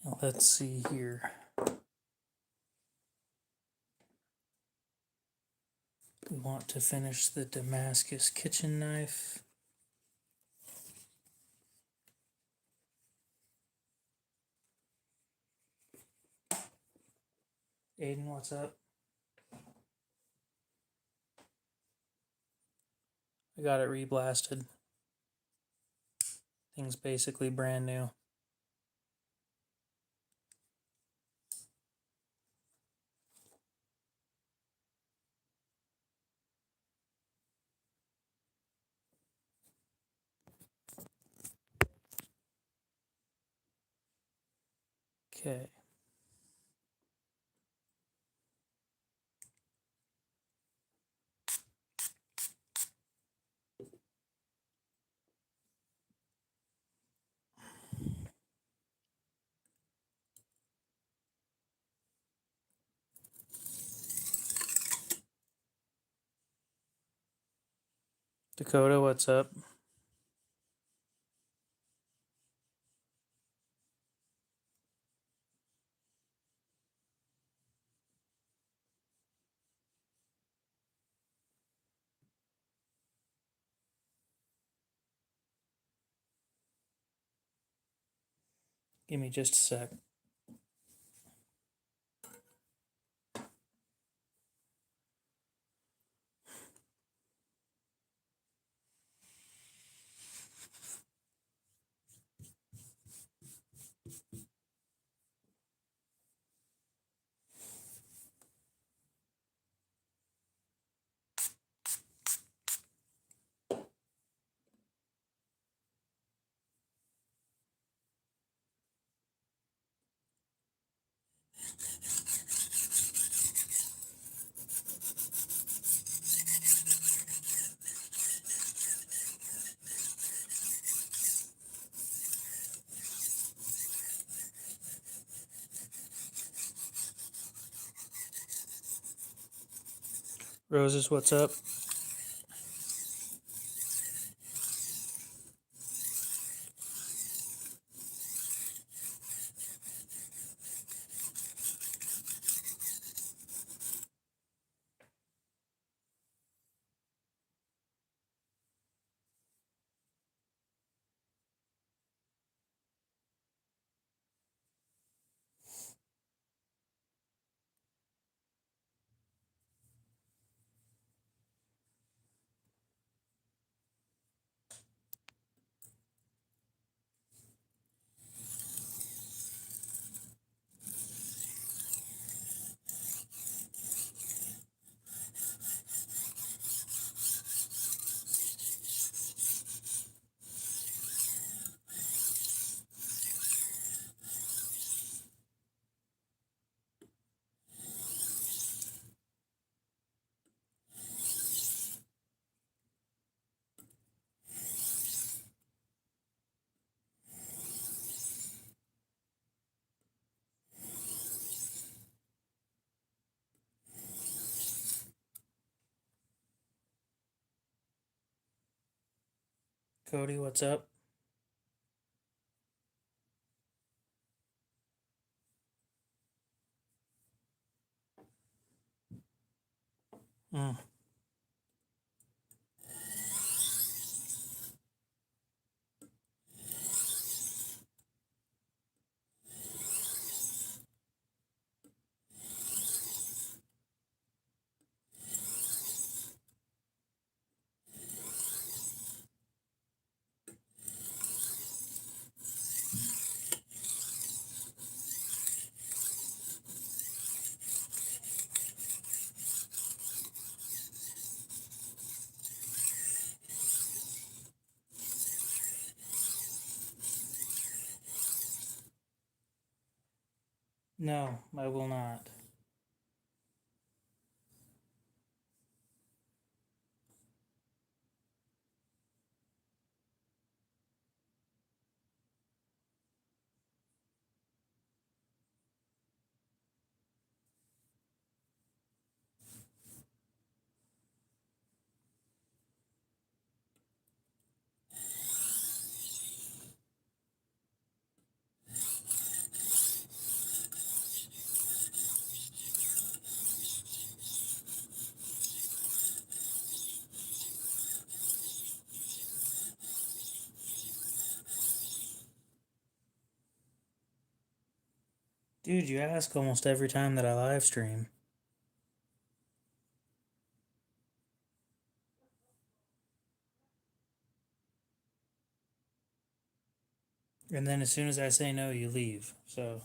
Now let's see here. We want to finish the Damascus kitchen knife. Aiden, what's up? I got it reblasted. Thing's basically brand new. Okay. Dakota, what's up? Give me just a sec. Roses, what's up? Cody, what's up? Mm. No, I will not. Dude, you ask almost every time that I live stream. And then as soon as I say no, you leave. So.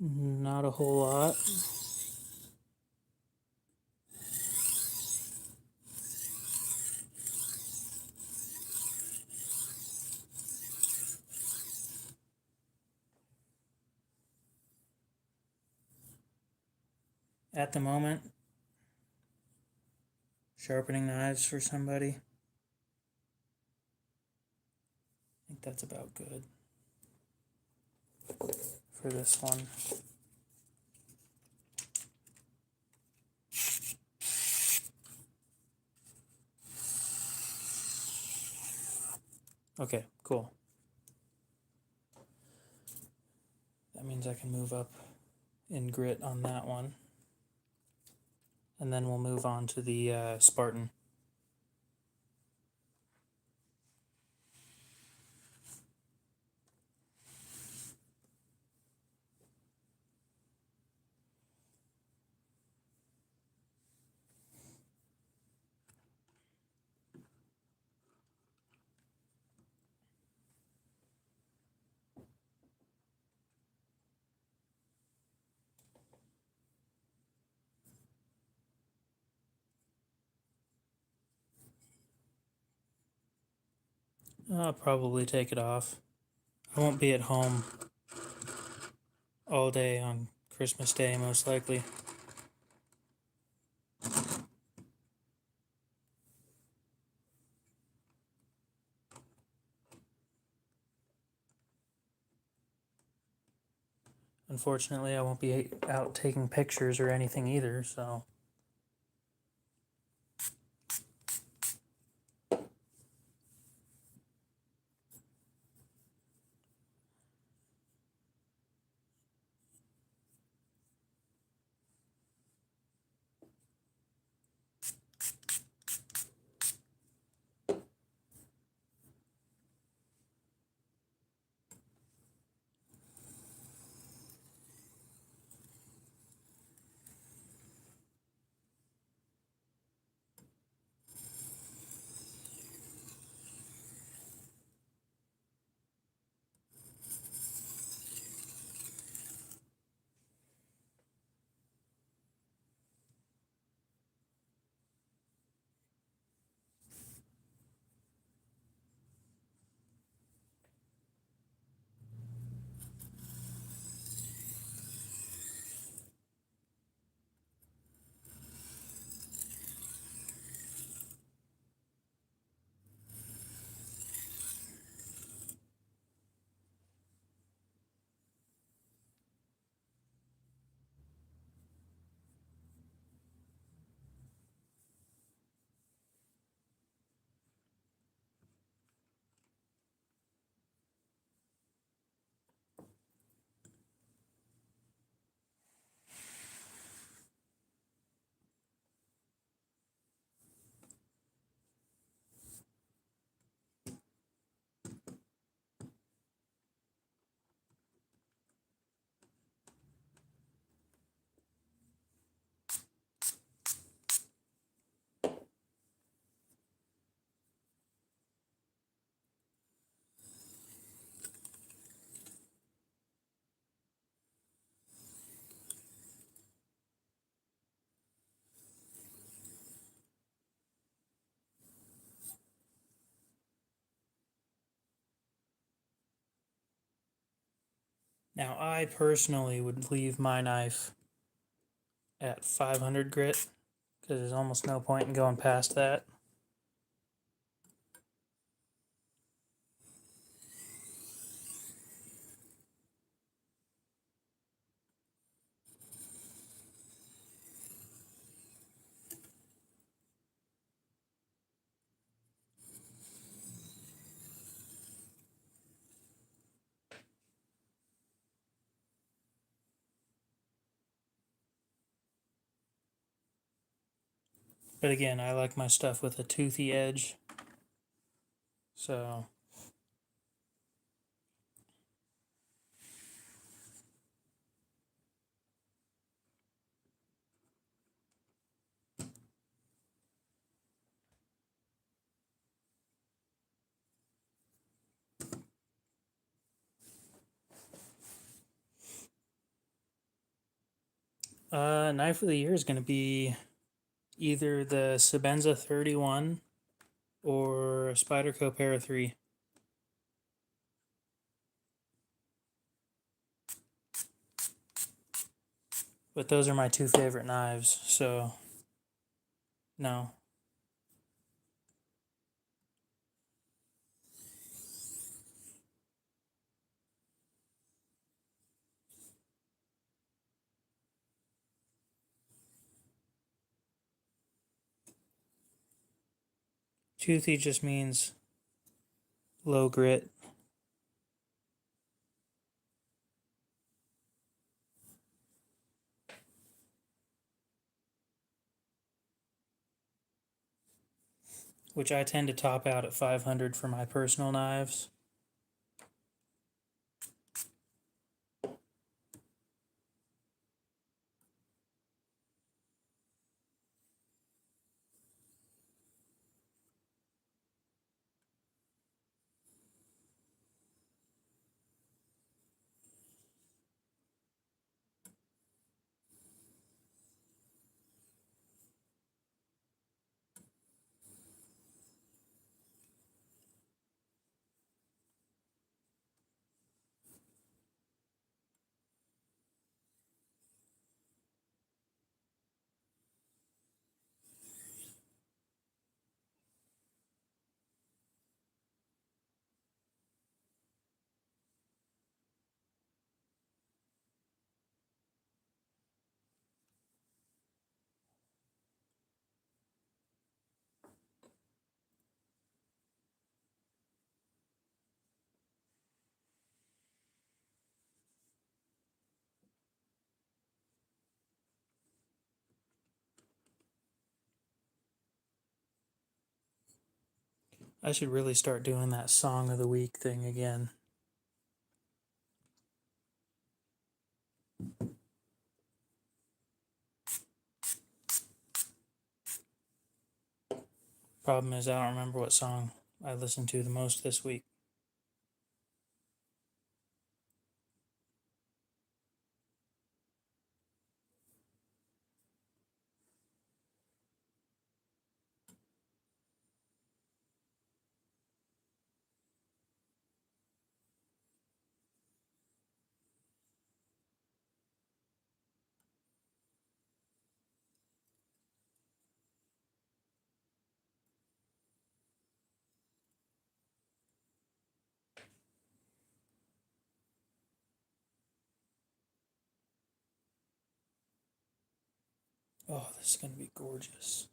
Not a whole lot. At the moment, sharpening knives for somebody. I think that's about good for this one. Okay, cool. That means I can move up in grit on that one. And then we'll move on to the Spartan. I'll probably take it off. I won't be at home all day on Christmas Day, most likely. Unfortunately, I won't be out taking pictures or anything either, so. Now, I personally would leave my knife at 500 grit because there's almost no point in going past that. But again, I like my stuff with a toothy edge. So, knife of the year is going to be either the Sebenza 31 or a Spyderco Para 3. But those are my two favorite knives, so no. Toothy just means low grit. Which I tend to top out at 500 for my personal knives. I should really start doing that song of the week thing again. Problem is, I don't remember what song I listened to the most this week. Oh, this is going to be gorgeous.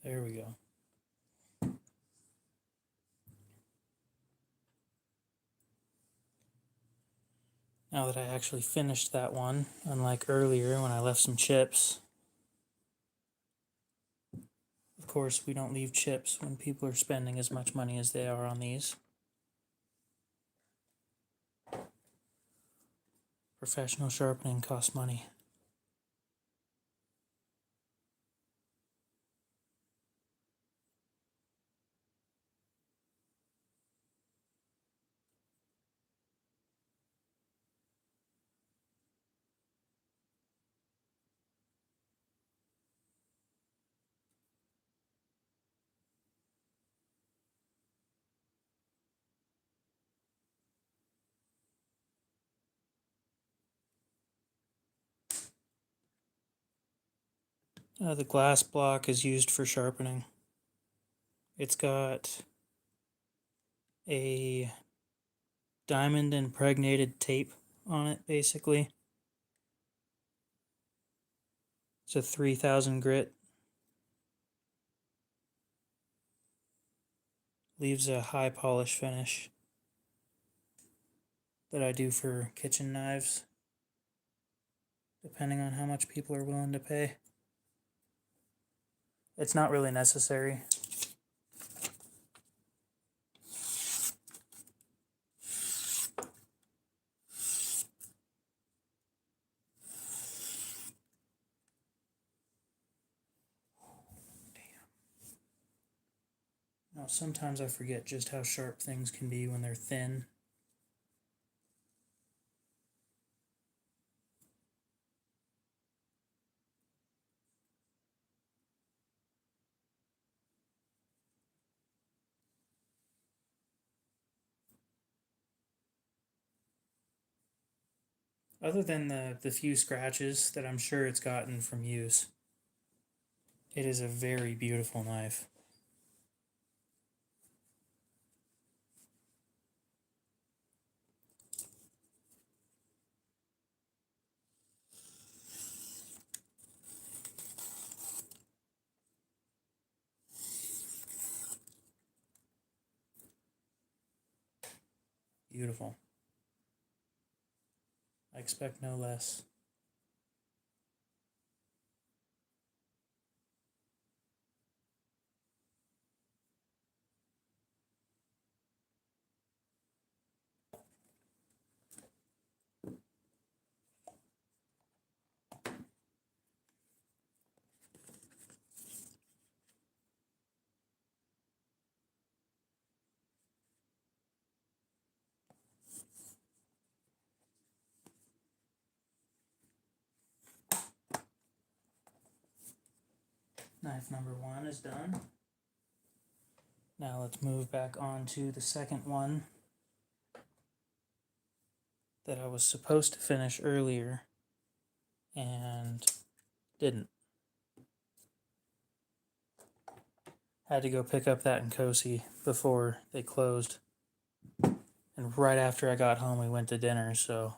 There we go. Now that I actually finished that one, unlike earlier when I left some chips. Of course, we don't leave chips when people are spending as much money as they are on these. Professional sharpening costs money. The glass block is used for sharpening. It's got a diamond impregnated tape on it, basically. It's a 3000 grit. Leaves a high polish finish that I do for kitchen knives, depending on how much people are willing to pay. It's not really necessary. Now, sometimes I forget just how sharp things can be when they're thin. Other than the few scratches that I'm sure it's gotten from use, it is a very beautiful knife. Beautiful. I expect no less. Knife number 1 is done. Now let's move back on to the second one that I was supposed to finish earlier and didn't. Had to go pick up that Incoisi before they closed. And right after I got home, we went to dinner, so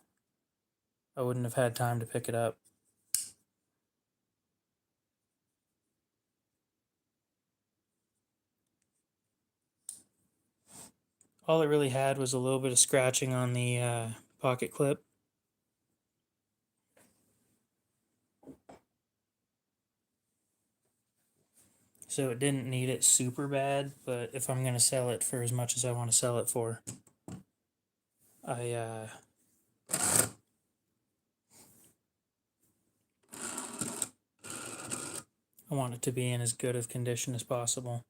I wouldn't have had time to pick it up. All it really had was a little bit of scratching on the pocket clip. So it didn't need it super bad, but if I'm going to sell it for as much as I want to sell it for, I want it to be in as good of condition as possible.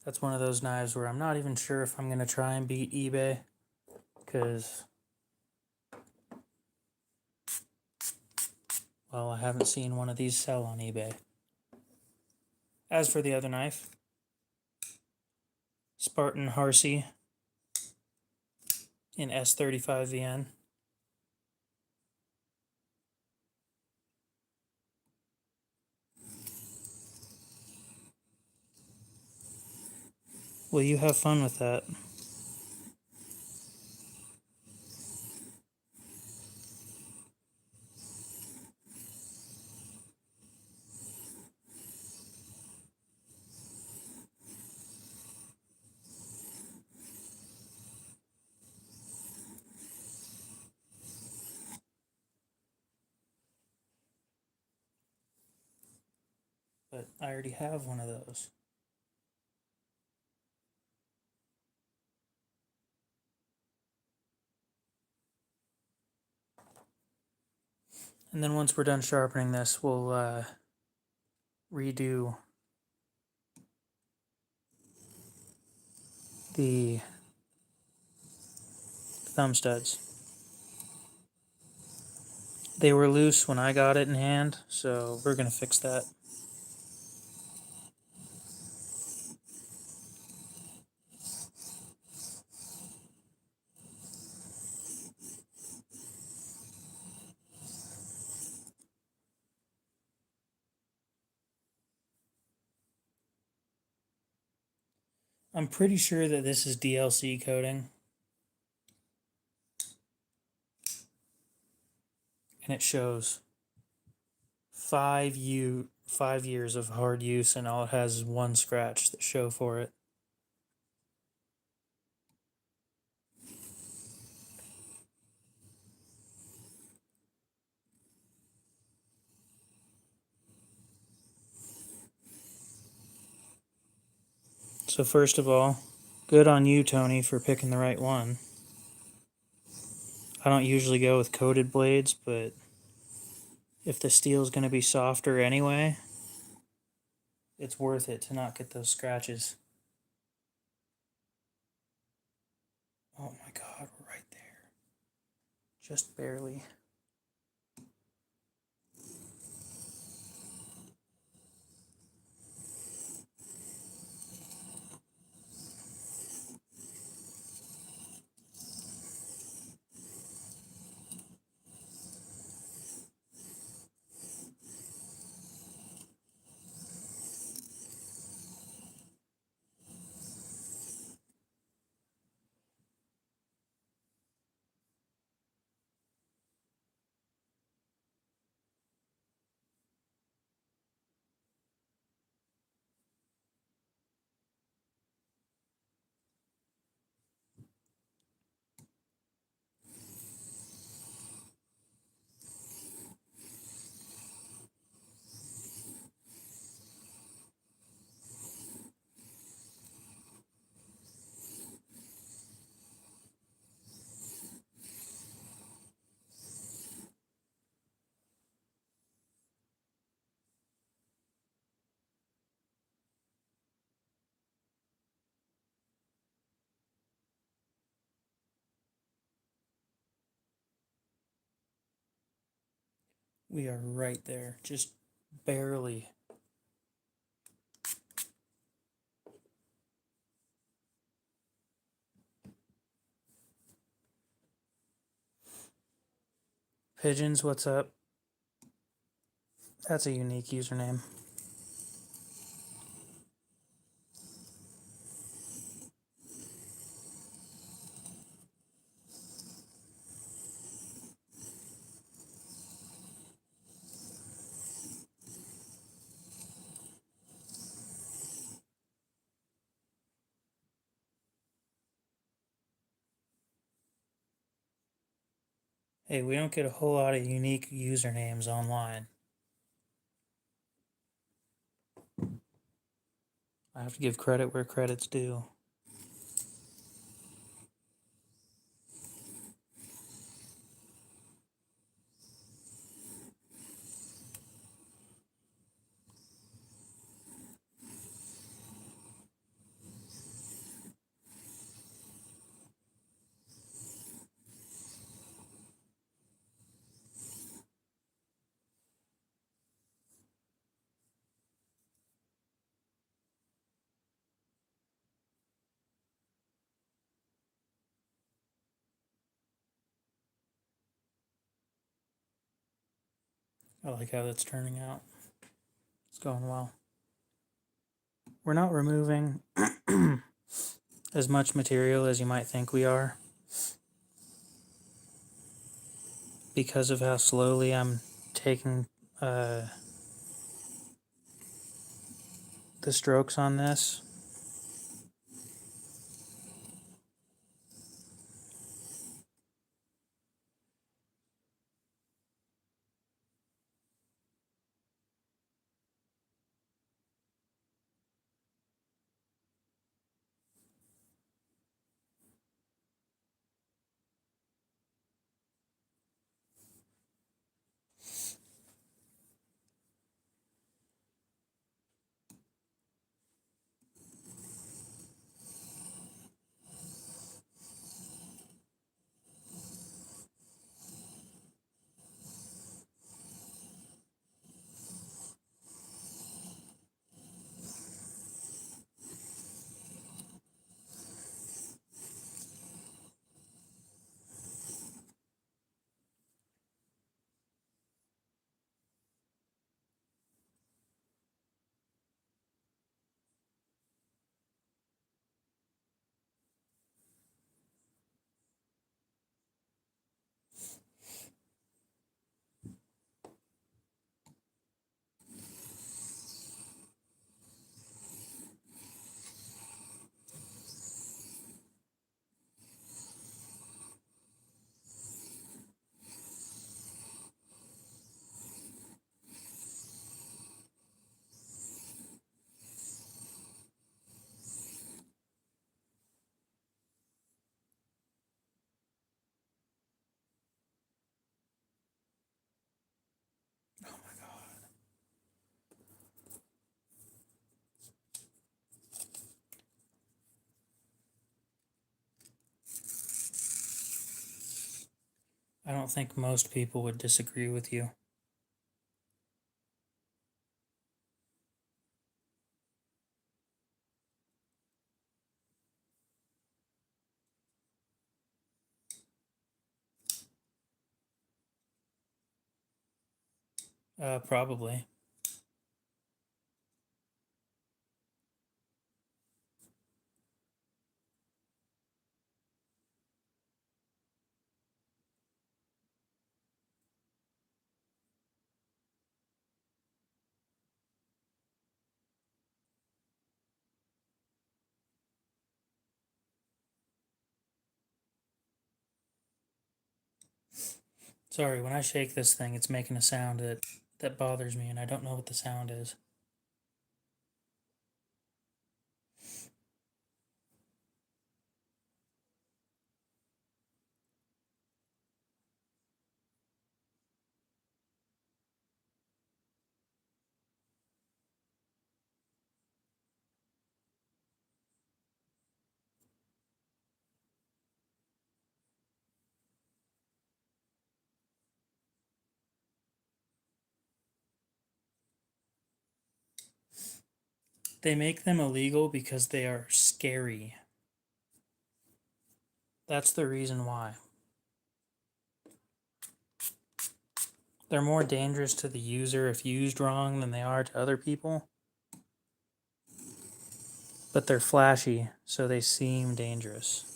That's one of those knives where I'm not even sure if I'm going to try and beat eBay, because, well, I haven't seen one of these sell on eBay. As for the other knife, Spartan Hary in S35VN. Well, you have fun with that. but I already have one of those. And then once we're done sharpening this, we'll redo the thumb studs. They were loose when I got it in hand, so we're going to fix that. I'm pretty sure that this is DLC coating. And it shows 5 years of hard use, and all it has is one scratch that show for it. So first of all, good on you, Tony, for picking the right one. I don't usually go with coated blades, but if the steel is going to be softer anyway, it's worth it to not get those scratches. Oh my god, we're right there. Just barely. We are right there, just barely. Pigeons, what's up? That's a unique username. Hey, we don't get a whole lot of unique usernames online. I have to give credit where credit's due. I like how that's turning out. It's going well. We're not removing as much material as you might think we are because of how slowly I'm taking the strokes on this. don't think most people would disagree with you. Probably. Sorry, when I shake this thing, it's making a sound that bothers me, and I don't know what the sound is. They make them illegal because they are scary. That's the reason why. They're more dangerous to the user if used wrong than they are to other people. But they're flashy, so they seem dangerous.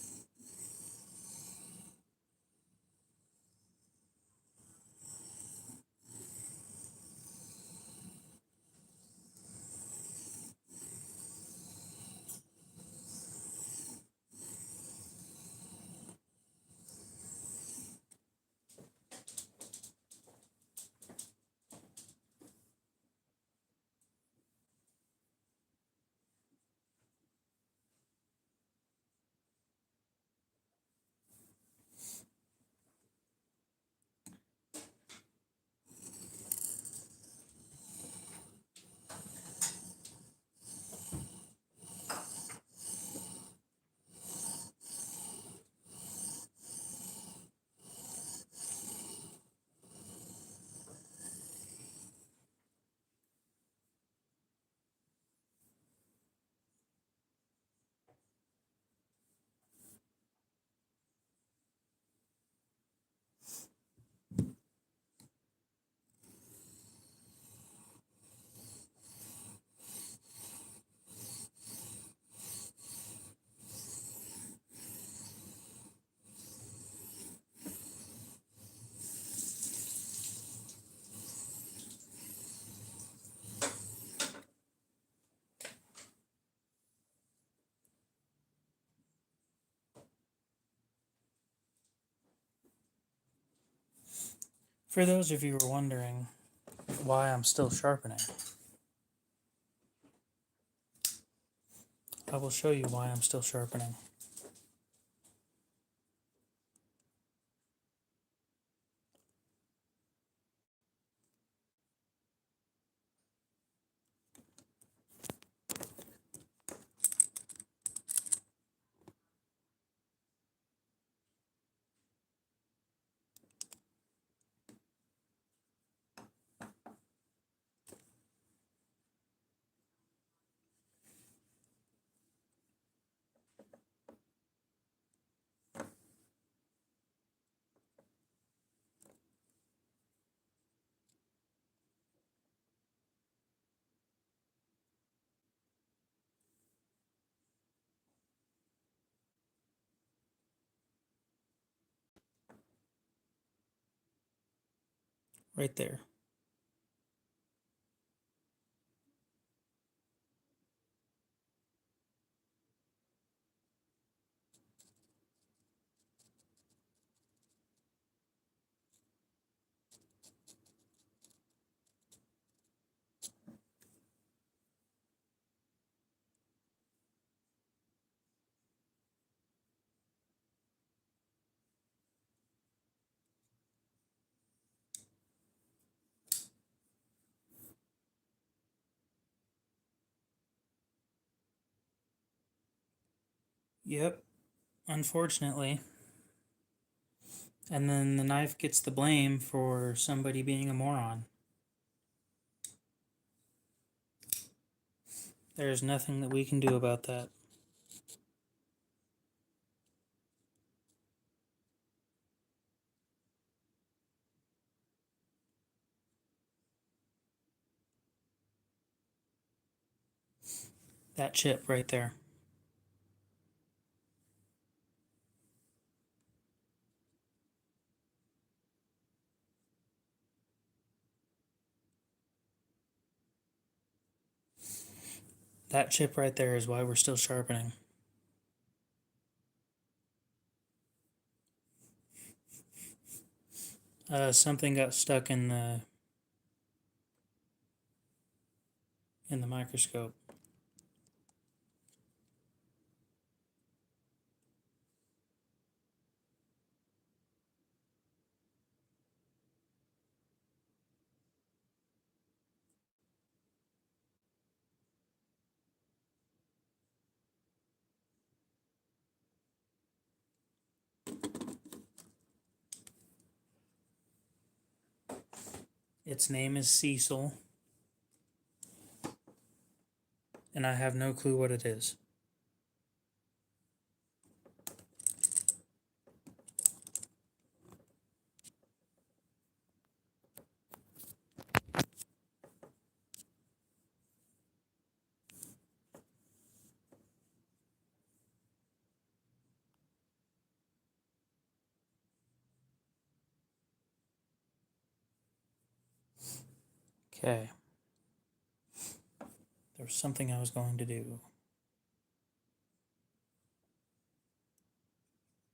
For those of you who are wondering why I'm still sharpening, I will show you why I'm still sharpening. Right there. Yep, unfortunately, And then the knife gets the blame for somebody being a moron. There's nothing that we can do about that. That chip right there. That chip right there is why we're still sharpening. Something got stuck in the microscope. Its name is Cecil, and I have no clue what it is. Okay. There was something I was going to do.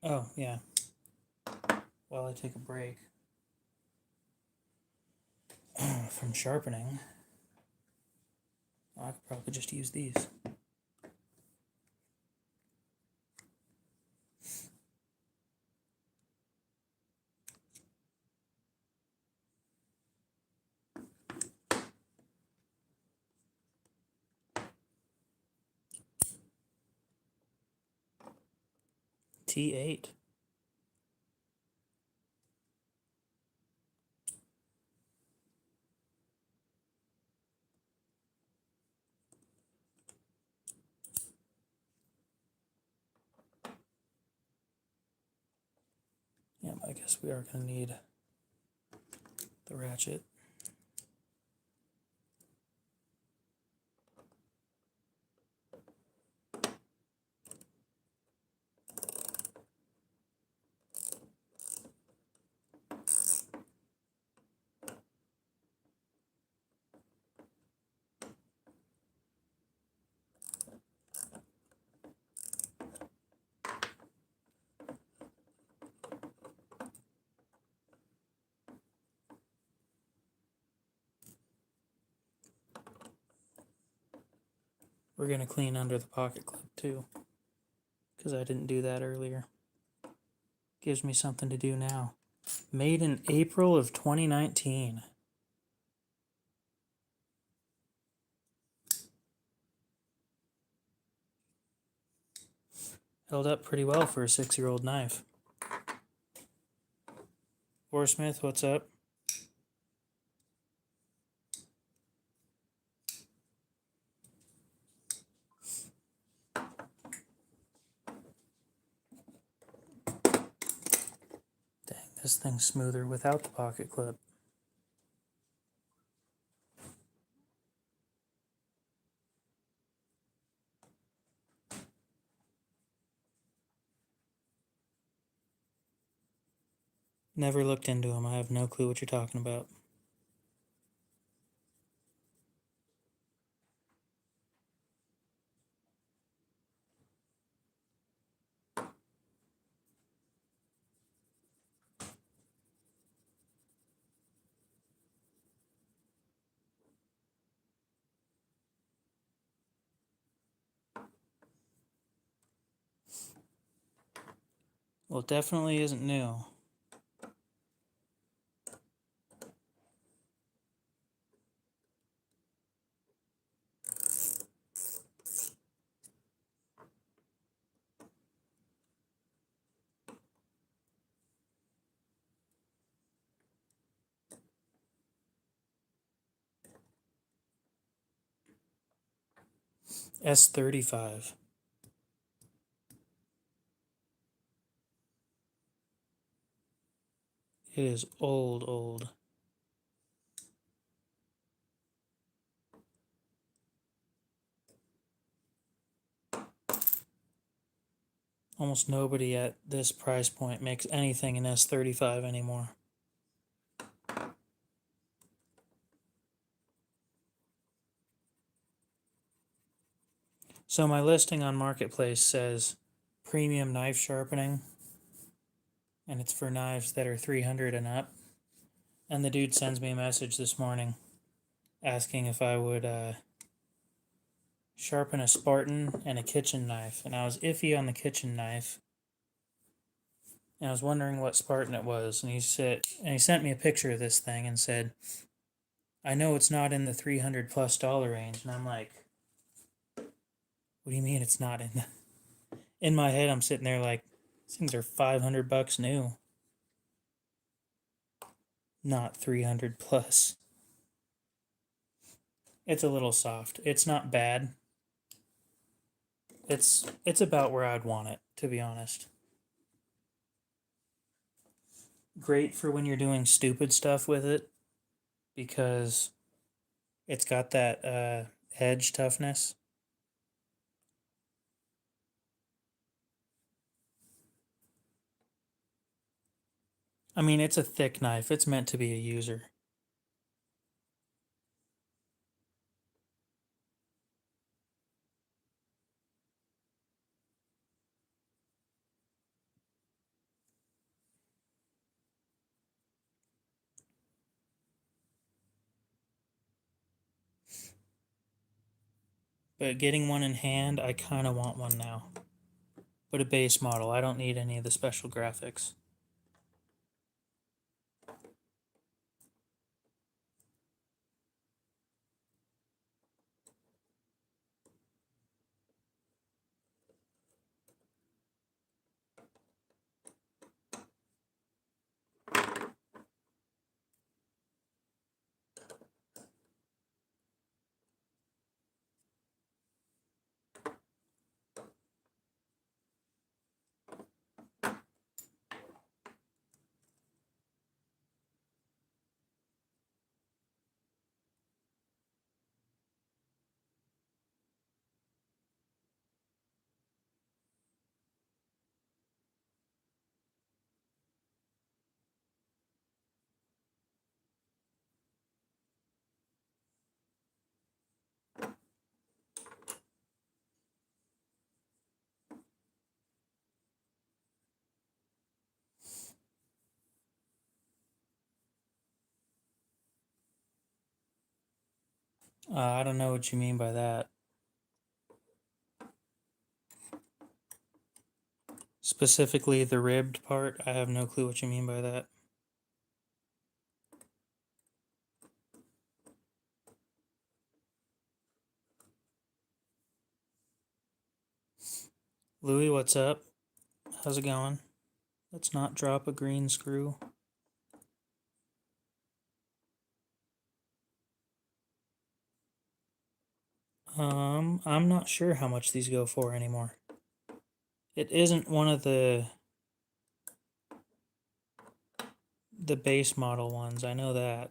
Oh, yeah. While I take a break from sharpening, I could probably just use these. T8. Yeah, I guess we are going to need the ratchet. We're going to clean under the pocket clip too, because I didn't do that earlier. Gives me something to do now. Made in April of 2019. Held up pretty well for a 6-year-old knife. Smith, what's up? Dang, this thing's smoother without the pocket clip. Never looked into them. I have no clue what you're talking about. Well, it definitely isn't new. S35. It is old. Almost nobody at this price point makes anything in S35 anymore. So my listing on Marketplace says premium knife sharpening, and it's for knives that are 300 and up. And the dude sends me a message this morning asking if I would sharpen a Spartan and a kitchen knife. And I was iffy on the kitchen knife. And I was wondering what Spartan it was. And he sent me a picture of this thing and said, I know it's not in the $300+ range. And I'm like, what do you mean it's not in the... In my head, I'm sitting there like, these things are $500 new. Not 300+. It's a little soft. It's not bad. It's about where I'd want it, to be honest. Great for when you're doing stupid stuff with it, because it's got that edge toughness. I mean, it's a thick knife. It's meant to be a user. But getting one in hand, I kind of want one now. But a base model. I don't need any of the special graphics. I don't know what you mean by that. Specifically the ribbed part, I have no clue what you mean by that. Louis, what's up? How's it going? Let's not drop a green screw. I'm not sure how much these go for anymore. It isn't one of the base model ones, I know that.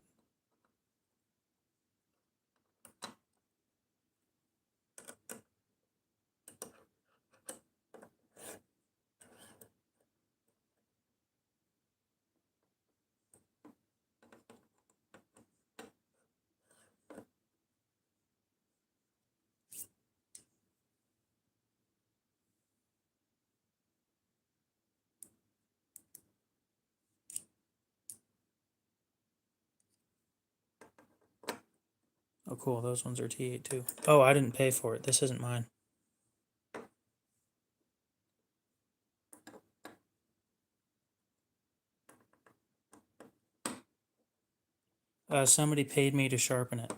Oh cool, those ones are T8 too. Oh, I didn't pay for it. This isn't mine. Somebody paid me to sharpen it.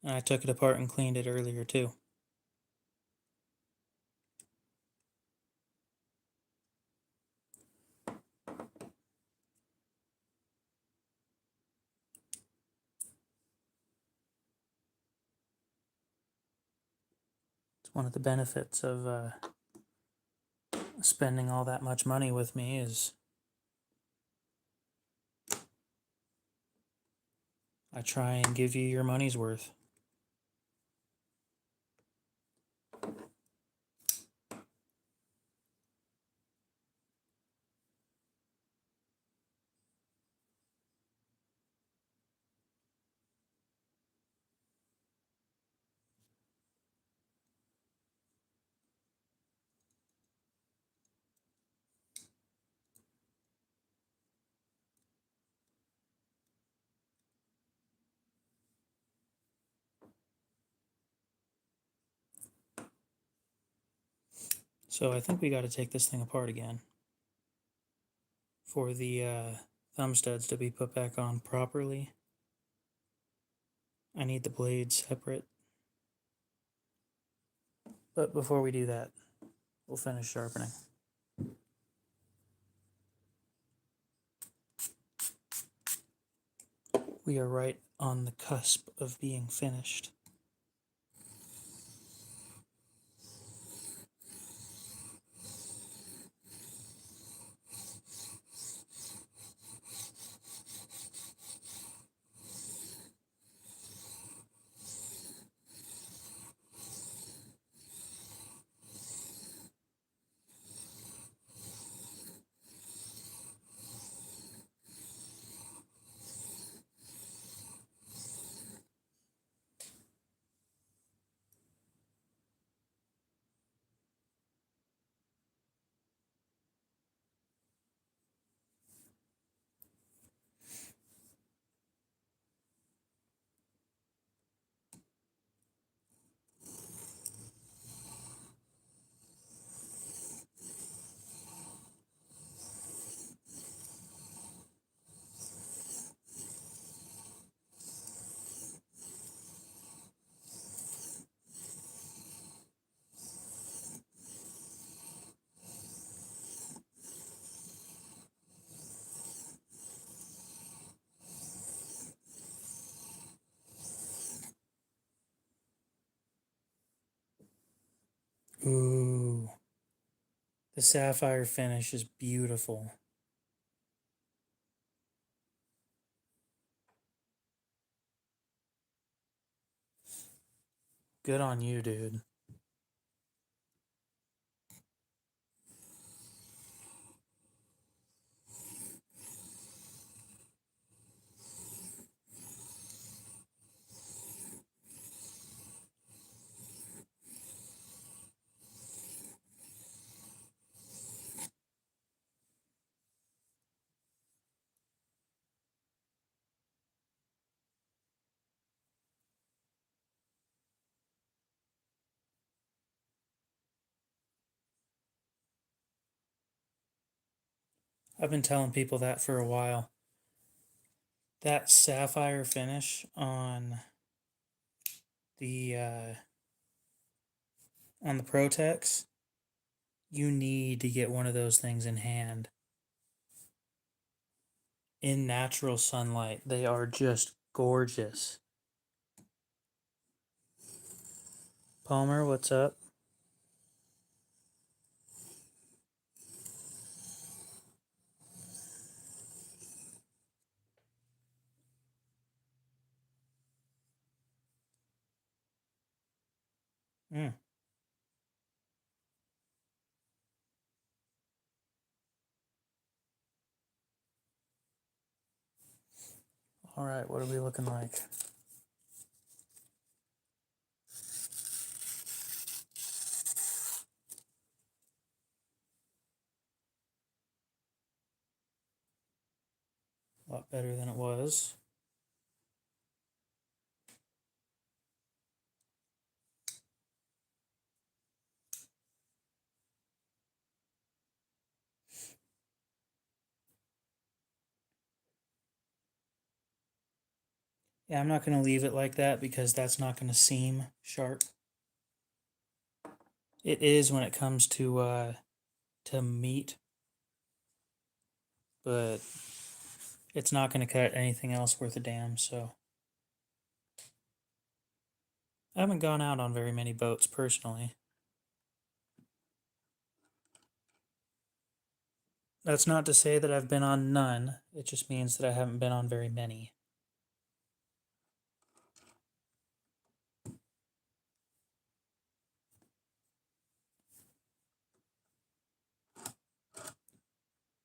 And I took it apart and cleaned it earlier too. It's one of the benefits of spending all that much money with me is I try and give you your money's worth. So I think we got to take this thing apart again for the thumb studs to be put back on properly. I need the blades separate. But before we do that, we'll finish sharpening. We are right on the cusp of being finished. Ooh, the sapphire finish is beautiful. Good on you, dude. I've been telling people that for a while. That sapphire finish on the Protex, you need to get one of those things in hand. In natural sunlight, they are just gorgeous. Palmer, what's up? Mm. All right, what are we looking like? A lot better than it was. Yeah, I'm not going to leave it like that because that's not going to seem sharp. It is when it comes to meat, but it's not going to cut anything else worth a damn, so. I haven't gone out on very many boats personally. That's not to say that I've been on none. It just means that I haven't been on very many.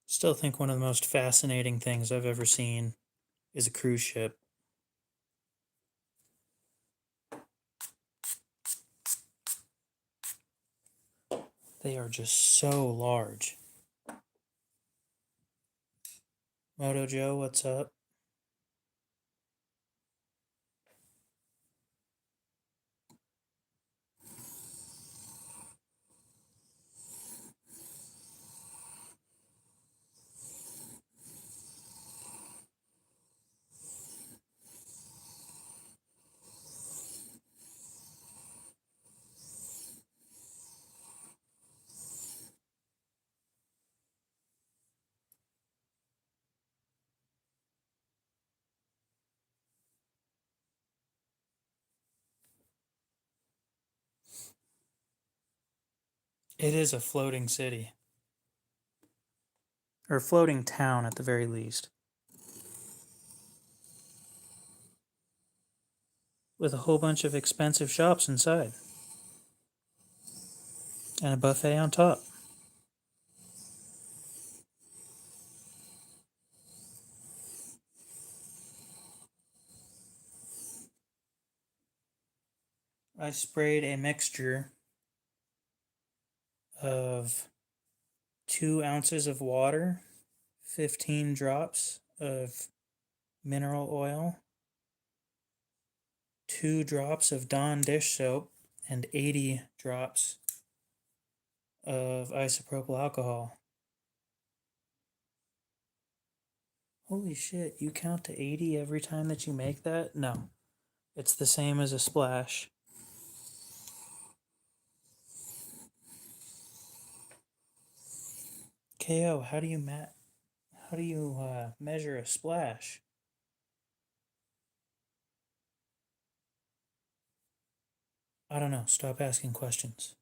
Still think one of the most fascinating things I've ever seen is a cruise ship. They are just so large. Moto Joe, what's up? It is a floating city. Or floating town at the very least. With a whole bunch of expensive shops inside. And a buffet on top. I sprayed a mixture of 2 ounces of water, 15 drops of mineral oil, 2 drops of Dawn dish soap, and 80 drops of isopropyl alcohol. Holy shit, you count to 80 every time that you make that? No. It's the same as a splash. KO, how do you measure a splash? I don't know. Stop asking questions.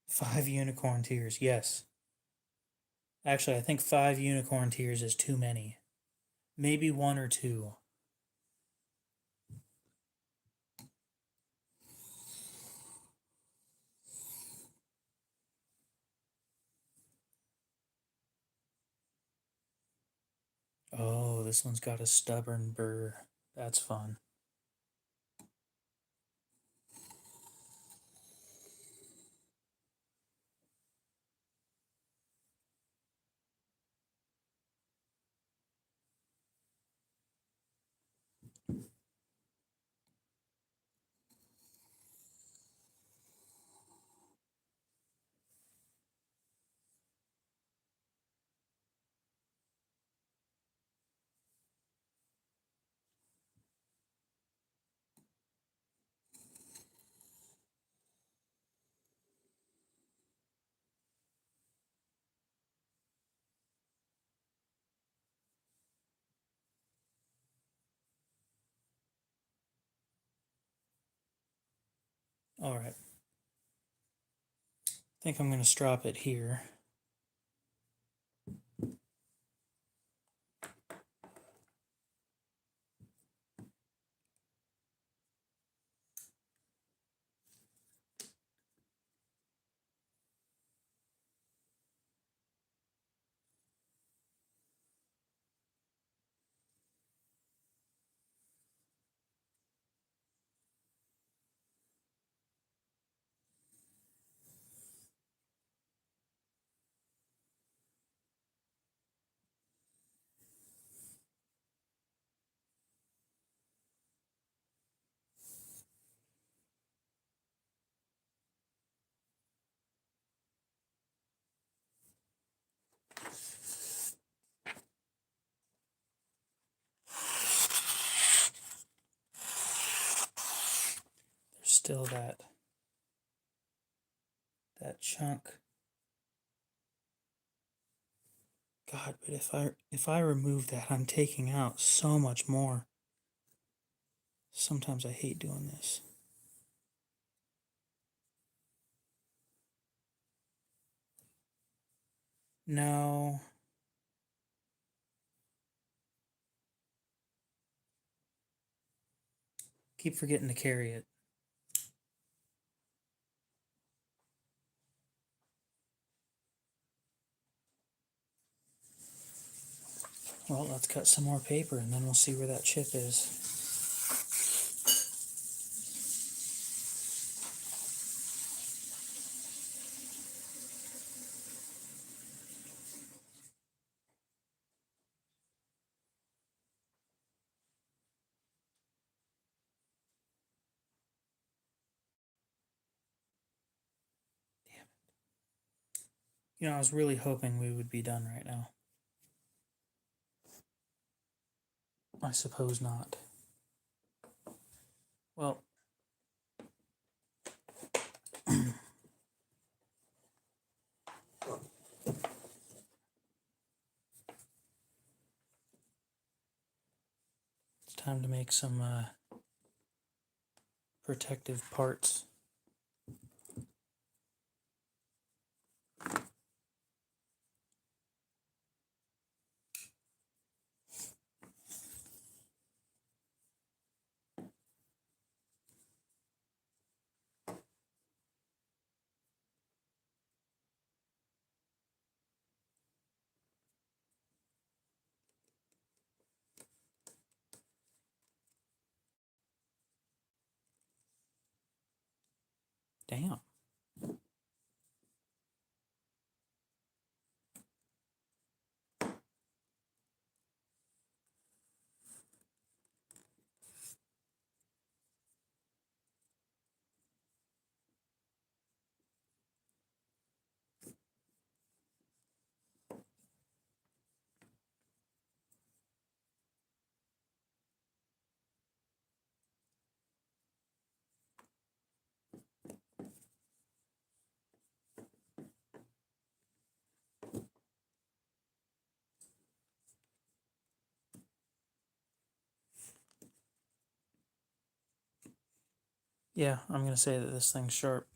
Five unicorn tears, yes. Actually, I think 5 unicorn tears is too many. Maybe 1 or 2. Oh, this one's got a stubborn burr. That's fun. All right. I think I'm going to strop it here. There's still that chunk. God, but if I remove that, I'm taking out so much more. Sometimes I hate doing this. No. Keep forgetting to carry it. Well, let's cut some more paper and then we'll see where that chip is. Damn it. You know, I was really hoping we would be done right now. I suppose not. Well, it's time to make some protective parts. Damn. Yeah, I'm going to say that this thing's sharp.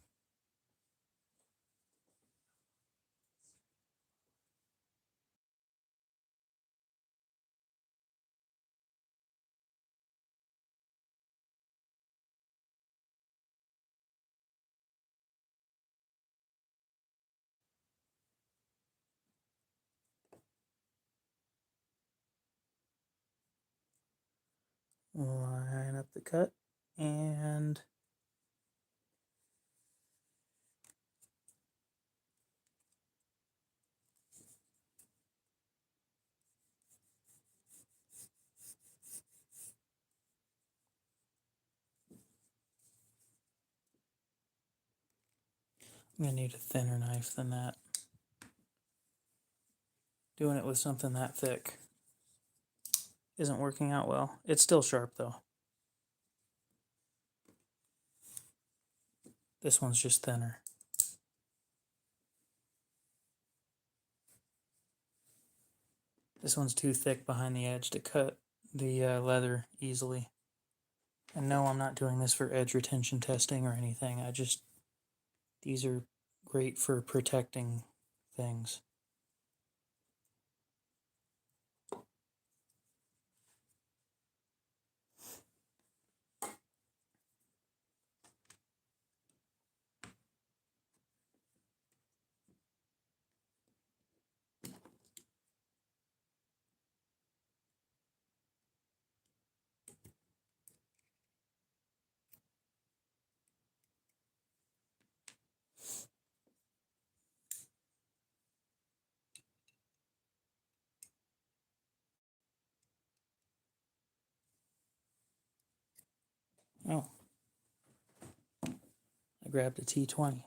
Line up the cut and I'm going to need a thinner knife than that. Doing it with something that thick isn't working out well. It's still sharp though. This one's just thinner. This one's too thick behind the edge to cut the leather easily. And no, I'm not doing this for edge retention testing or anything. These are great for protecting things. Oh, I grabbed a T20.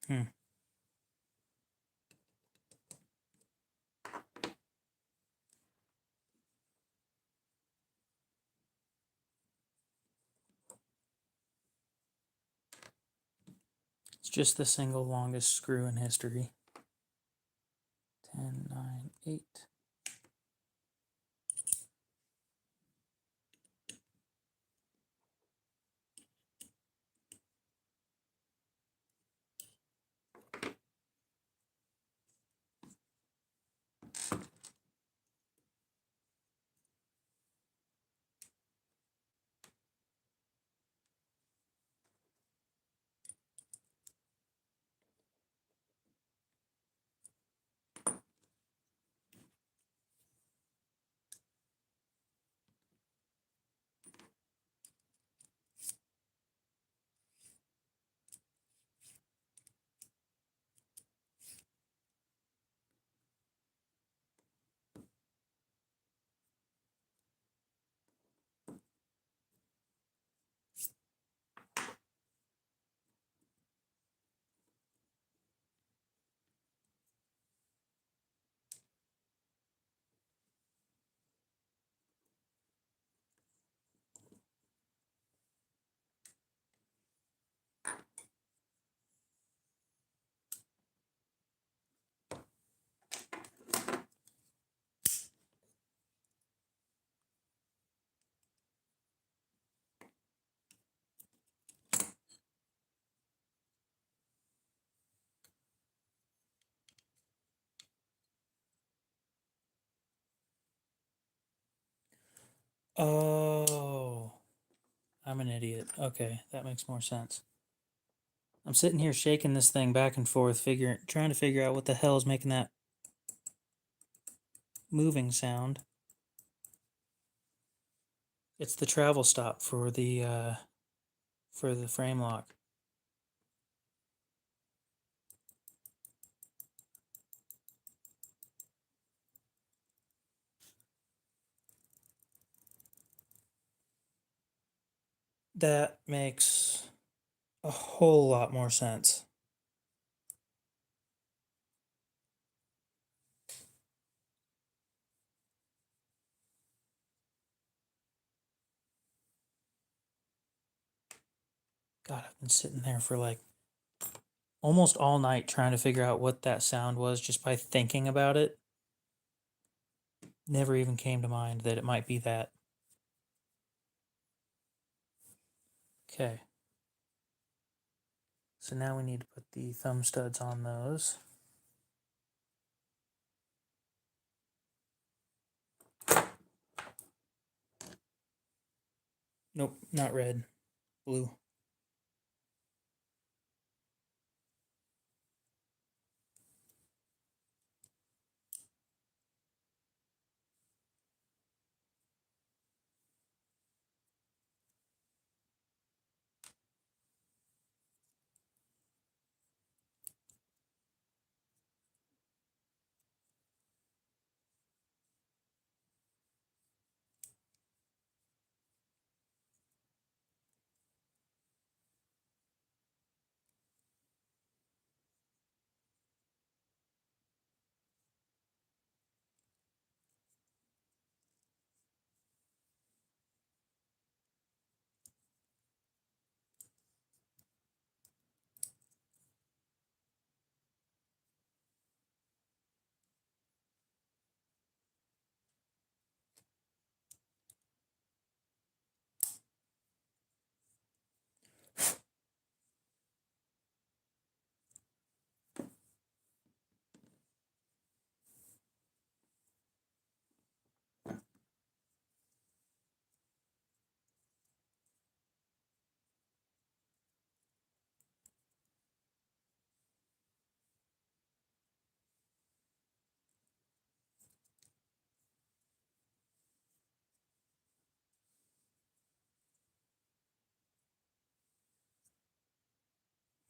Hmm. It's just the single longest screw in history. 10, 9, 8. Oh, I'm an idiot. Okay, that makes more sense. I'm sitting here shaking this thing back and forth, trying to figure out what the hell is making that moving sound. It's the travel stop for the frame lock. That makes a whole lot more sense. God, I've been sitting there for like almost all night trying to figure out what that sound was just by thinking about it. Never even came to mind that it might be that. Okay. So now we need to put the thumb studs on those. Nope, not red. Blue.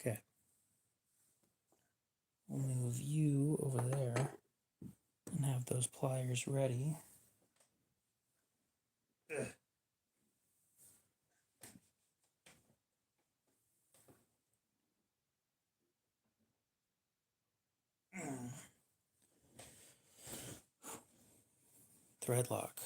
Okay. We'll move you over there and have those pliers ready. Ugh. thread lock.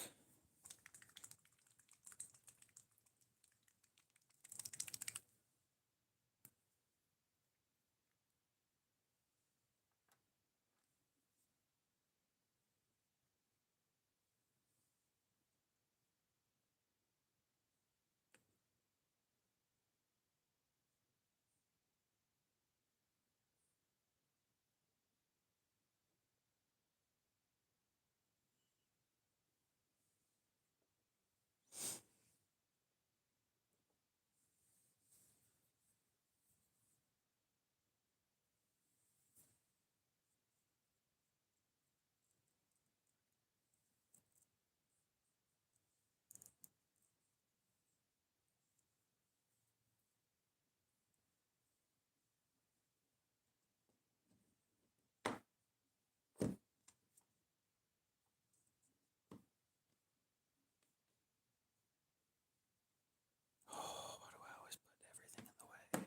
Why do I always put everything in the way?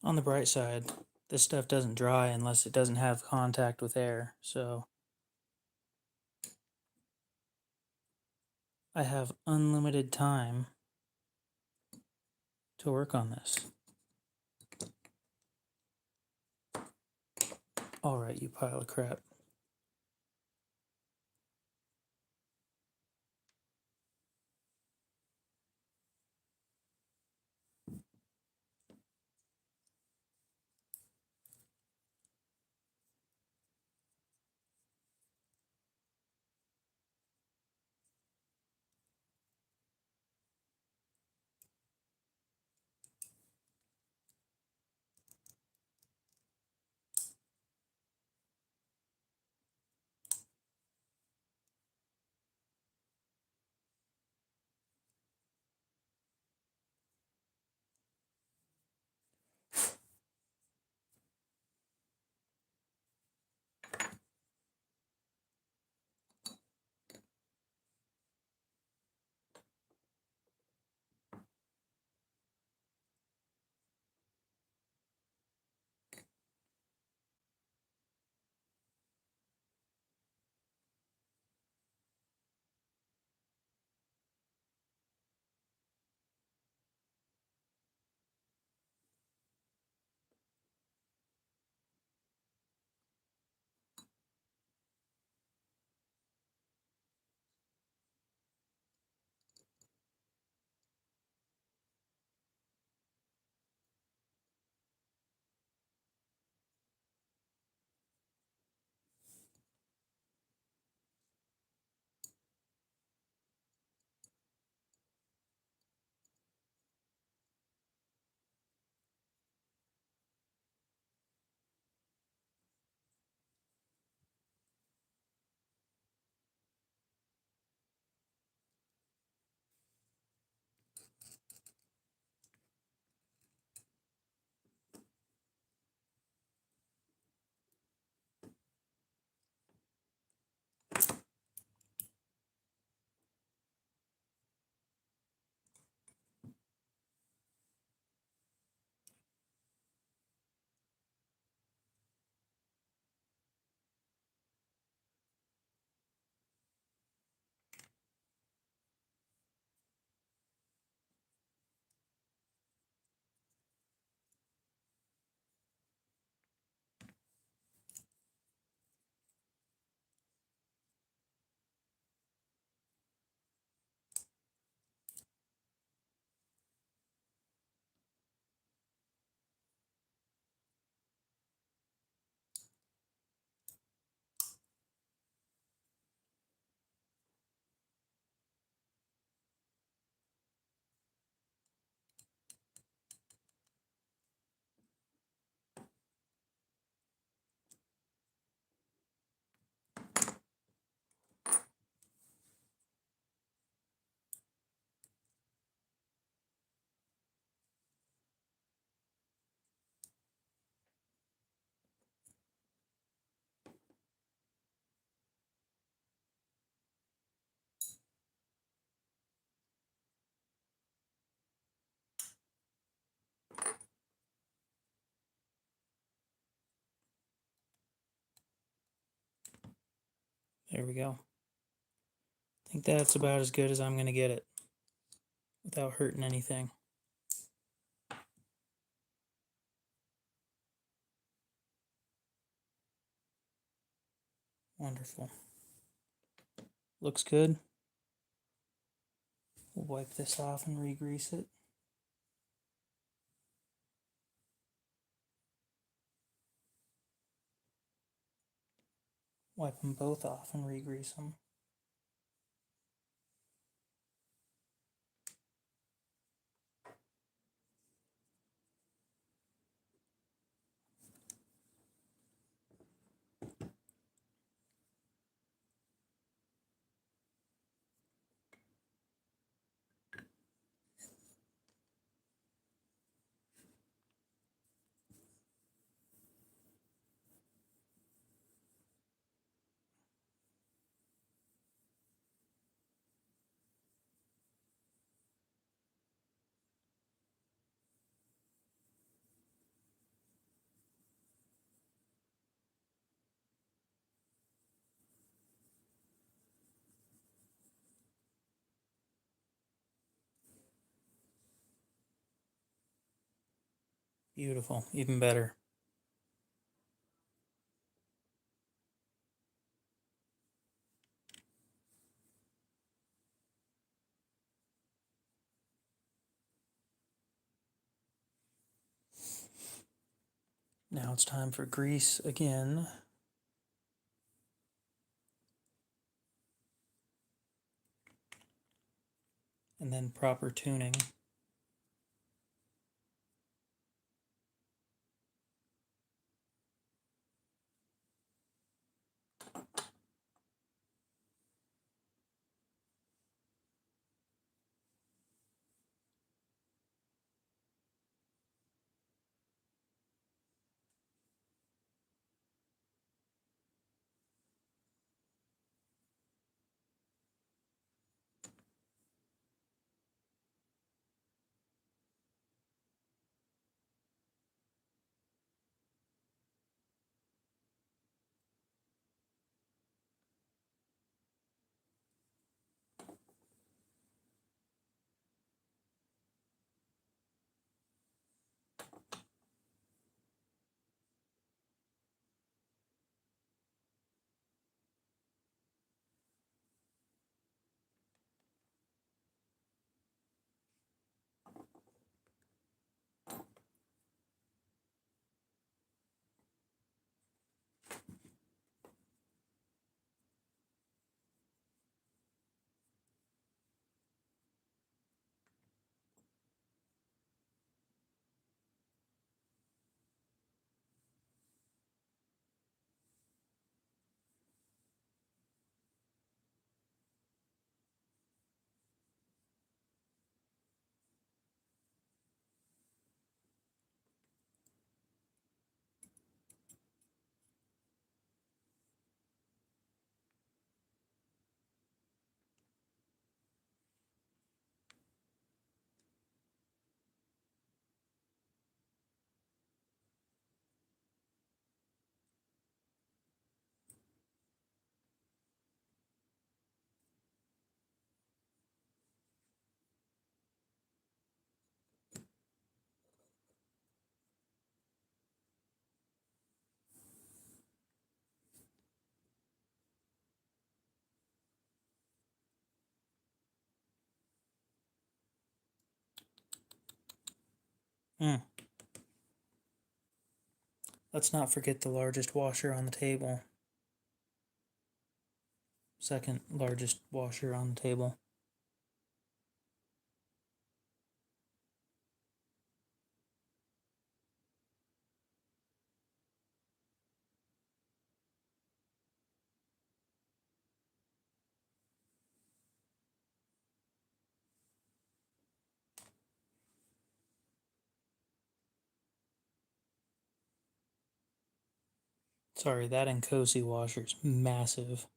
On the bright side, this stuff doesn't dry unless it doesn't have contact with air, so I have unlimited time to work on this. Alright, you pile of crap. There we go. I think that's about as good as I'm going to get it without hurting anything. Wonderful. Looks good. We'll wipe this off and re-grease it. Wipe them both off and re-grease them. Beautiful, even better. Now it's time for grease again. And then proper tuning. Let's not forget the largest washer on the table. Second largest washer on the table. Sorry, that Incoisi washer's massive.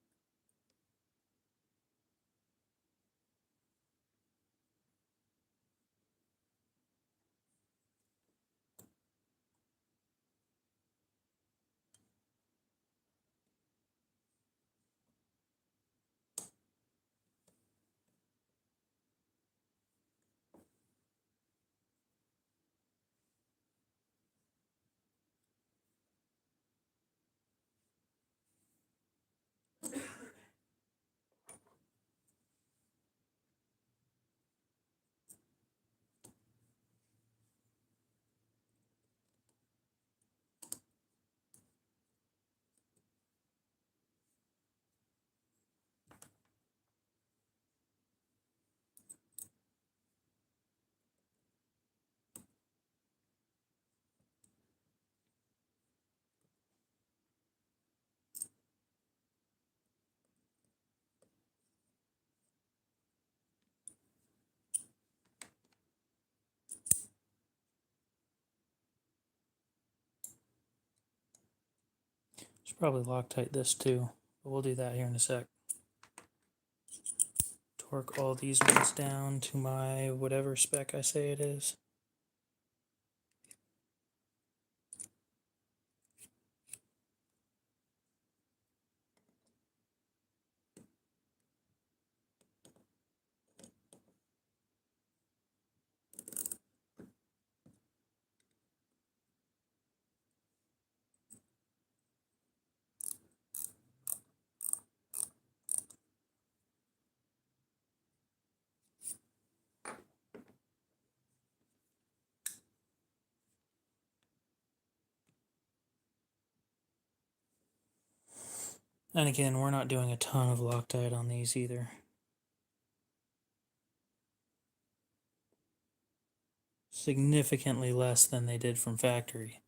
Should probably Loctite this too, but we'll do that here in a sec. Torque all these ones down to my whatever spec I say it is. And again, we're not doing a ton of Loctite on these either. Significantly less than they did from factory.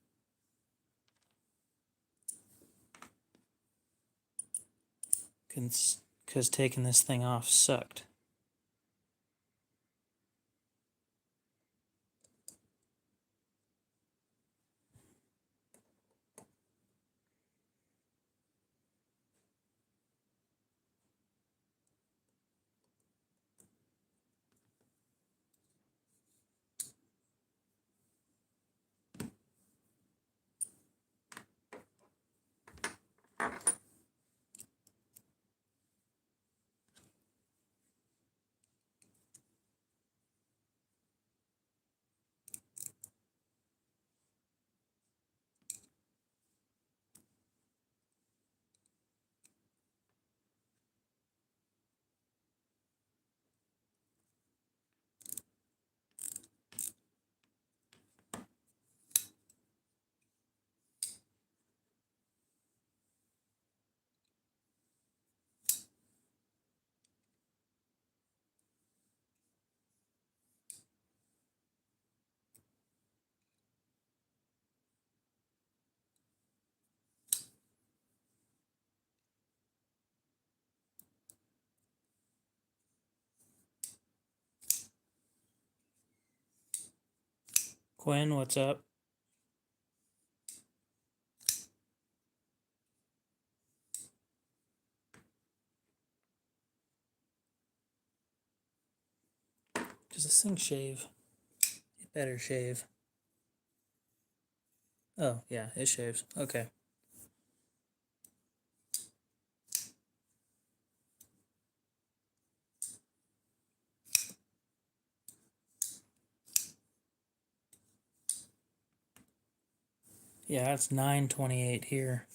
Because taking this thing off sucked. Quinn, what's up? Does this thing shave? It better shave. Oh, yeah, it shaves. Okay. Yeah, it's 9:28 here.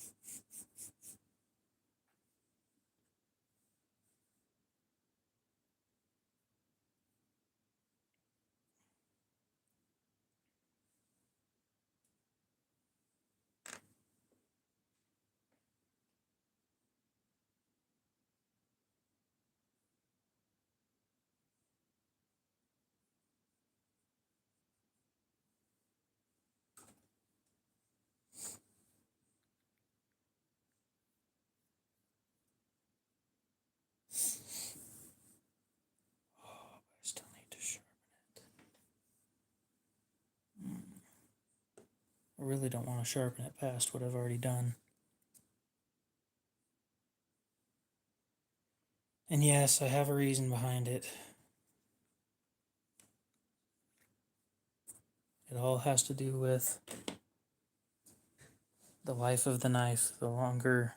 Oh, I still need to sharpen it. I really don't want to sharpen it past what I've already done. And yes, I have a reason behind it. It all has to do with the life of the knife. The longer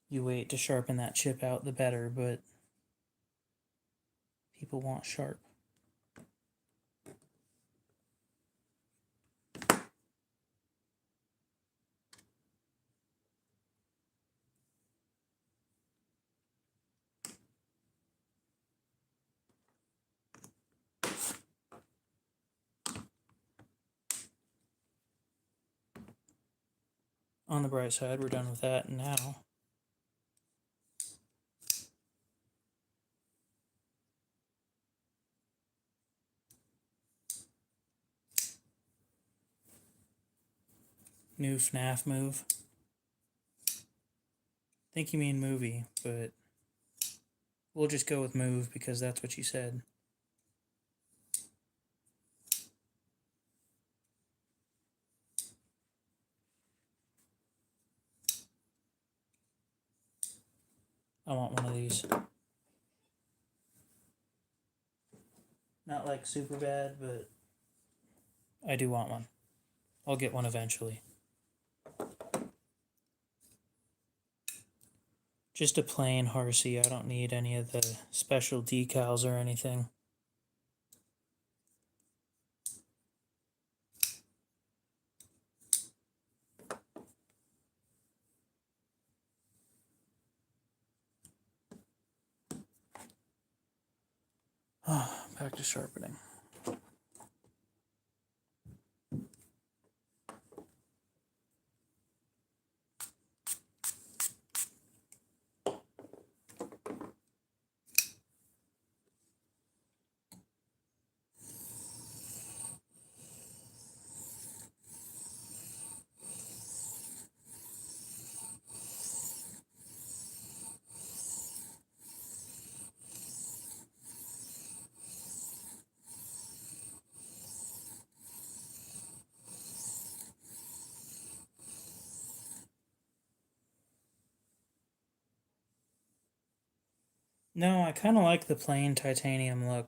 you wait to sharpen that chip out, the better, but people want sharp. On the bright side, we're done with that now. New FNAF move. I think you mean movie, but we'll just go with move because that's what you said. I want one of these. Not like super bad, but I do want one. I'll get one eventually. Just a plain Hary. I don't need any of the special decals or anything. Back to sharpening. No, I kind of like the plain titanium look.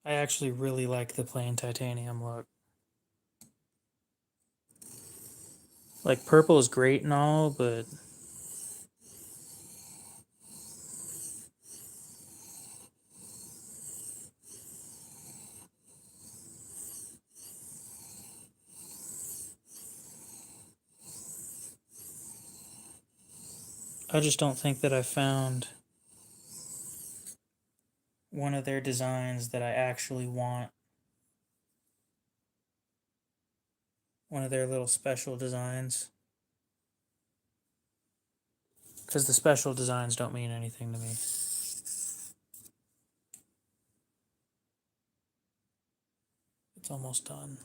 I actually really like the plain titanium look. Like, purple is great and all, but I just don't think that I found one of their designs that I actually want. One of their little special designs. Because the special designs don't mean anything to me. It's almost done.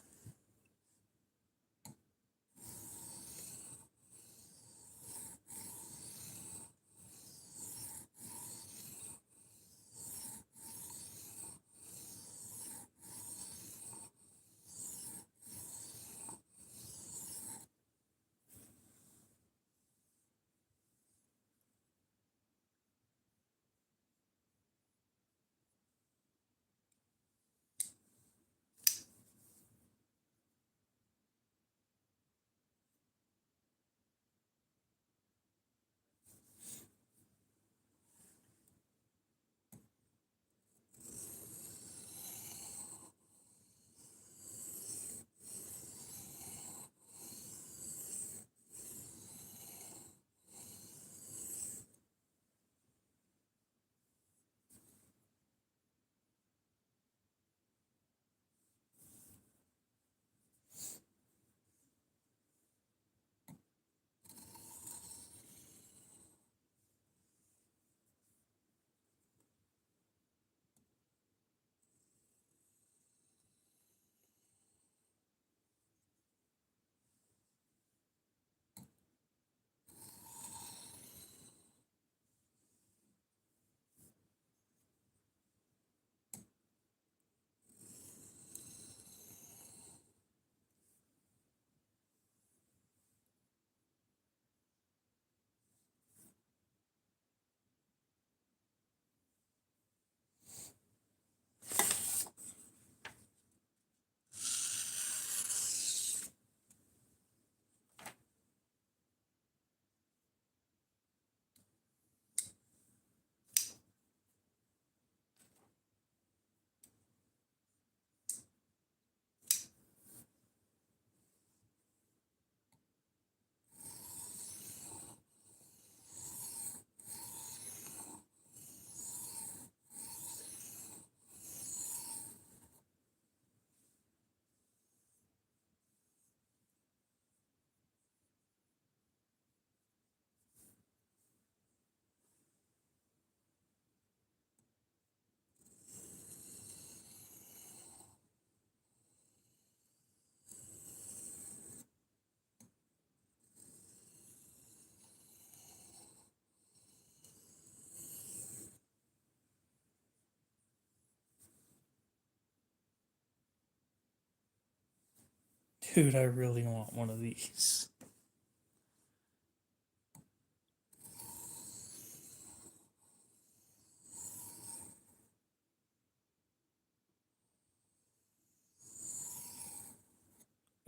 Dude, I really want one of these.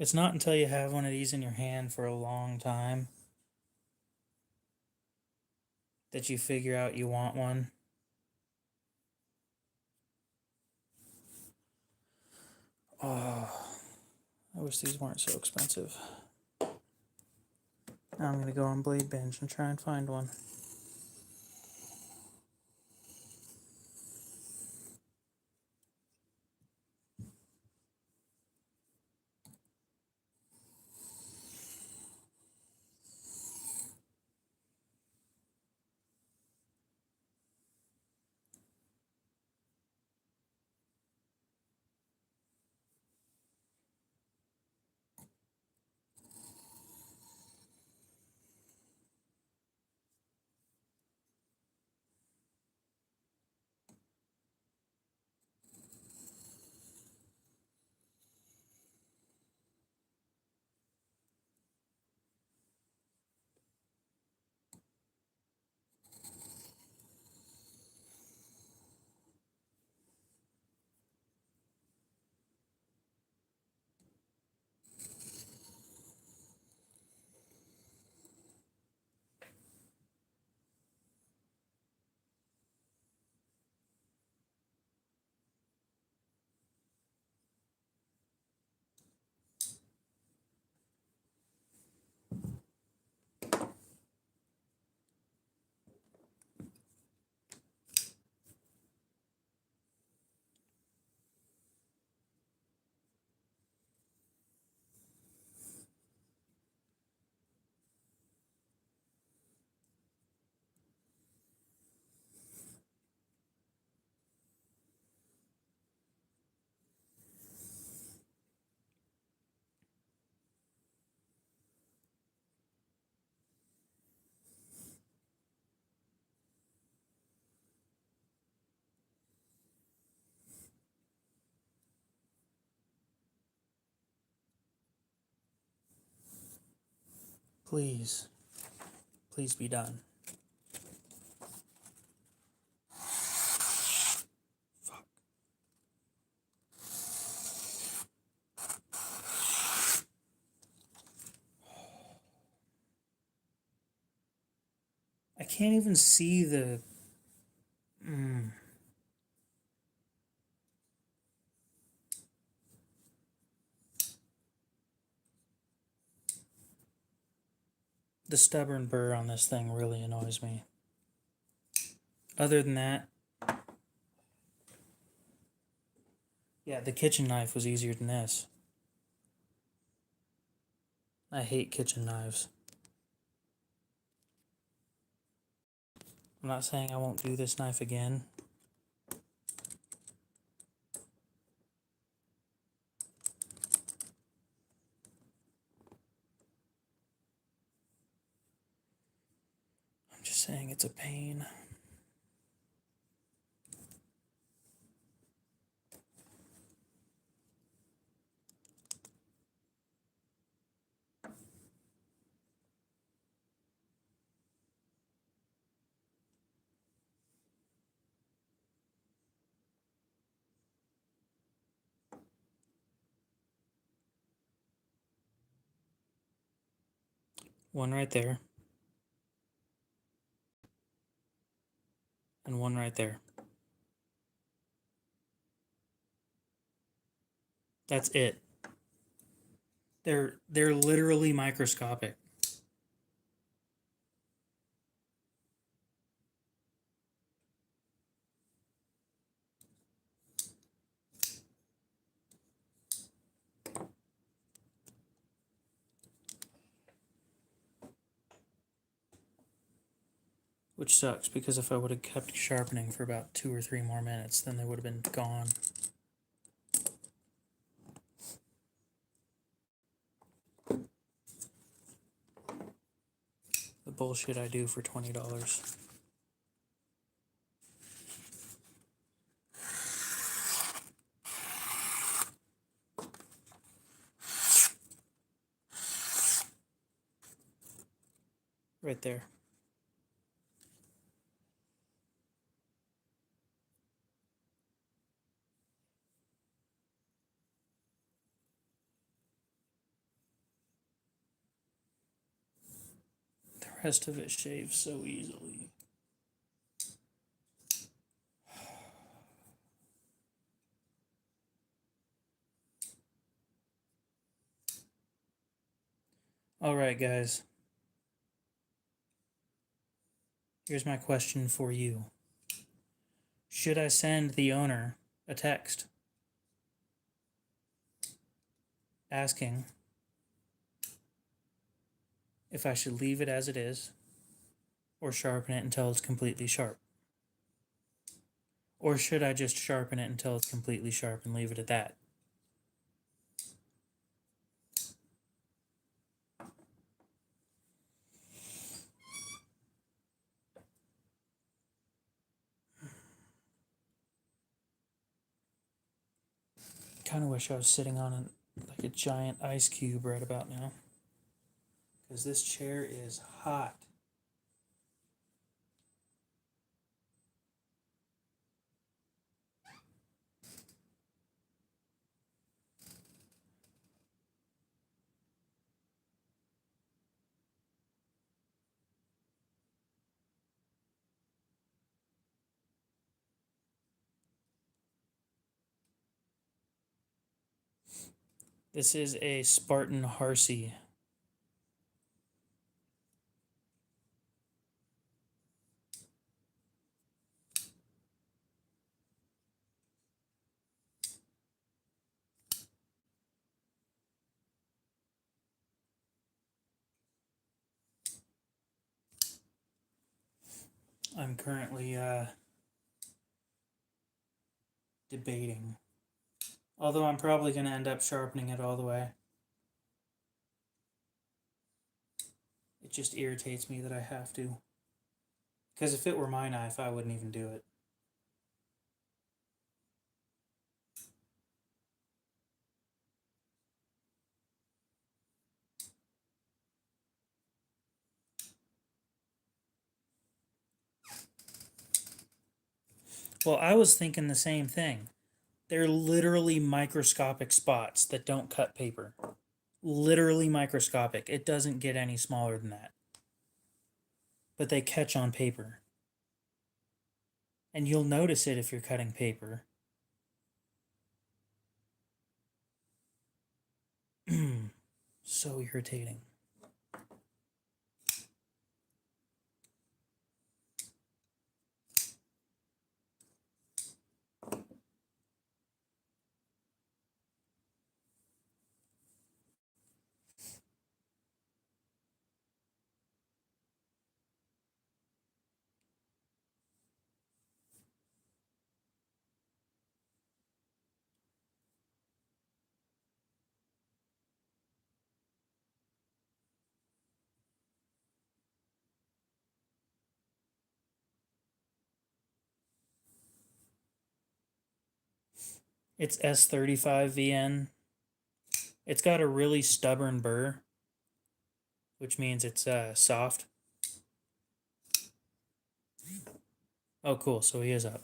It's not until you have one of these in your hand for a long time that you figure out you want one. Oh, I wish these weren't so expensive. Now I'm gonna go on Blade Binge and try and find one. Please. Please be done. Fuck. I can't even see the... The stubborn burr on this thing really annoys me. Other than that, yeah, the kitchen knife was easier than this. I hate kitchen knives. I'm not saying I won't do this knife again. I'm just saying it's a pain. One right there. And one right there. That's it. They're literally microscopic. Which sucks, because if I would have kept sharpening for about 2 or 3 more minutes, then they would have been gone. The bullshit I do for $20. Right there. rest of it shaves so easily. All right, guys. Here's my question for you. Should I send the owner a text asking if I should leave it as it is or sharpen it until it's completely sharp? Or should I just sharpen it until it's completely sharp and leave it at that? Kind of wish I was sitting on like a giant ice cube right about now, because this chair is hot. This is a Spartan Hary. I'm currently debating. Although I'm probably going to end up sharpening it all the way. It just irritates me that I have to. Because if it were my knife, I wouldn't even do it. Well, I was thinking the same thing. They're literally microscopic spots that don't cut paper. Literally microscopic. It doesn't get any smaller than that. But they catch on paper. And you'll notice it if you're cutting paper. So irritating. It's S35 VN. It's got a really stubborn burr, which means it's soft. Oh, cool. So he is up.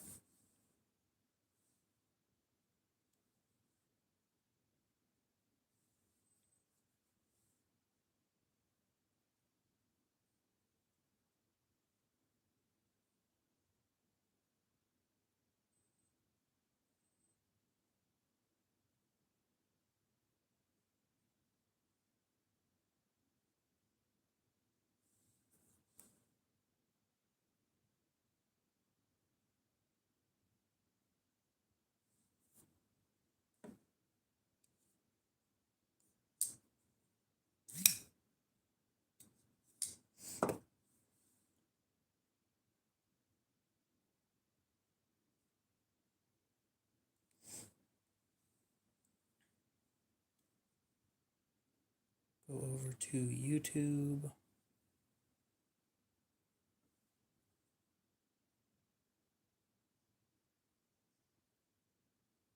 Go over to YouTube.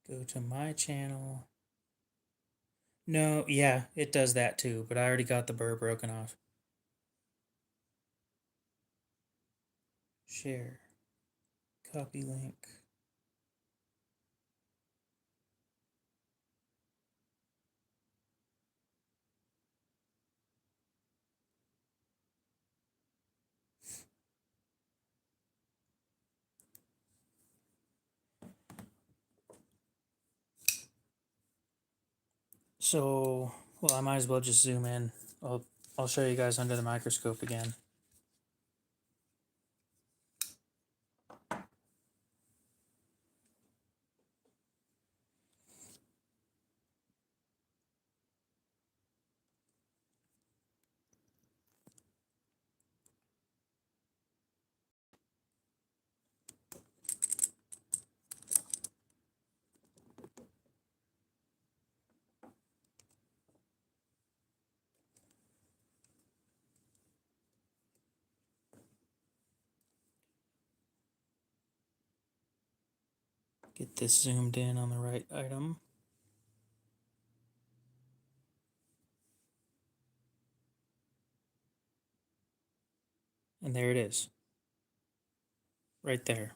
Go to my channel. No, yeah, it does that too, but I already got the burr broken off. Share. Copy link. So, well, I might as well just zoom in. I'll show you guys under the microscope again. Get this zoomed in on the right item. And there it is. Right there.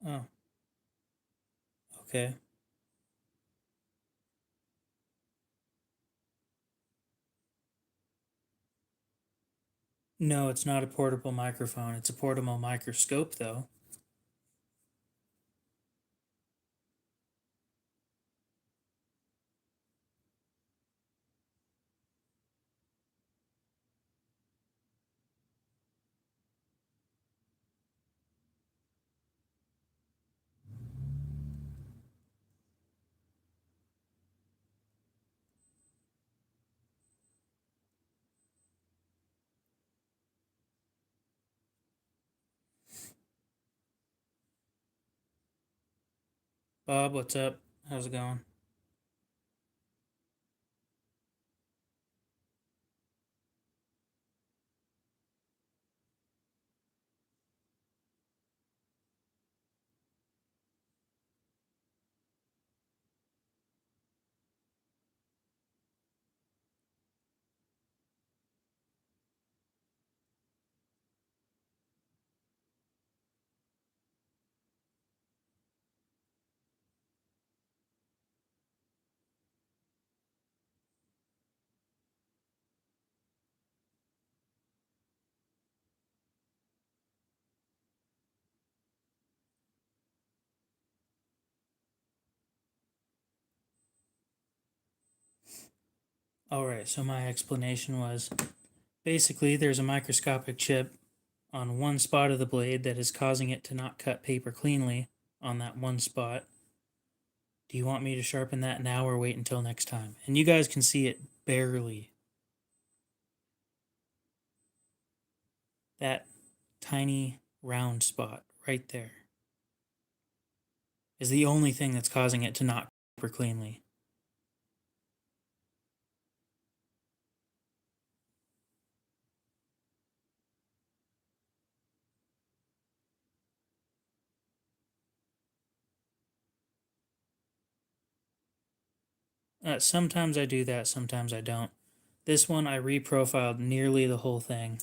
Oh. Okay. No, it's not a portable microphone. It's a portable microscope, though. Bob, what's up? How's it going? Alright, so my explanation was basically there's a microscopic chip on one spot of the blade that is causing it to not cut paper cleanly on that one spot. Do you want me to sharpen that now or wait until next time? And you guys can see it barely. That tiny round spot right there is the only thing that's causing it to not cut paper cleanly. Sometimes I do that, sometimes I don't. This one I reprofiled nearly the whole thing.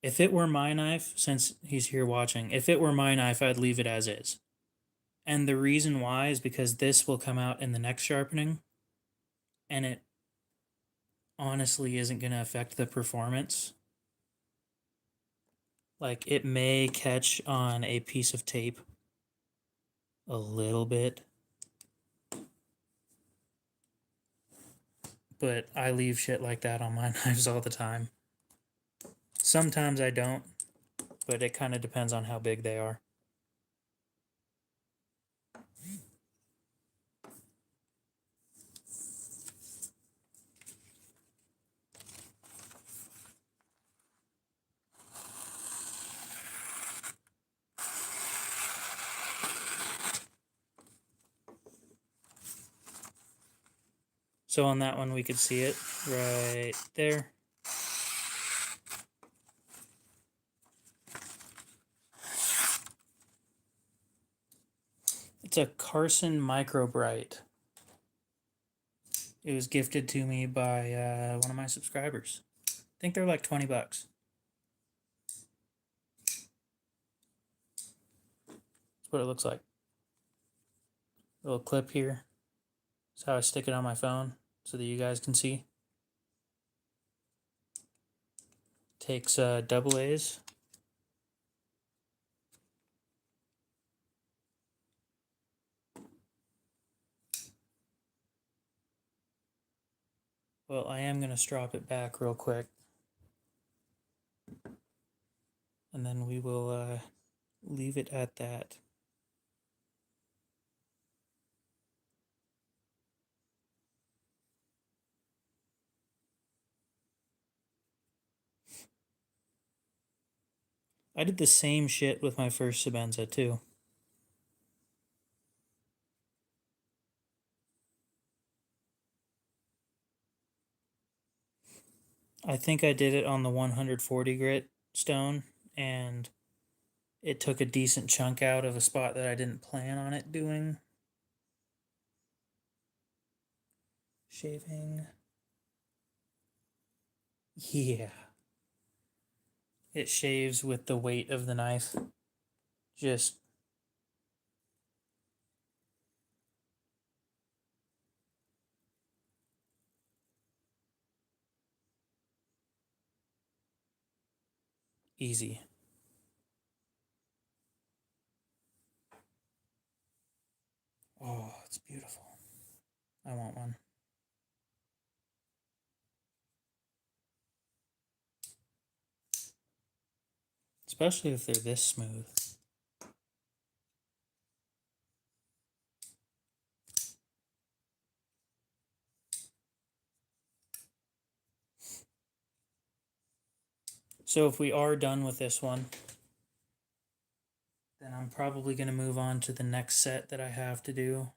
If it were my knife, since he's here watching, if it were my knife, I'd leave it as is. And the reason why is because this will come out in the next sharpening, and it honestly isn't going to affect the performance. Like, it may catch on a piece of tape a little bit, but I leave shit like that on my knives all the time. Sometimes I don't, but it kind of depends on how big they are. So on that one, we could see it right there. It's a Carson Micro Bright. It was gifted to me by one of my subscribers. I think they're like 20 bucks. That's what it looks like. Little clip here. That's how I stick it on my phone so that you guys can see. takes double A's. Well, I am going to strop it back real quick. And then we will leave it at that. I did the same shit with my first Sebenza too. I think I did it on the 140 grit stone, and it took a decent chunk out of a spot that I didn't plan on it doing. Shaving. Yeah. It shaves with the weight of the knife. Just easy. Oh, it's beautiful. I want one. Especially if they're this smooth. So if we are done with this one, then I'm probably going to move on to the next set that I have to do.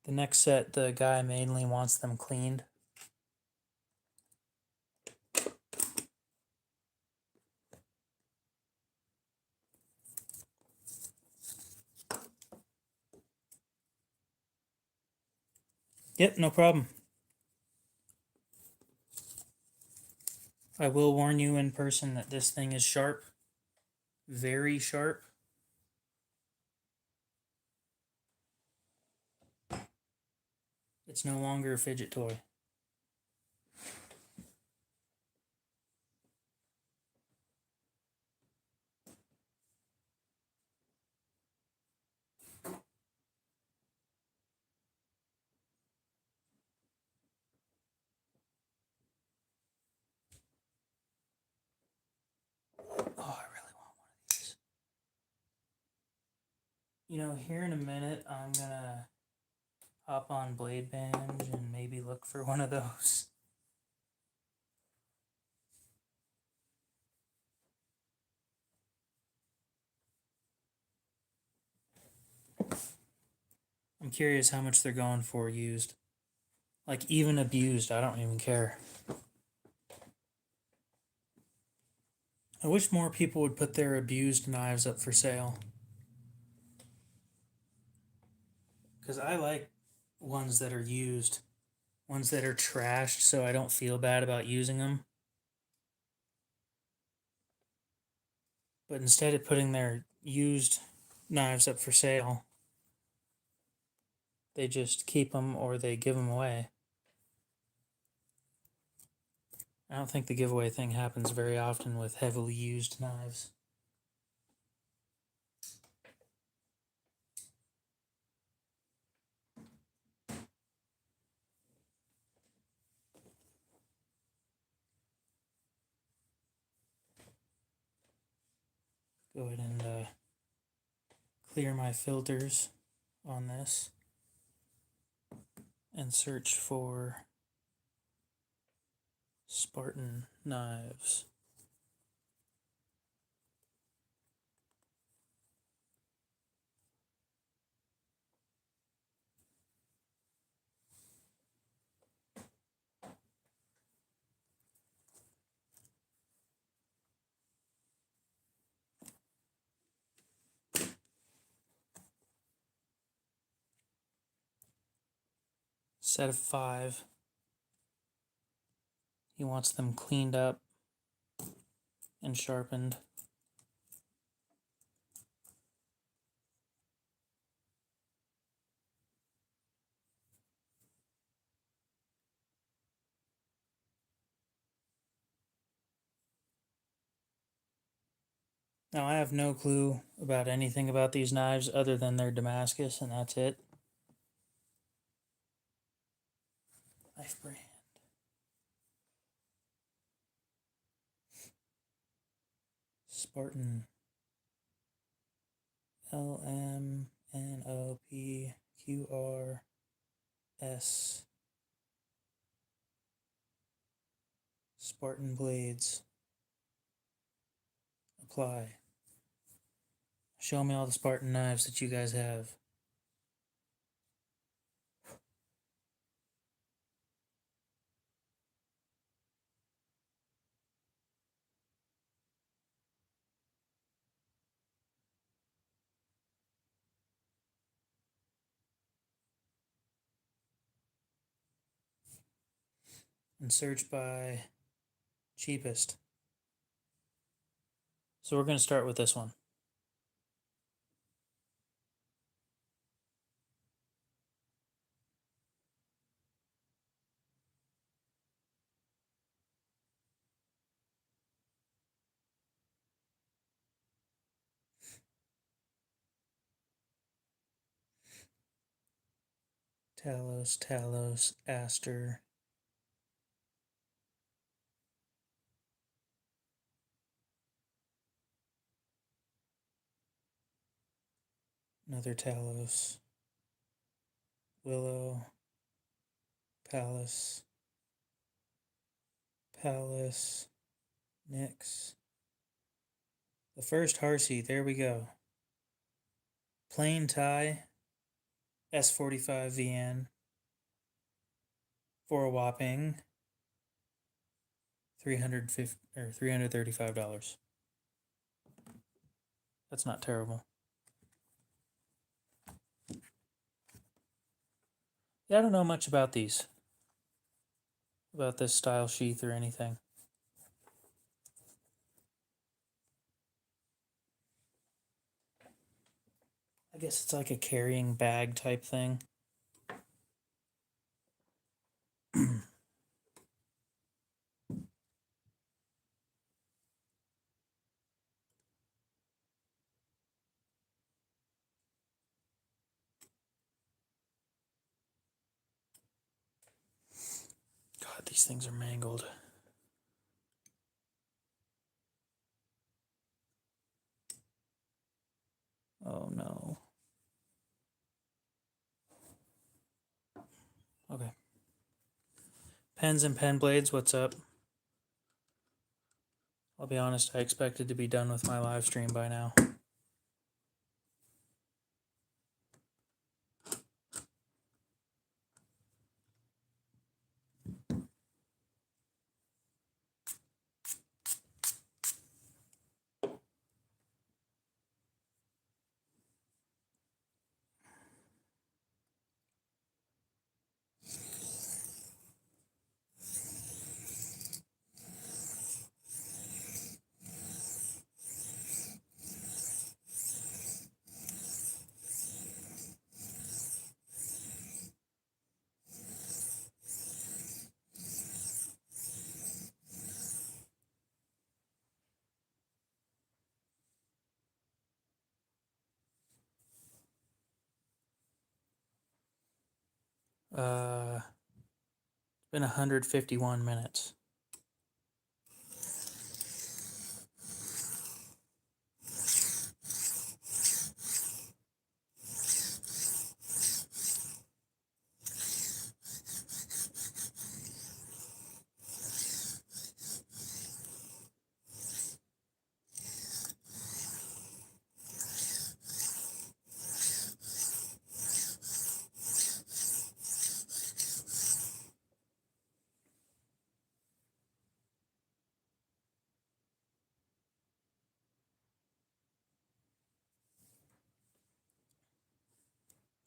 The next set, the guy mainly wants them cleaned. Yep, no problem. I will warn you in person that this thing is sharp. Very sharp. It's no longer a fidget toy. Oh, I really want one of these. You know, here in a minute, I'm gonna hop on Blade Band and maybe look for one of those. I'm curious how much they're going for used. Like, even abused, I don't even care. I wish more people would put their abused knives up for sale. Because I like ones that are used. Ones that are trashed so I don't feel bad about using them. But instead of putting their used knives up for sale, they just keep them or they give them away. I don't think the giveaway thing happens very often with heavily used knives. Go ahead and clear my filters on this and search for Spartan knives. Set of 5. He wants them cleaned up and sharpened. Now, I have no clue about anything about these knives other than they're Damascus, and that's it. Knife brand. Spartan. LMNOPQRS. Spartan blades. Apply. Show me all the Spartan knives that you guys have. And search by cheapest. So we're going to start with this one. Talos, Aster. Another Talos. Willow. Palace. Nyx. The first Hary, there we go. Plain tie. S45 VN. For a whopping $335. That's not terrible. Yeah, I don't know much about these. About this style sheath or anything. I guess it's like a carrying bag type thing. God, these things are mangled. Oh no. Okay. Pens and pen blades, what's up? I'll be honest, I expected to be done with my live stream by now. It's been 151 minutes.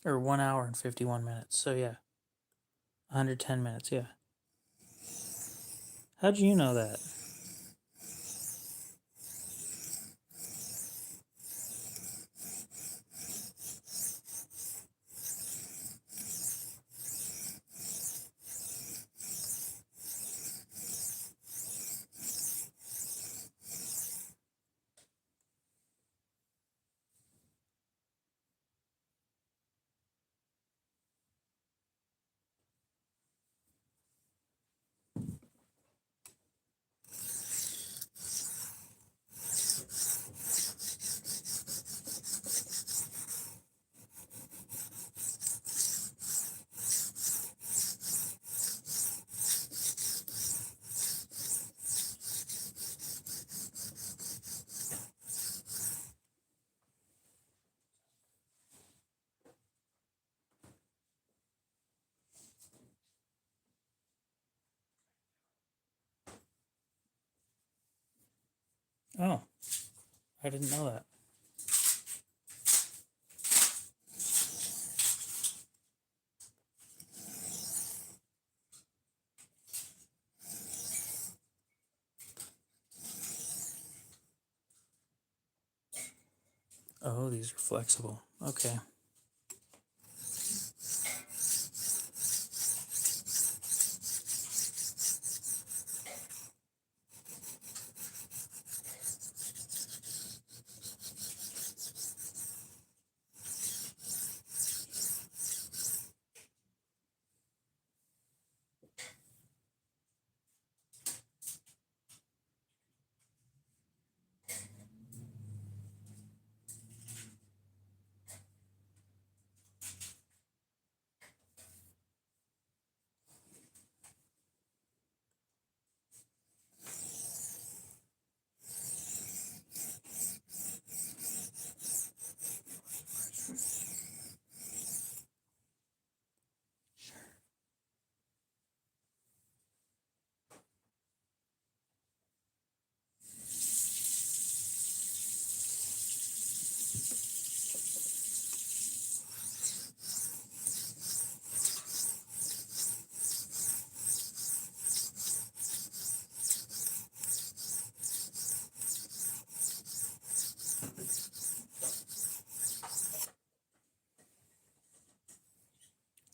Or 1 hour and 51 minutes. So yeah. 110 minutes, yeah. How'd you know that? Oh, I didn't know that. Oh, these are flexible. Okay.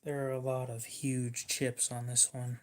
There are a lot of huge chips on this one.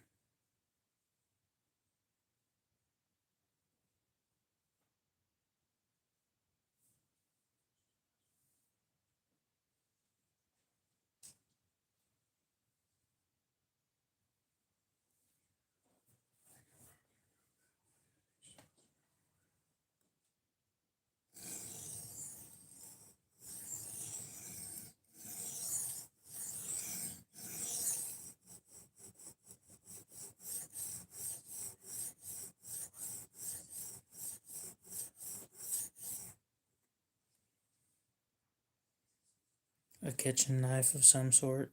A kitchen knife of some sort.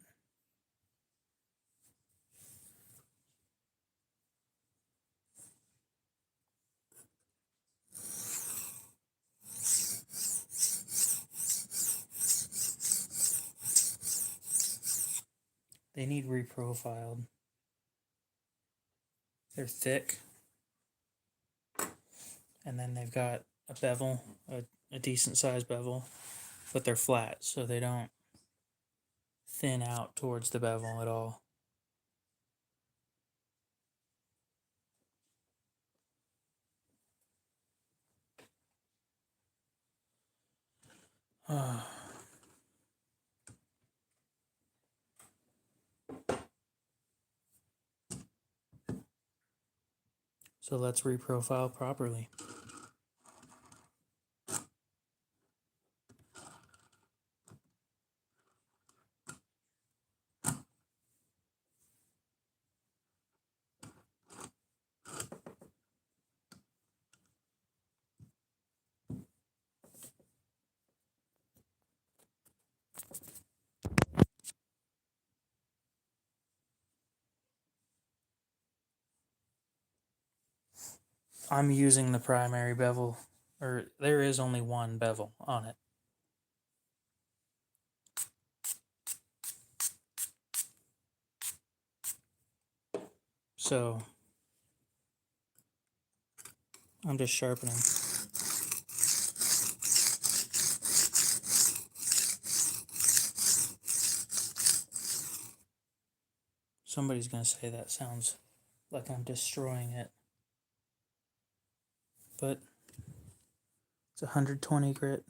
They need reprofiled. They're thick. And then they've got a bevel, a decent sized bevel, but they're flat, so they don't thin out towards the bevel at all. So let's reprofile properly. I'm using the primary bevel, or there is only one bevel on it. So I'm just sharpening. Somebody's going to say that sounds like I'm destroying it. But it's 120 grit.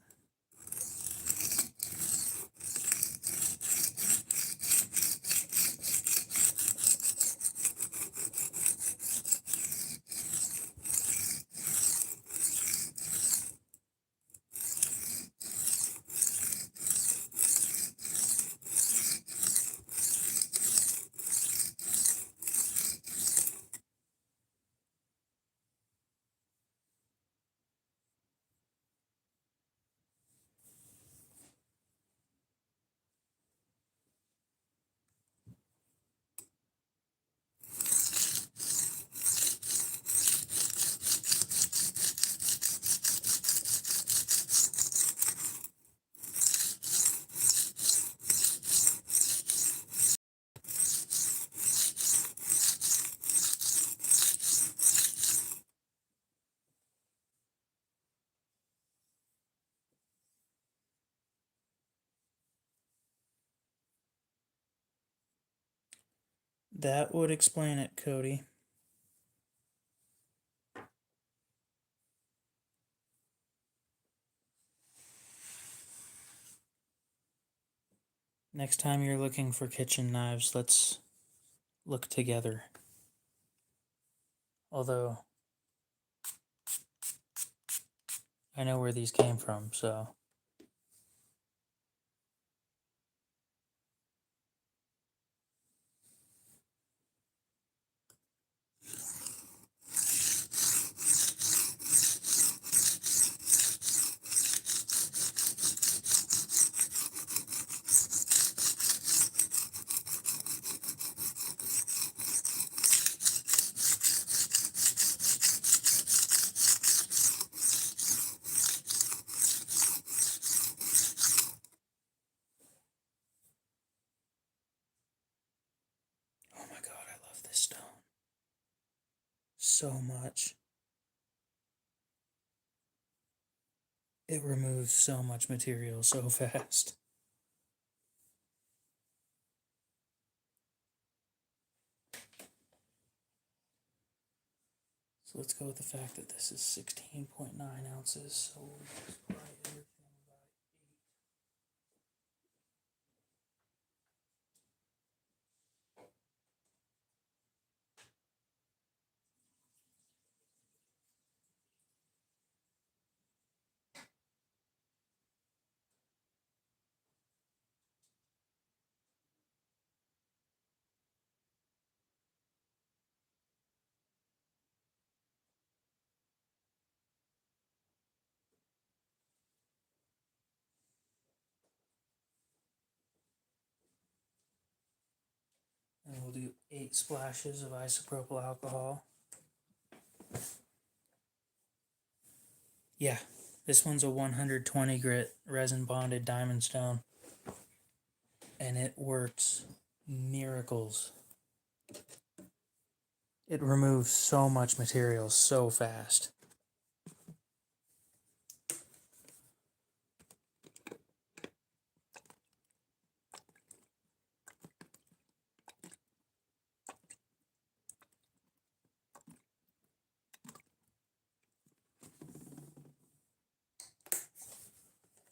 That would explain it, Cody. Next time you're looking for kitchen knives, let's look together. Although, I know where these came from, so... Oh my god, I love this stone so much. It removes so much material so fast. So let's go with the fact that this is 16.9 ounces. So we'll just buy everything by 8. And we'll do 8 splashes of isopropyl alcohol. Yeah, this one's a 120 grit resin bonded diamond stone. And it works miracles. It removes so much material so fast.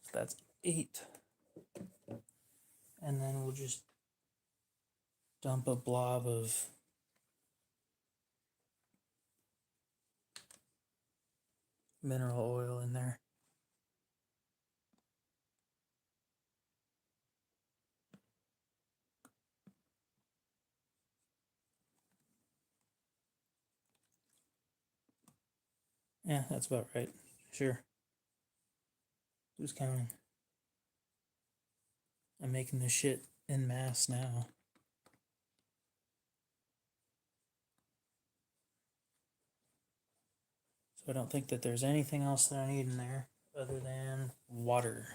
So that's 8. And then we'll just dump a blob of mineral oil in there. Yeah, that's about right. Sure. Who's counting? I'm making this shit en masse now. So I don't think that there's anything else that I need in there other than water.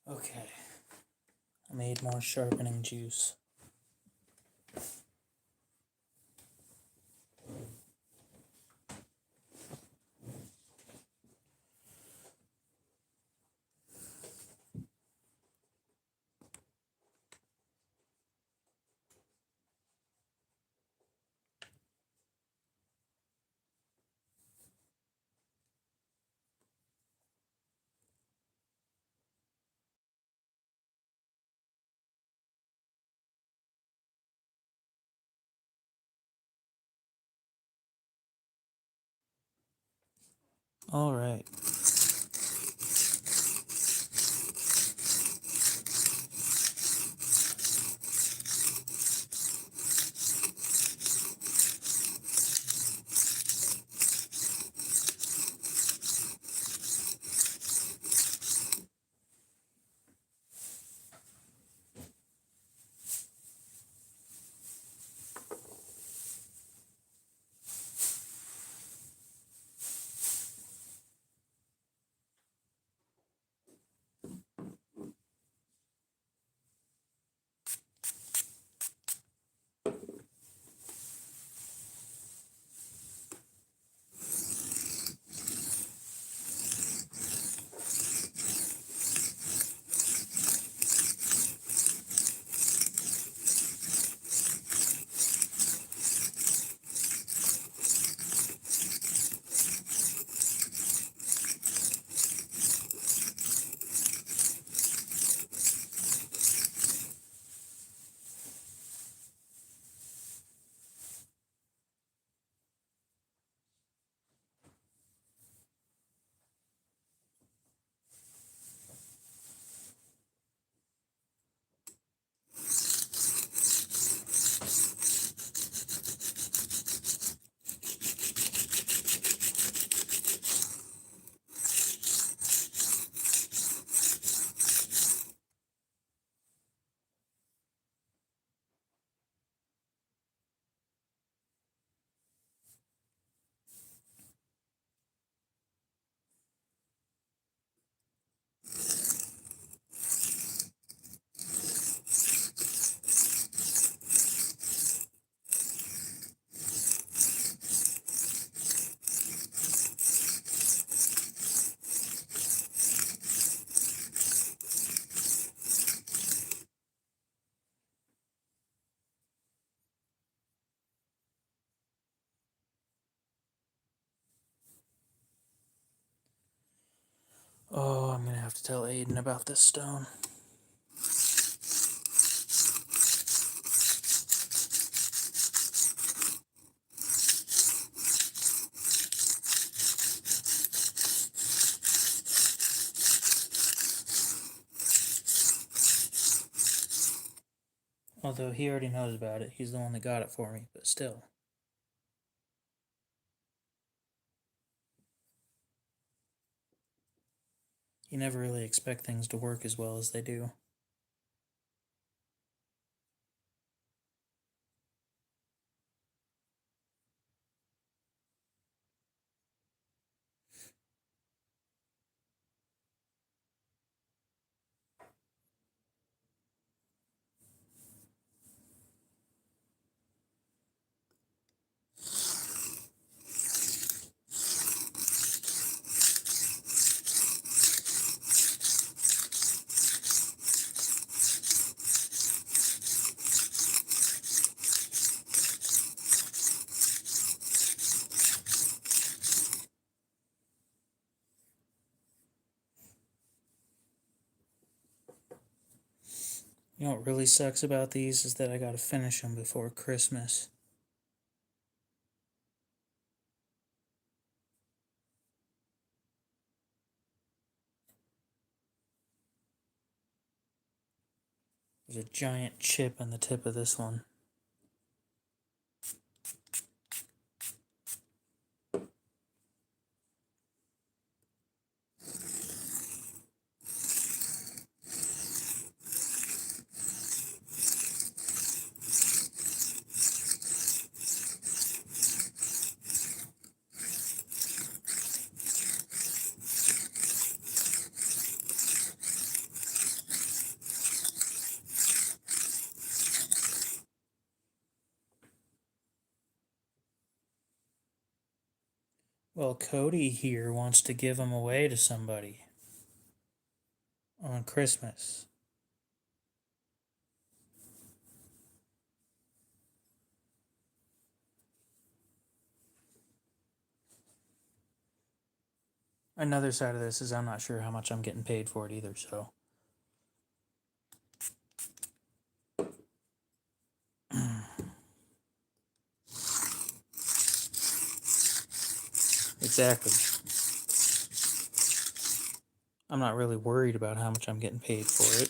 Okay. I made more sharpening juice. All right. Oh, I'm gonna have to tell Aiden about this stone. Although he already knows about it. He's the one that got it for me, but still. You never really expect things to work as well as they do. You know what really sucks about these is that I gotta finish them before Christmas. There's a giant chip on the tip of this one. Well, Cody here wants to give them away to somebody on Christmas. Another side of this is I'm not sure how much I'm getting paid for it either, so. Exactly. I'm not really worried about how much I'm getting paid for it.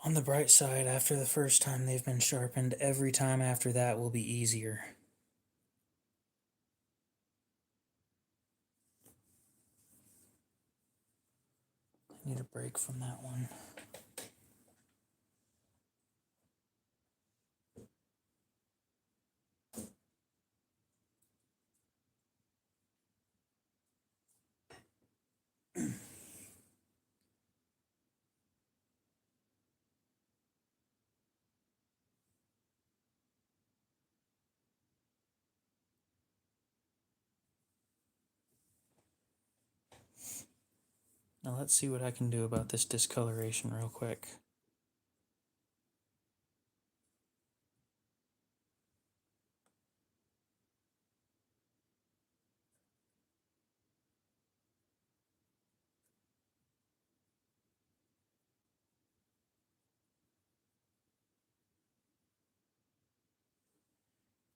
On the bright side, after the first time they've been sharpened, every time after that will be easier. I need a break from that one. Now let's see what I can do about this discoloration real quick.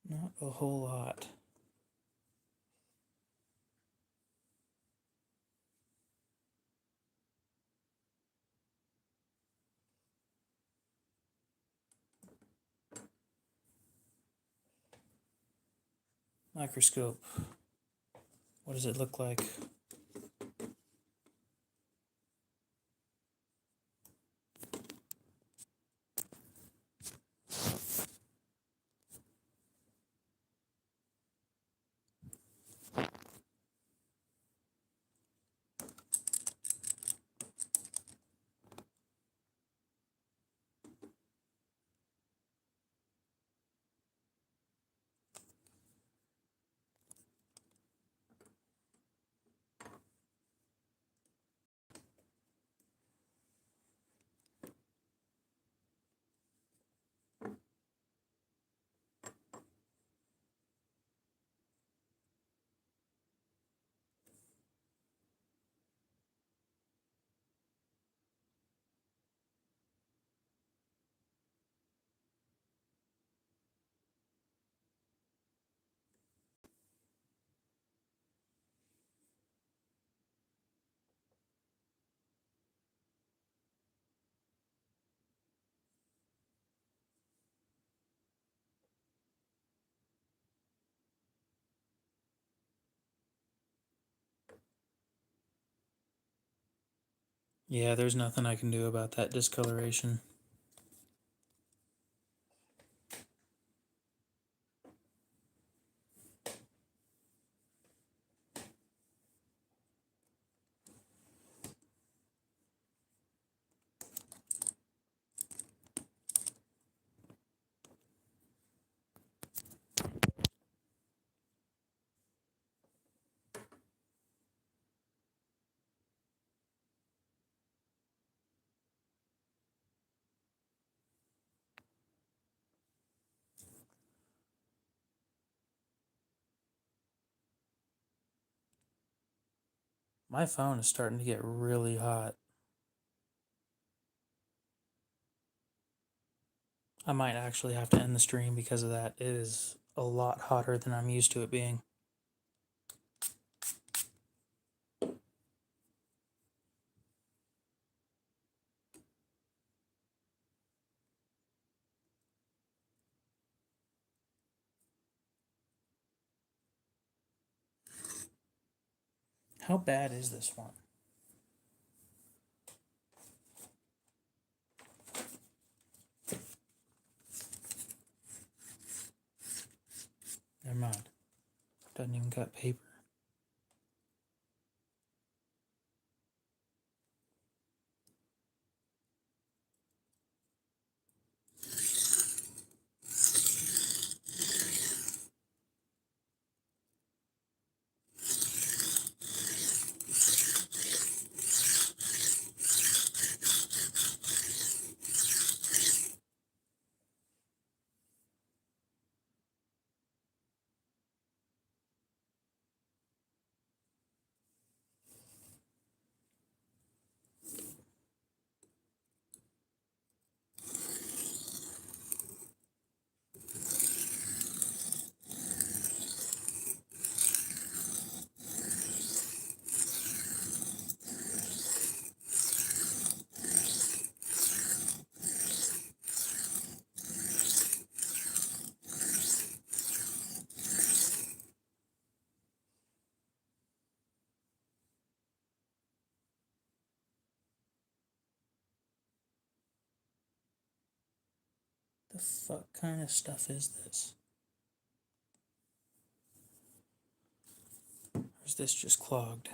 Not a whole lot. Microscope. What does it look like? Yeah, there's nothing I can do about that discoloration. My phone is starting to get really hot. I might actually have to end the stream because of that. It is a lot hotter than I'm used to it being. How bad is this one? Never mind. Doesn't even got paper. The fuck kind of stuff is this? Or is this just clogged?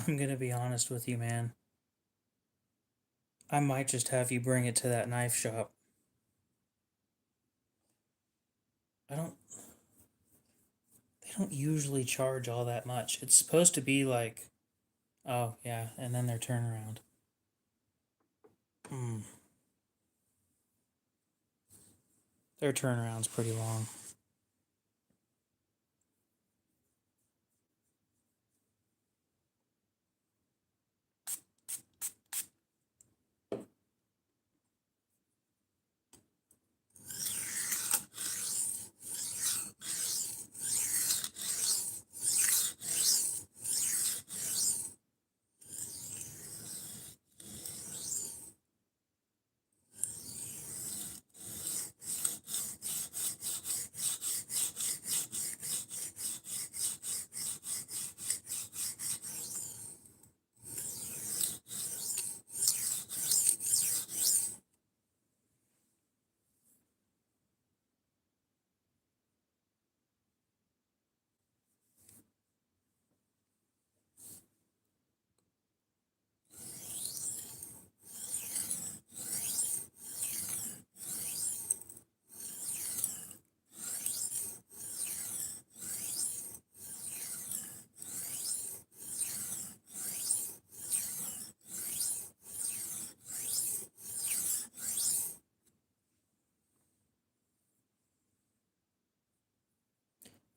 I'm gonna be honest with you, man. I might just have you bring it to that knife shop. I don't. They don't usually charge all that much. It's supposed to be like, oh yeah, and then their turnaround. Their turnaround's pretty long.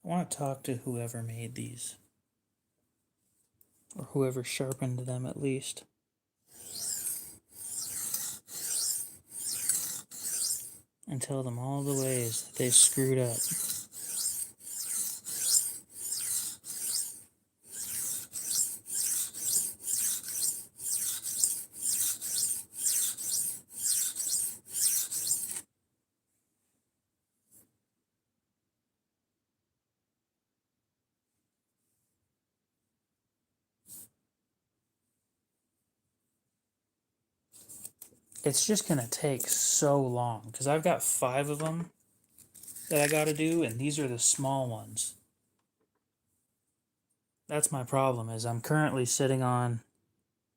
I want to talk to whoever made these. Or whoever sharpened them, at least. And tell them all the ways that they screwed up. it's just going to take so long because I've got 5 of them that I got to do, and these are the small ones. That's my problem, is I'm currently sitting on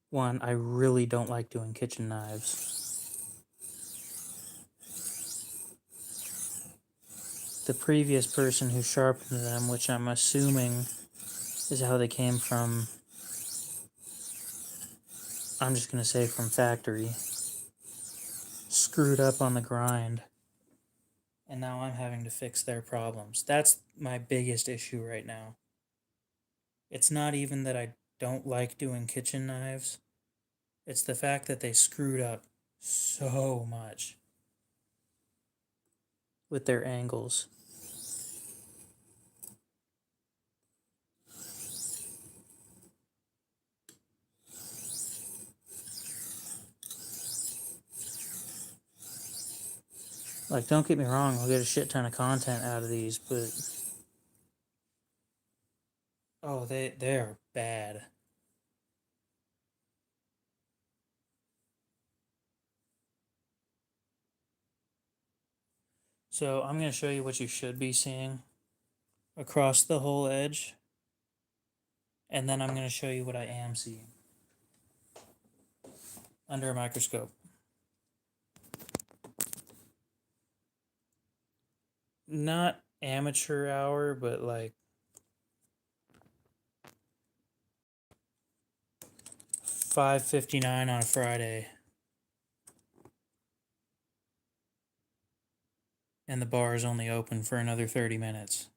one. I really don't like doing kitchen knives. The previous person who sharpened them, which I'm assuming is how they came from, I'm just going to say from factory, screwed up on the grind. And now I'm having to fix their problems. That's my biggest issue right now. It's not even that I don't like doing kitchen knives. It's the fact that they screwed up so much with their angles. Like, don't get me wrong, I'll get a shit ton of content out of these, but oh, they are bad. So I'm going to show you what you should be seeing across the whole edge, and then I'm going to show you what I am seeing under a microscope. Not amateur hour, but like 5:59 on a Friday. And the bar is only open for another 30 minutes.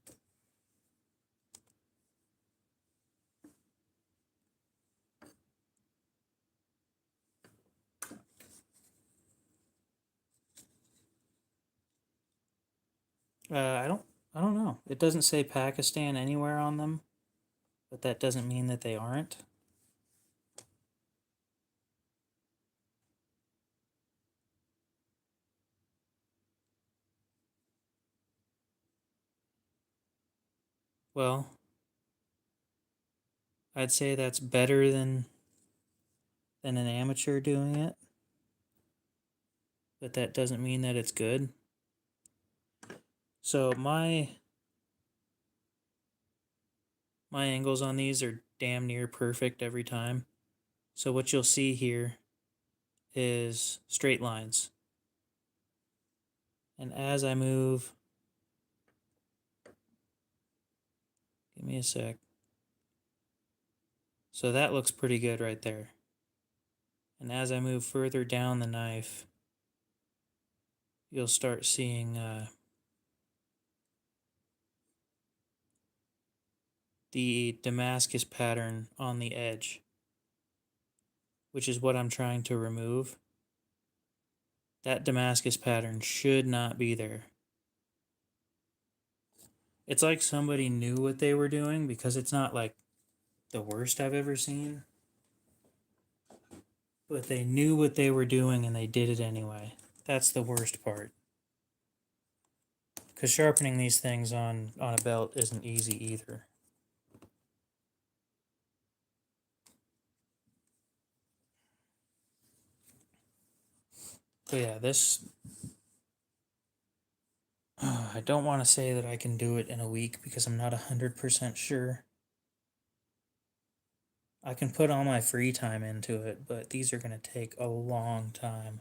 I don't know. It doesn't say Pakistan anywhere on them, but that doesn't mean that they aren't. Well, I'd say that's better than an amateur doing it, but that doesn't mean that it's good. So my angles on these are damn near perfect every time. So what you'll see here is straight lines. And as I move, give me a sec. So that looks pretty good right there. And as I move further down the knife, you'll start seeing the Damascus pattern on the edge, which is what I'm trying to remove. That Damascus pattern should not be there. It's like somebody knew what they were doing, because it's not like the worst I've ever seen. But they knew what they were doing and they did it anyway. That's the worst part. Because sharpening these things on a belt isn't easy either. But yeah, this... I don't want to say that I can do it in a week because I'm not 100% sure. I can put all my free time into it, but these are going to take a long time.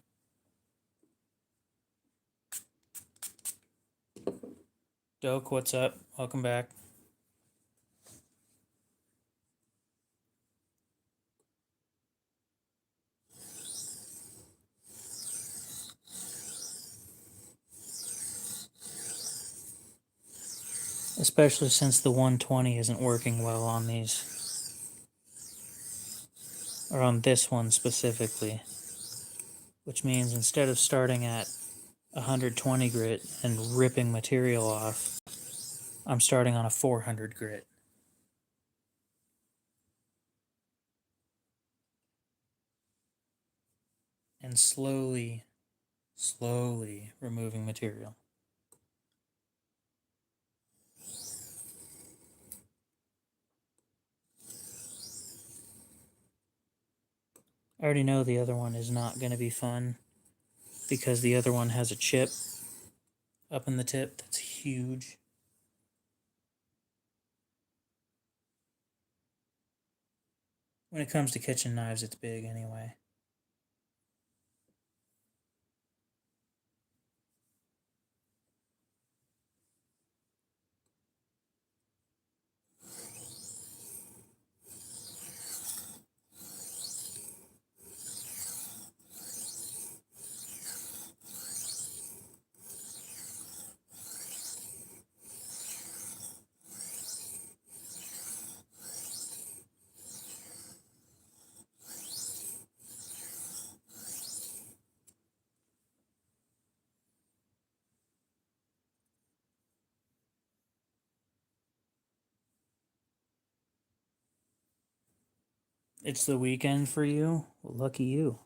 Doke, what's up? Welcome back. Especially since the 120 isn't working well on these. Or on this one specifically. Which means instead of starting at 120 grit and ripping material off, I'm starting on a 400 grit. And slowly removing material. I already know the other one is not going to be fun because the other one has a chip up in the tip that's huge. When it comes to kitchen knives, it's big anyway. It's the weekend for you? Well, lucky you.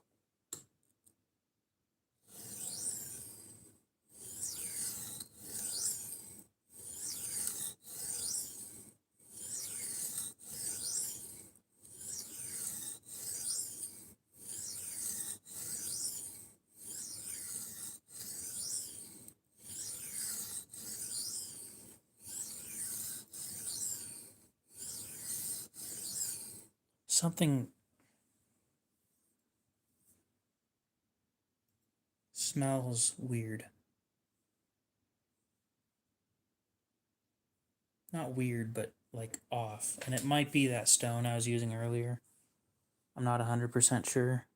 Something smells weird. Not weird, but like off. And it might be that stone I was using earlier. I'm not 100% sure.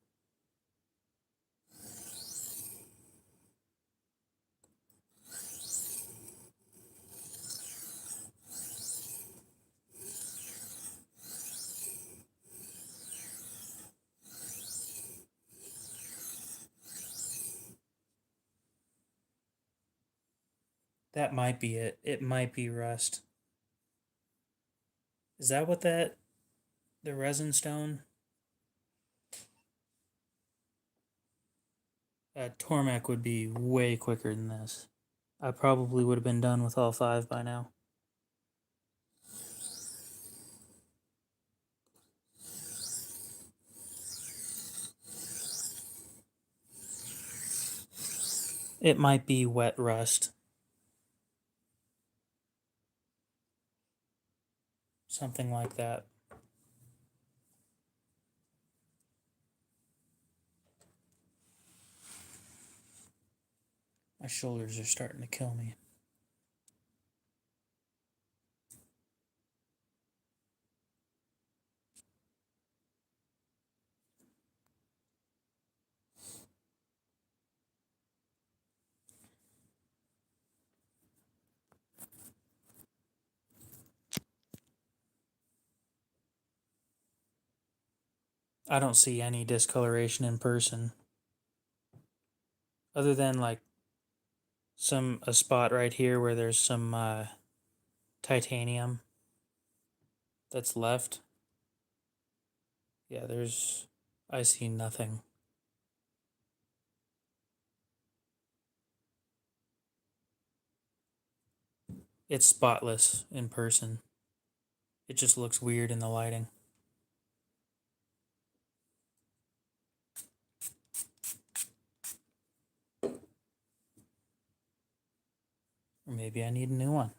That might be it. It might be rust. Is that what the resin stone? Tormek would be way quicker than this. I probably would have been done with all 5 by now. It might be wet rust. Something like that. My shoulders are starting to kill me. I don't see any discoloration in person. Other than like a spot right here where there's some titanium that's left. Yeah, I see nothing. It's spotless in person. It just looks weird in the lighting. Or maybe I need a new one.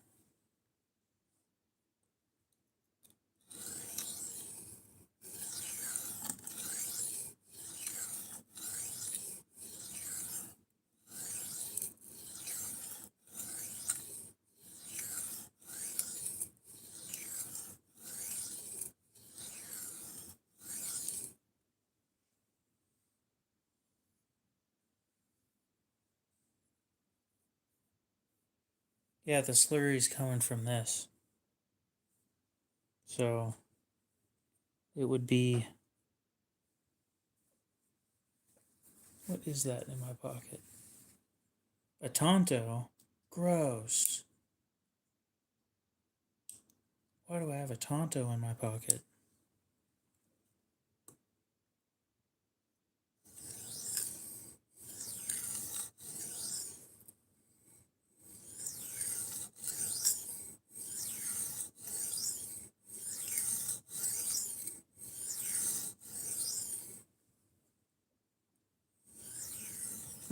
Yeah, the slurry's coming from this. So it would be... What is that in my pocket? A Tonto? Gross. Why do I have a Tonto in my pocket?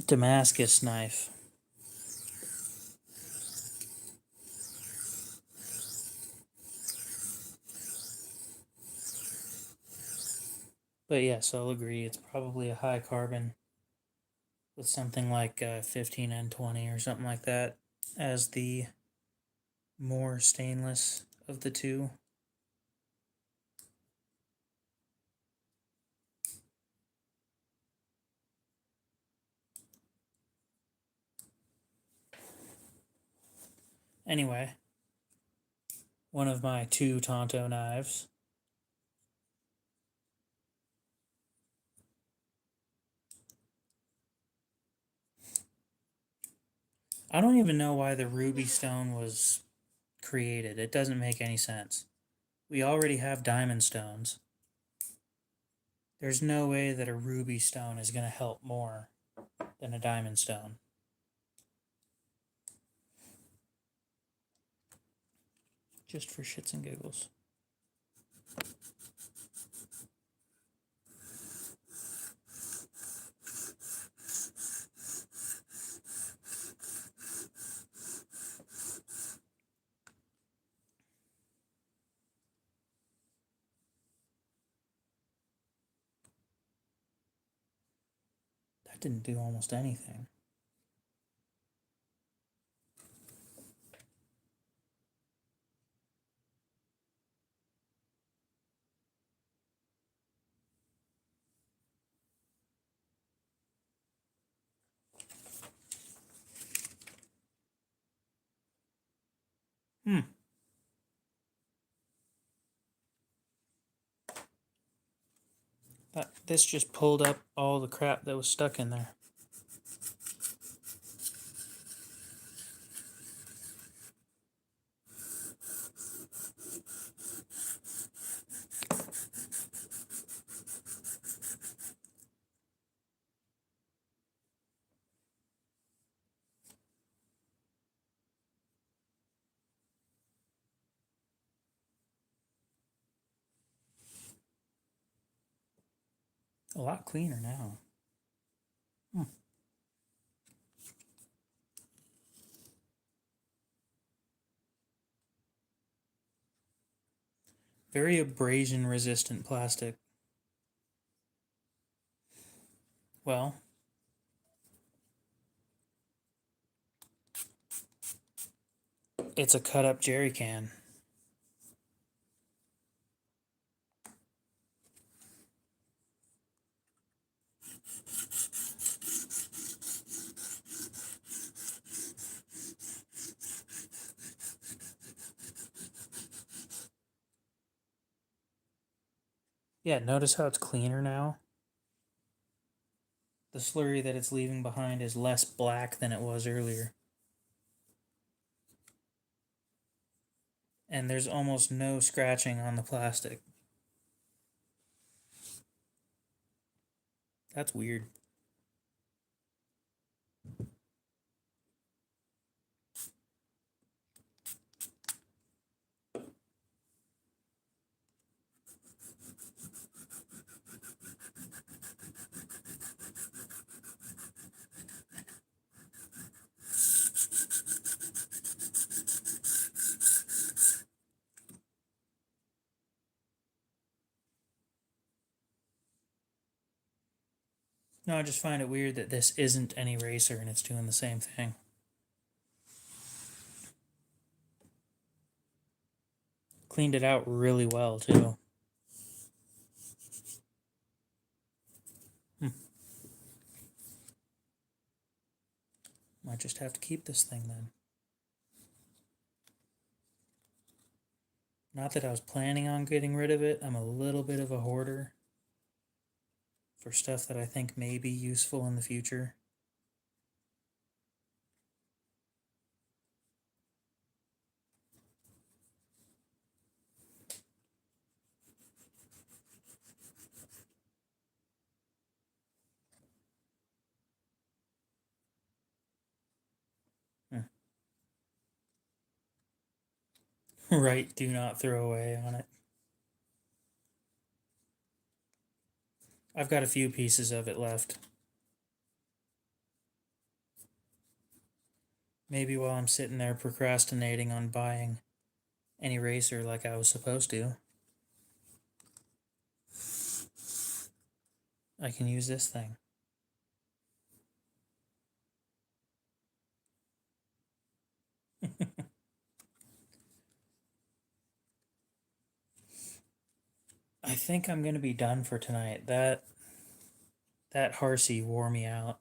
Damascus knife. But yes, I'll agree. It's probably a high carbon with something like 15N20 or something like that as the more stainless of the two. Anyway, one of my two Tonto knives. I don't even know why the ruby stone was created. It doesn't make any sense. We already have diamond stones. There's no way that a ruby stone is going to help more than a diamond stone. Just for shits and giggles. That didn't do almost anything. But this just pulled up all the crap that was stuck in there. A lot cleaner now. Very abrasion resistant plastic. Well, it's a cut up jerry can. Yeah, notice how it's cleaner now? The slurry that it's leaving behind is less black than it was earlier. And there's almost no scratching on the plastic. That's weird. No, I just find it weird that this isn't an eraser and it's doing the same thing. Cleaned it out really well, too. Might just have to keep this thing then. Not that I was planning on getting rid of it. I'm a little bit of a hoarder for stuff that I think may be useful in the future. Right, do not throw away on it. I've got a few pieces of it left. Maybe while I'm sitting there procrastinating on buying an eraser like I was supposed to, I can use this thing. I think I'm gonna be done for tonight. That Hary wore me out.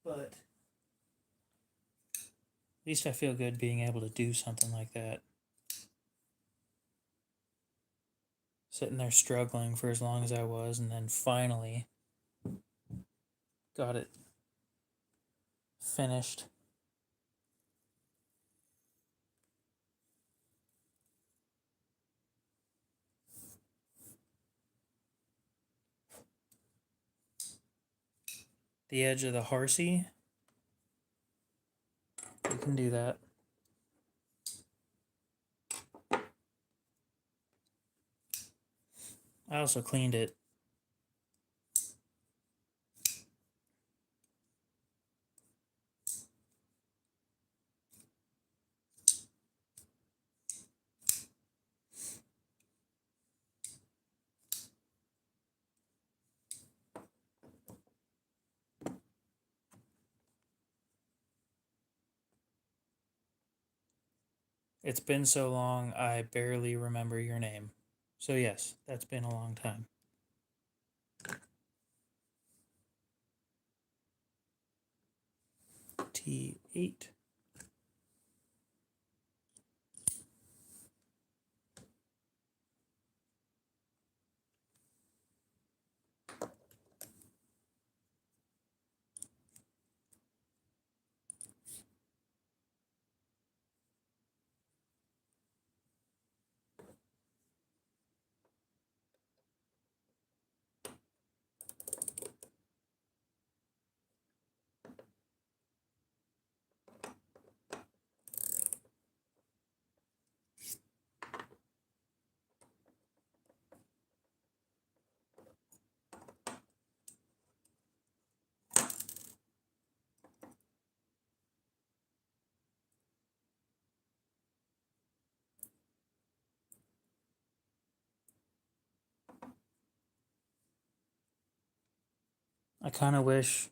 But at least I feel good being able to do something like that. Sitting there struggling for as long as I was, and then finally got it finished. The edge of the Hary, you can do that. I also cleaned it. It's been so long, I barely remember your name. So yes, that's been a long time. T8. I kind of wish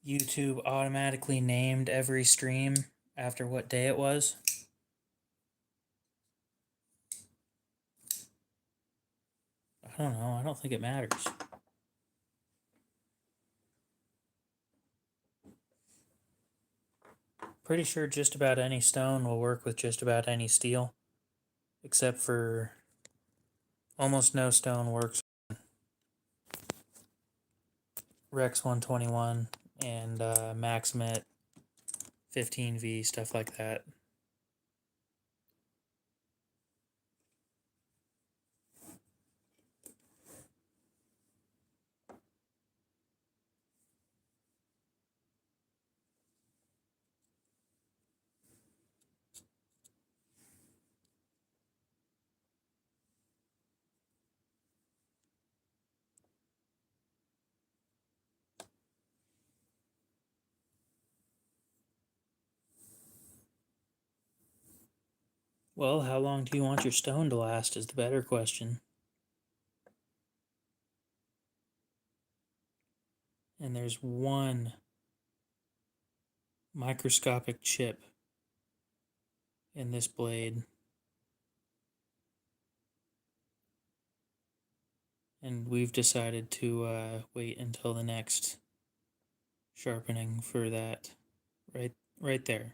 YouTube automatically named every stream after what day it was. I don't know. I don't think it matters. Pretty sure just about any stone will work with just about any steel, except for almost no stone works on Rex 121 and Maximate 15V, stuff like that. Well, how long do you want your stone to last is the better question. And there's one microscopic chip in this blade. And we've decided to wait until the next sharpening for that. Right there.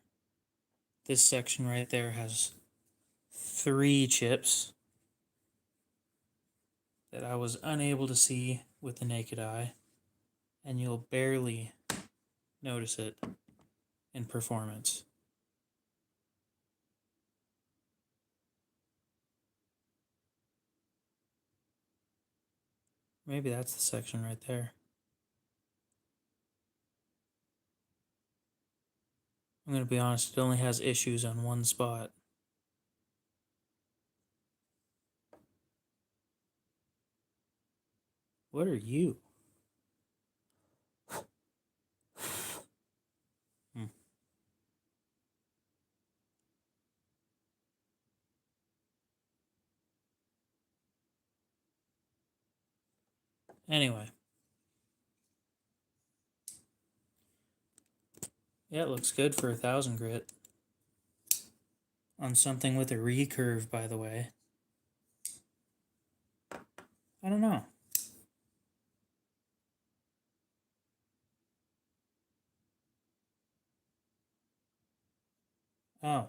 This section right there has 3 chips that I was unable to see with the naked eye, and you'll barely notice it in performance. Maybe that's the section right there. I'm going to be honest, it only has issues on one spot. What are you? Anyway. Yeah, it looks good for 1,000 grit. On something with a recurve, by the way. I don't know. Oh.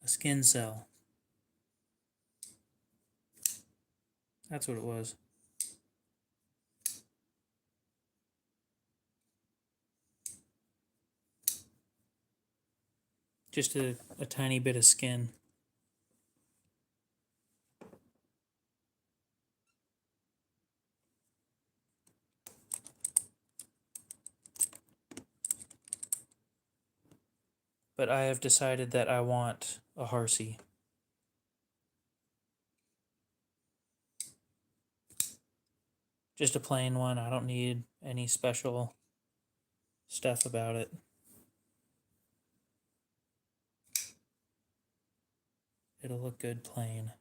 A skin cell. That's what it was. Just a tiny bit of skin. But I have decided that I want a Hary. Just a plain one. I don't need any special stuff about it. It'll look good plain.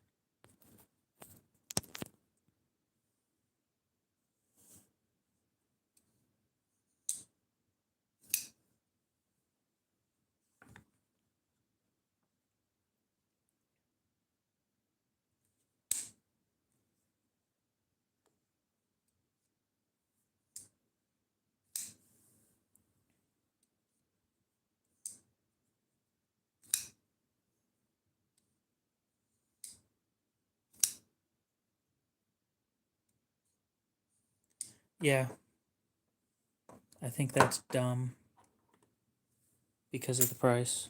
Yeah. I think that's dumb because of the price.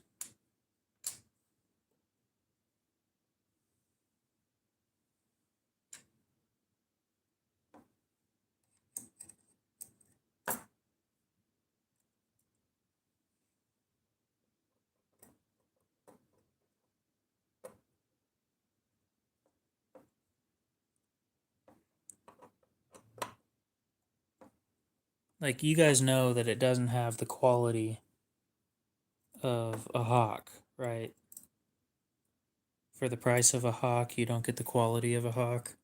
Like, you guys know that it doesn't have the quality of a hawk, right? For the price of a hawk, you don't get the quality of a hawk.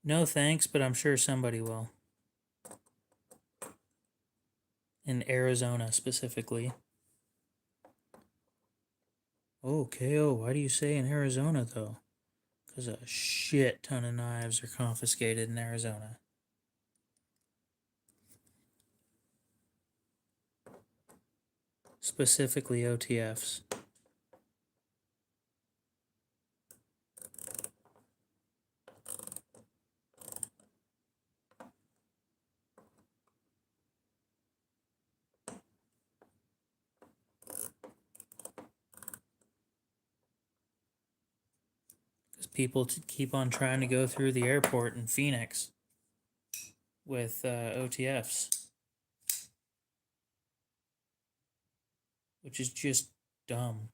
No thanks, but I'm sure somebody will. In Arizona, specifically. Oh, KO, why do you say in Arizona, though? Because a shit ton of knives are confiscated in Arizona. Specifically OTFs. Because people keep on trying to go through the airport in Phoenix with OTFs. Which is just dumb.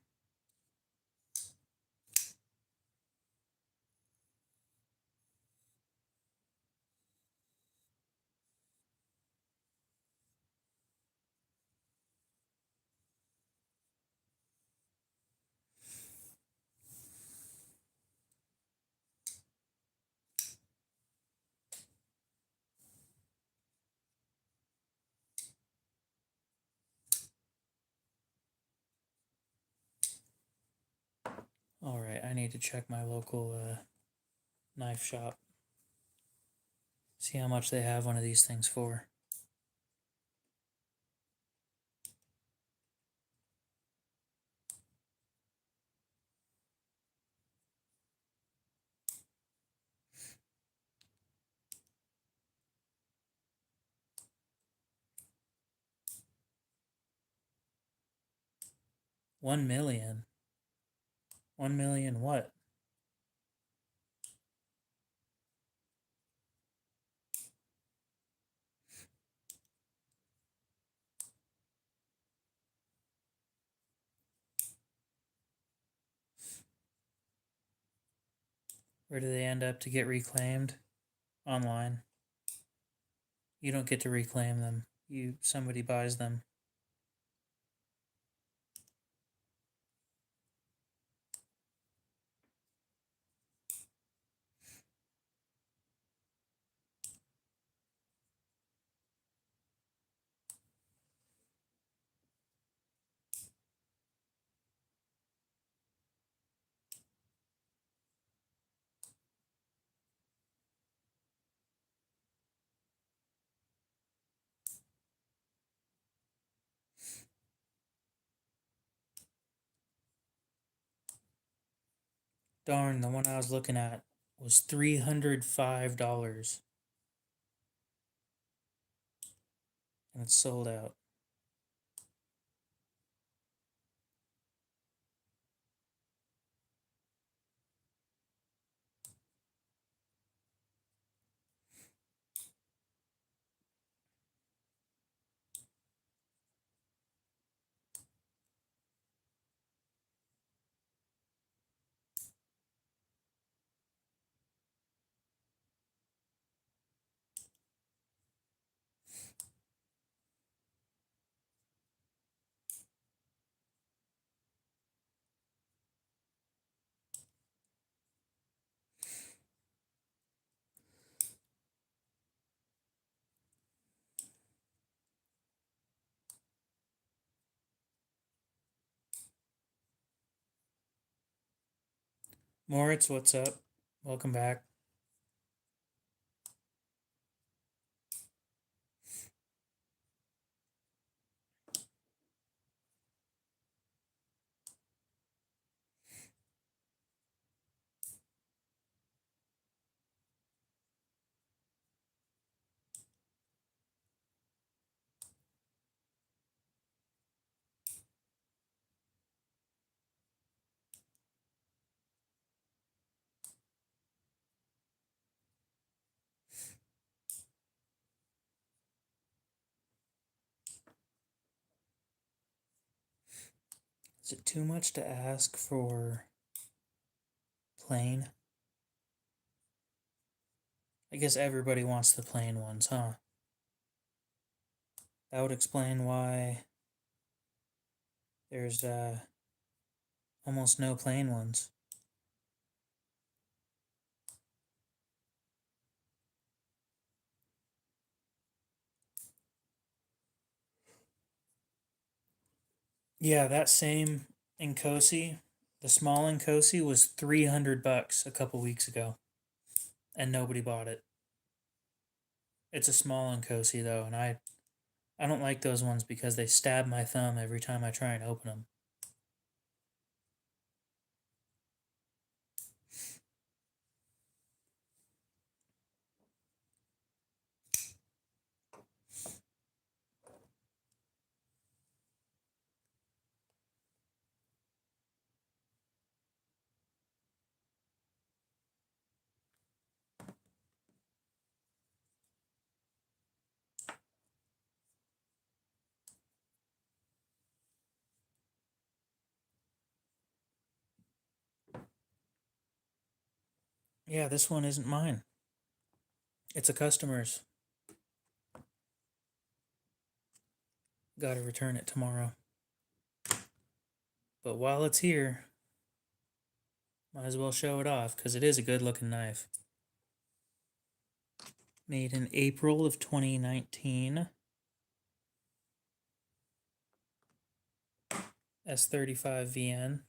Alright, I need to check my local knife shop. See how much they have one of these things for. $1 million. 1 million what? Where do they end up to get reclaimed? Online. You don't get to reclaim them. Somebody buys them. Darn, the one I was looking at was $305 and it's sold out. Moritz, what's up? Welcome back. Is it too much to ask for plain? I guess everybody wants the plain ones, huh? That would explain why there's almost no plain ones. Yeah, that same Incoisi, the small Incoisi was $300 a couple weeks ago, and nobody bought it. It's a small Incoisi though, and I don't like those ones because they stab my thumb every time I try and open them. Yeah, this one isn't mine. It's a customer's. Gotta return it tomorrow. But while it's here, might as well show it off because it is a good looking knife. Made in April of 2019. S35VN.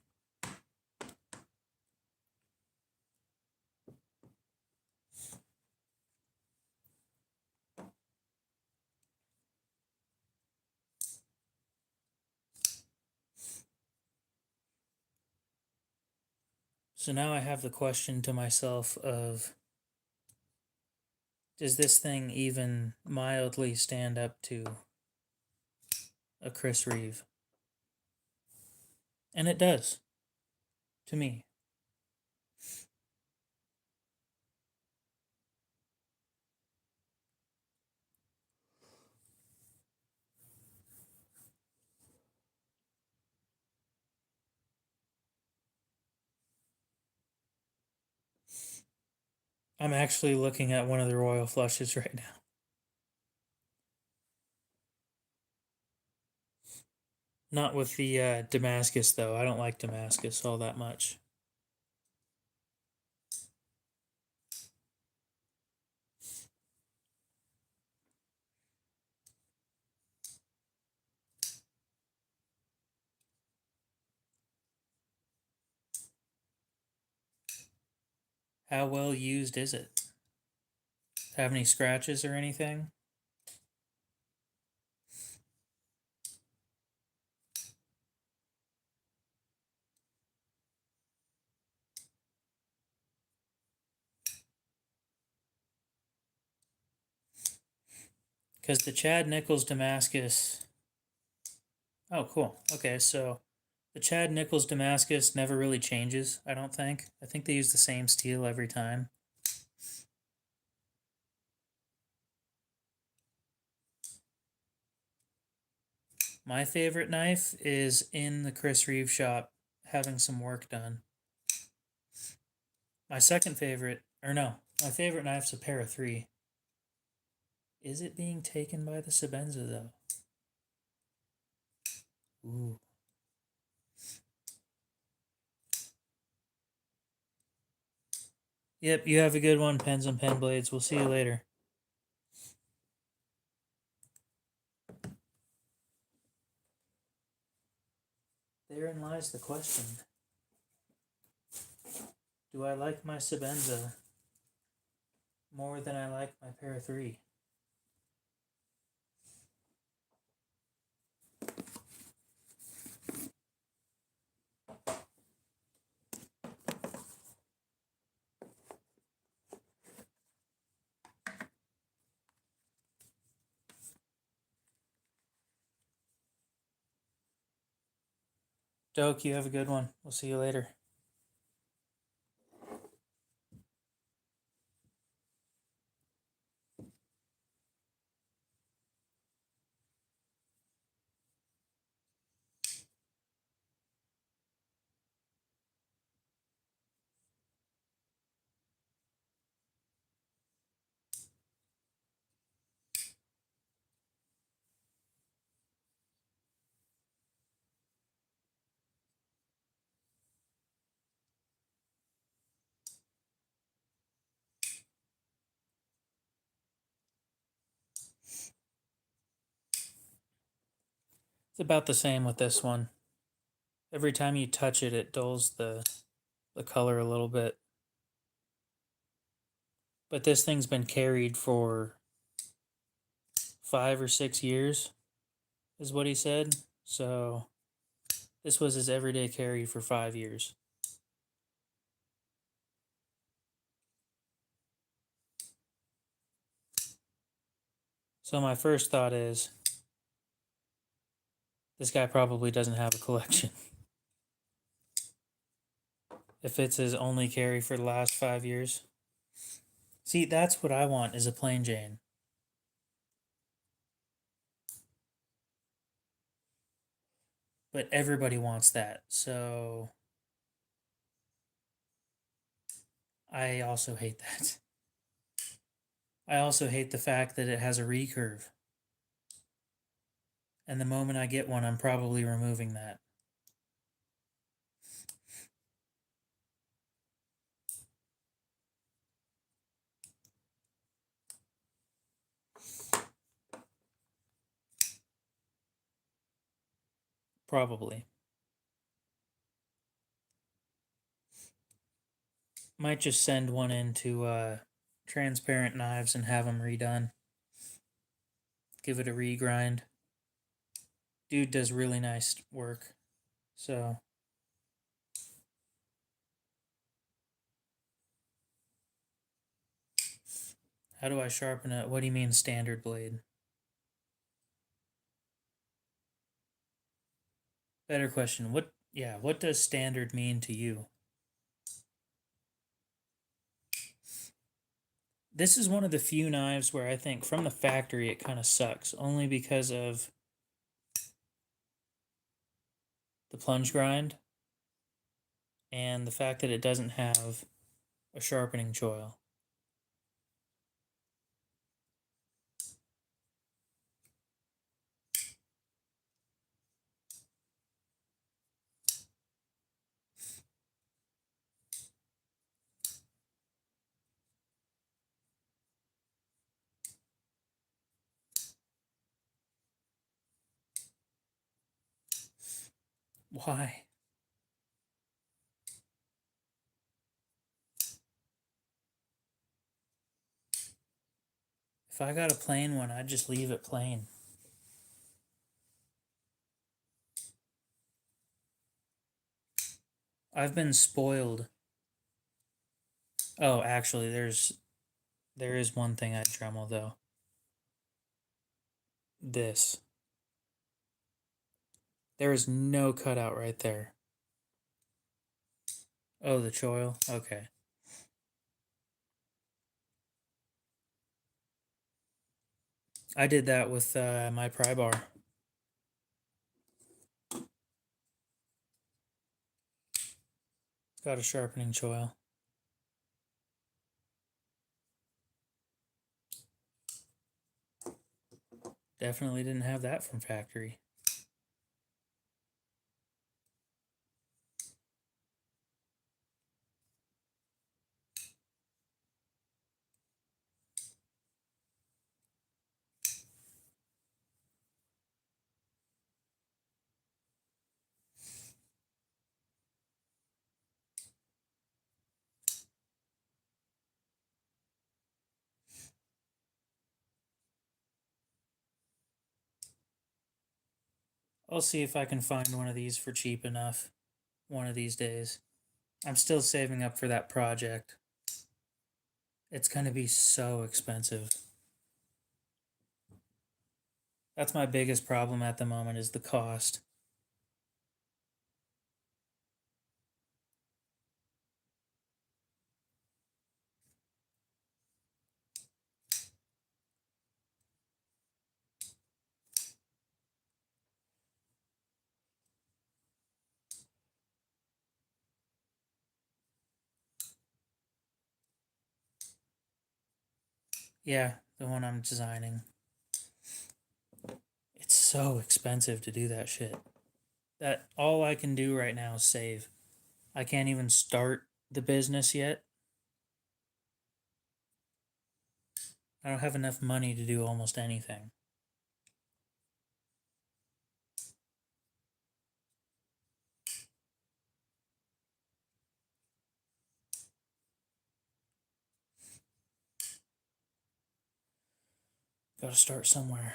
So now I have the question to myself of, does this thing even mildly stand up to a Chris Reeve? And it does, to me. I'm actually looking at one of the royal flushes right now. Not with the Damascus, though. I don't like Damascus all that much. How well used is it? Have any scratches or anything? Because the Chad Nichols Damascus. Oh, cool. Okay, so the Chad Nichols Damascus never really changes, I don't think. I think they use the same steel every time. My favorite knife is in the Chris Reeve shop having some work done. My second favorite, or no, my favorite knife's a pair of 3. Is it being taken by the Sebenza though? Ooh. Yep, you have a good one, Pens and Pen Blades. We'll see you later. Therein lies the question. Do I like my Sebenza more than I like my pair of 3? Doke, you have a good one. We'll see you later. It's about the same with this one. Every time you touch it, it dulls the color a little bit. But this thing's been carried for 5 or 6 years, is what he said. So this was his everyday carry for 5 years. So my first thought is, this guy probably doesn't have a collection. If it's his only carry for the last 5 years. See, that's what I want, is a plain Jane. But everybody wants that, so I also hate that. I also hate the fact that it has a recurve. And the moment I get one, I'm probably removing that. Probably. Might just send one into Transparent Knives and have them redone. Give it a regrind. Dude does really nice work. So how do I sharpen it? What do you mean standard blade? Better question. What does standard mean to you? This is one of the few knives where I think from the factory it kind of sucks, only because of the plunge grind and the fact that it doesn't have a sharpening choil. Why? If I got a plain one, I'd just leave it plain. I've been spoiled. Oh, actually, there is one thing I'd Dremel though. This. There is no cutout right there. Oh, the choil? Okay. I did that with my pry bar. Got a sharpening choil. Definitely didn't have that from factory. I'll see if I can find one of these for cheap enough one of these days. I'm still saving up for that project. It's going to be so expensive. That's my biggest problem at the moment is the cost. Yeah, the one I'm designing. It's so expensive to do that shit. That all I can do right now is save. I can't even start the business yet. I don't have enough money to do almost anything. Gotta start somewhere.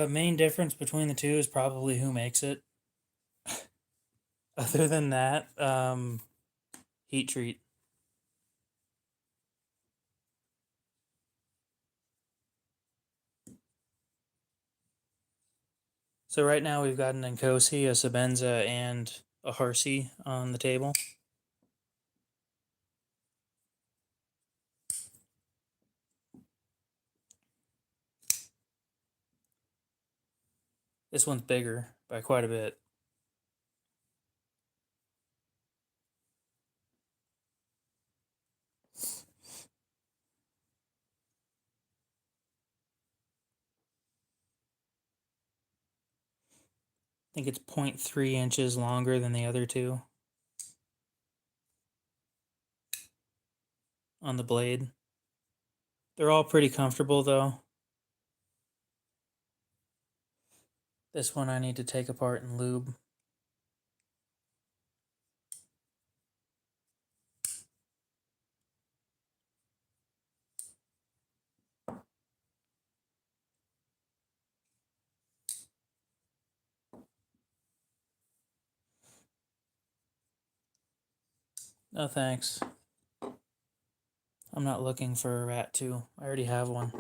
Main difference between the two is probably who makes it. Other than that, heat treat. So right now we've got an Incoisi, a Sabenza, and a Hary on the table. This one's bigger by quite a bit. I think it's 0.3 inches longer than the other two on the blade. They're all pretty comfortable though. This one I need to take apart and lube. No thanks. I'm not looking for a rat too. I already have one.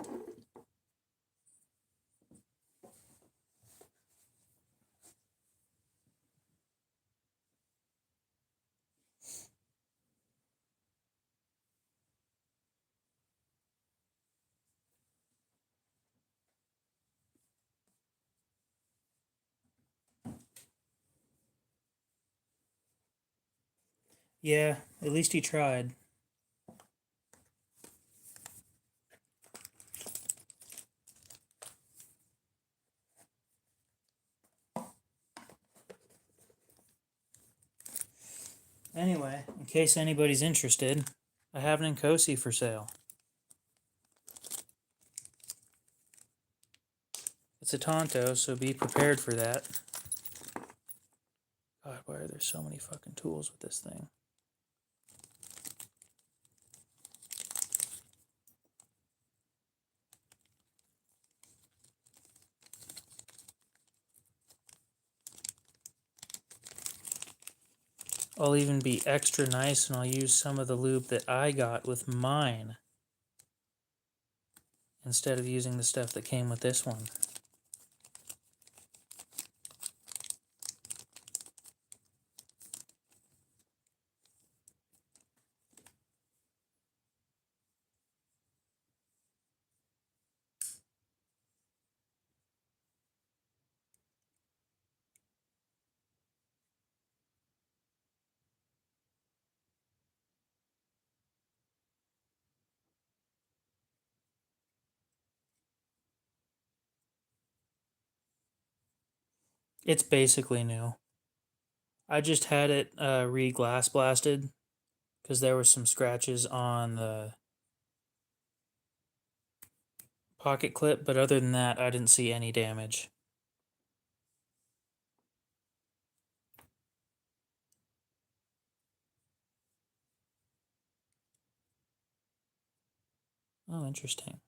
Yeah, at least he tried. Anyway, in case anybody's interested, I have an Incoisi for sale. It's a Tonto, so be prepared for that. God, why are there so many fucking tools with this thing? I'll even be extra nice and I'll use some of the lube that I got with mine instead of using the stuff that came with this one. It's basically new. I just had it re-glass blasted because there were some scratches on the pocket clip, but other than that, I didn't see any damage. Oh, interesting.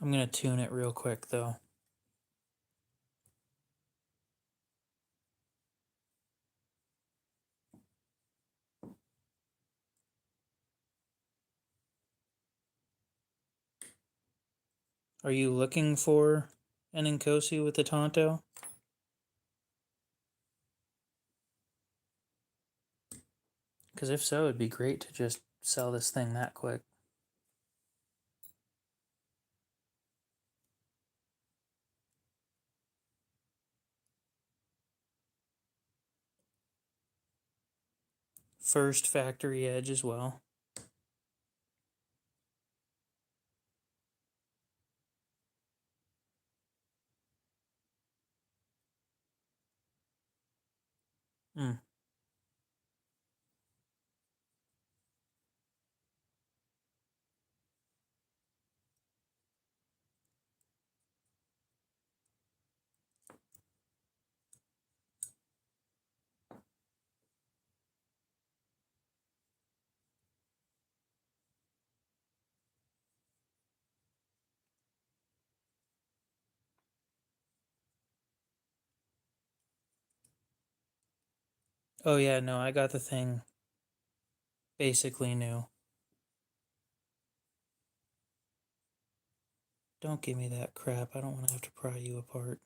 I'm going to tune it real quick, though. Are you looking for an Incoisi with a Tonto? Because if so, it'd be great to just sell this thing that quick. First factory edge as well. Hmm. Oh yeah, no, I got the thing basically new. Don't give me that crap. I don't want to have to pry you apart.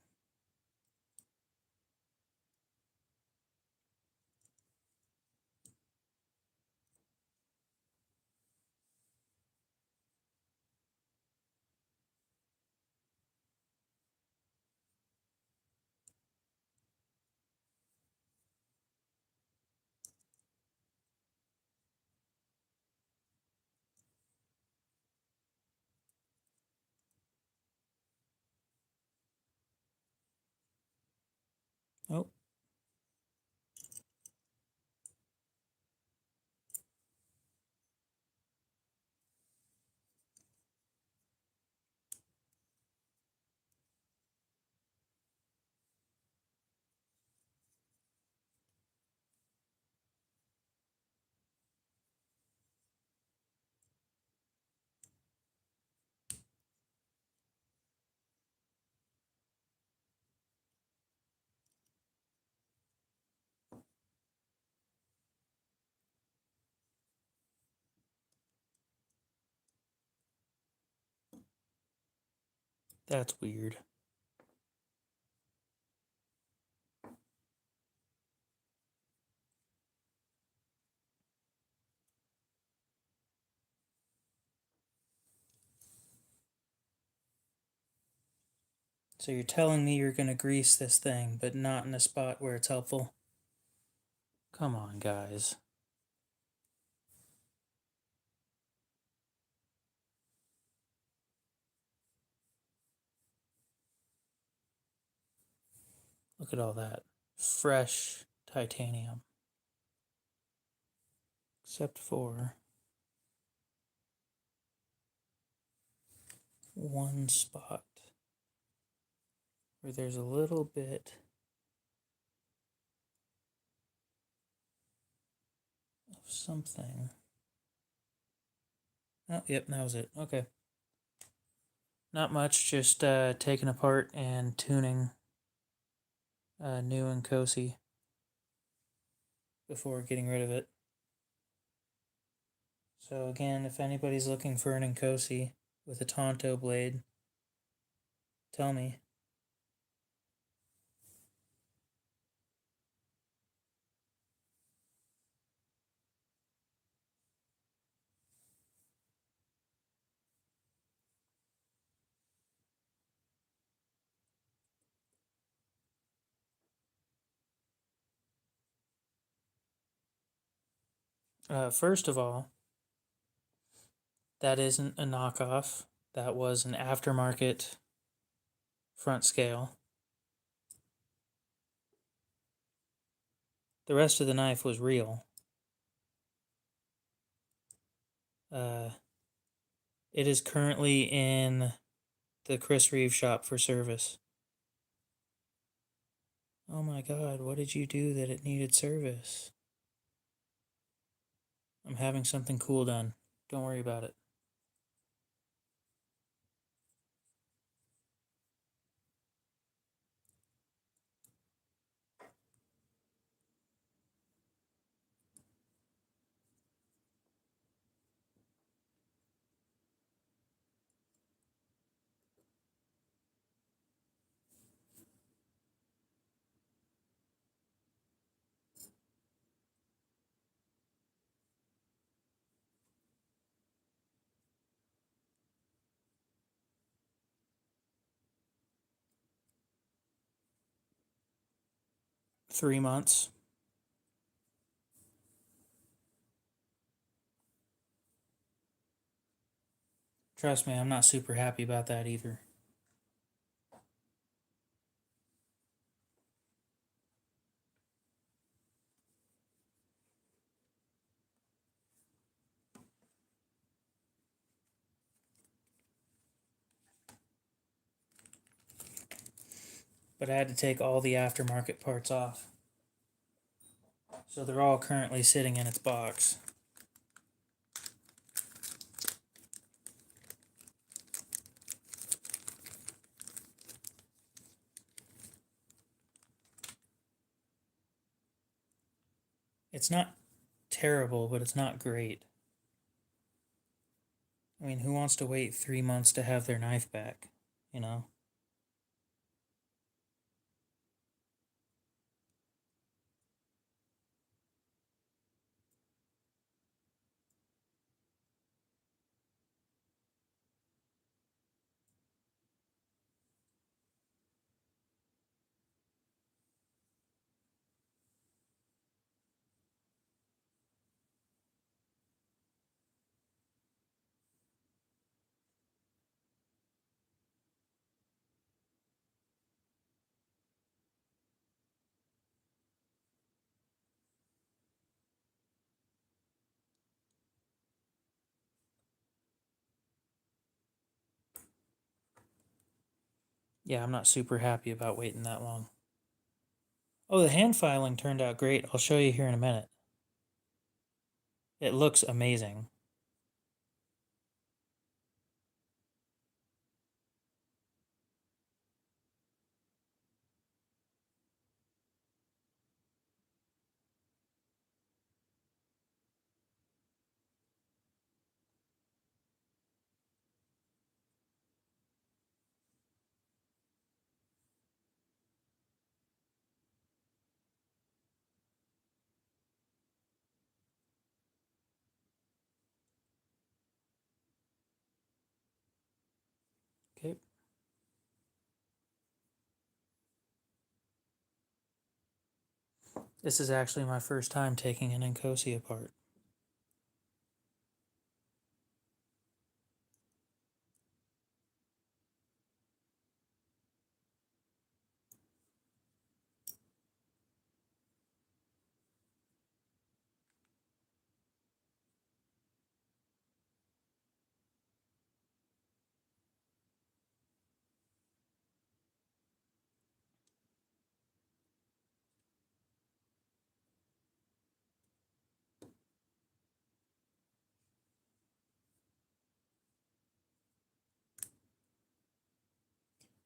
Oh. That's weird. So you're telling me you're going to grease this thing, but not in a spot where it's helpful? Come on, guys. Look at all that. Fresh titanium. Except for one spot where there's a little bit of something. Oh, yep, that was it. Okay. Not much, just taking apart and tuning new Incoisi before getting rid of it. So again, if anybody's looking for an Incoisi with a Tonto blade, tell me. First of all, that isn't a knockoff. That was an aftermarket front scale. The rest of the knife was real. It is currently in the Chris Reeve shop for service. Oh my god, what did you do that it needed service? I'm having something cool done. Don't worry about it. Three months. Trust me, I'm not super happy about that either. But I had to take all the aftermarket parts off. So they're all currently sitting in its box. It's not terrible, but it's not great. I mean, who wants to wait 3 months to have their knife back? You know? Yeah, I'm not super happy about waiting that long. Oh, the hand filing turned out great. I'll show you here in a minute. It looks amazing. Okay. This is actually my first time taking an Incoisi apart.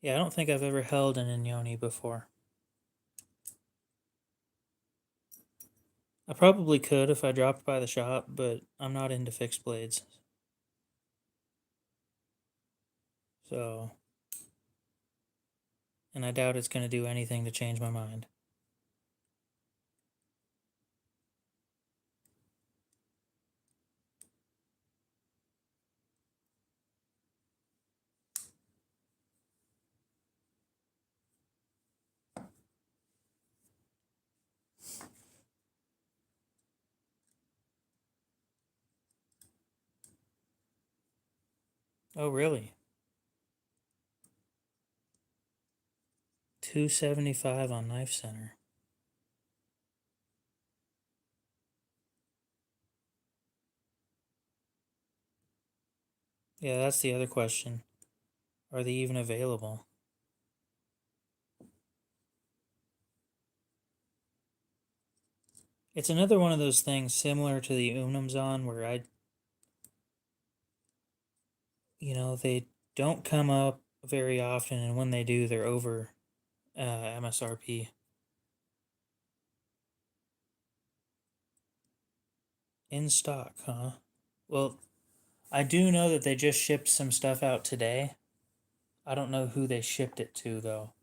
Yeah, I don't think I've ever held an Incoisi before. I probably could if I dropped by the shop, but I'm not into fixed blades. So, and I doubt it's going to do anything to change my mind. Oh, really? 275 on Knife Center. Yeah, that's the other question. Are they even available? It's another one of those things similar to the Unumzon where they don't come up very often, and when they do, they're over MSRP. In stock, huh? Well, I do know that they just shipped some stuff out today. I don't know who they shipped it to, though.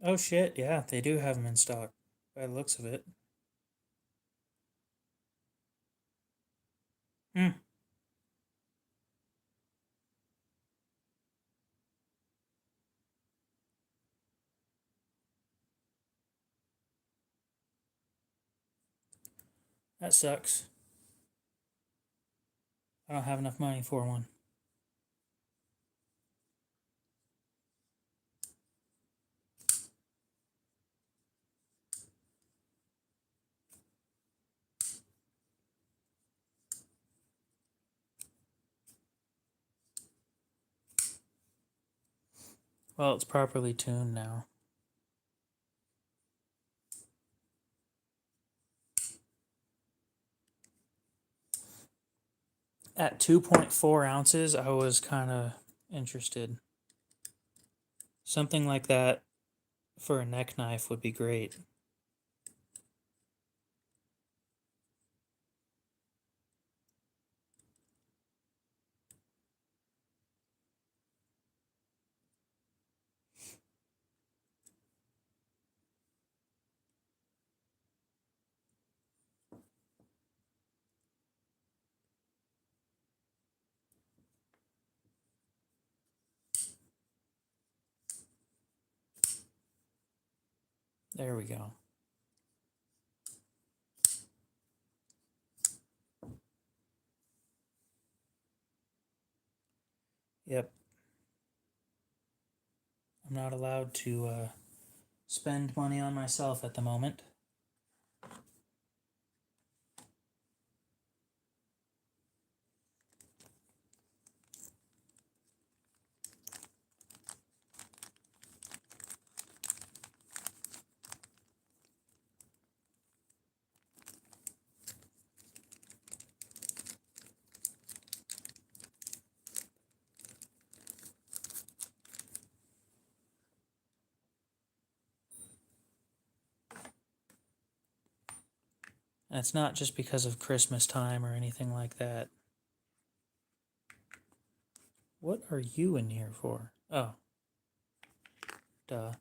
Oh shit, yeah, they do have them in stock, by the looks of it. Hmm, that sucks. I don't have enough money for one. Well, it's properly tuned now. At 2.4 ounces, I was kind of interested. Something like that for a neck knife would be great. There we go. Yep. I'm not allowed to spend money on myself at the moment. And it's not just because of Christmas time or anything like that. What are you in here for? Oh. Duh.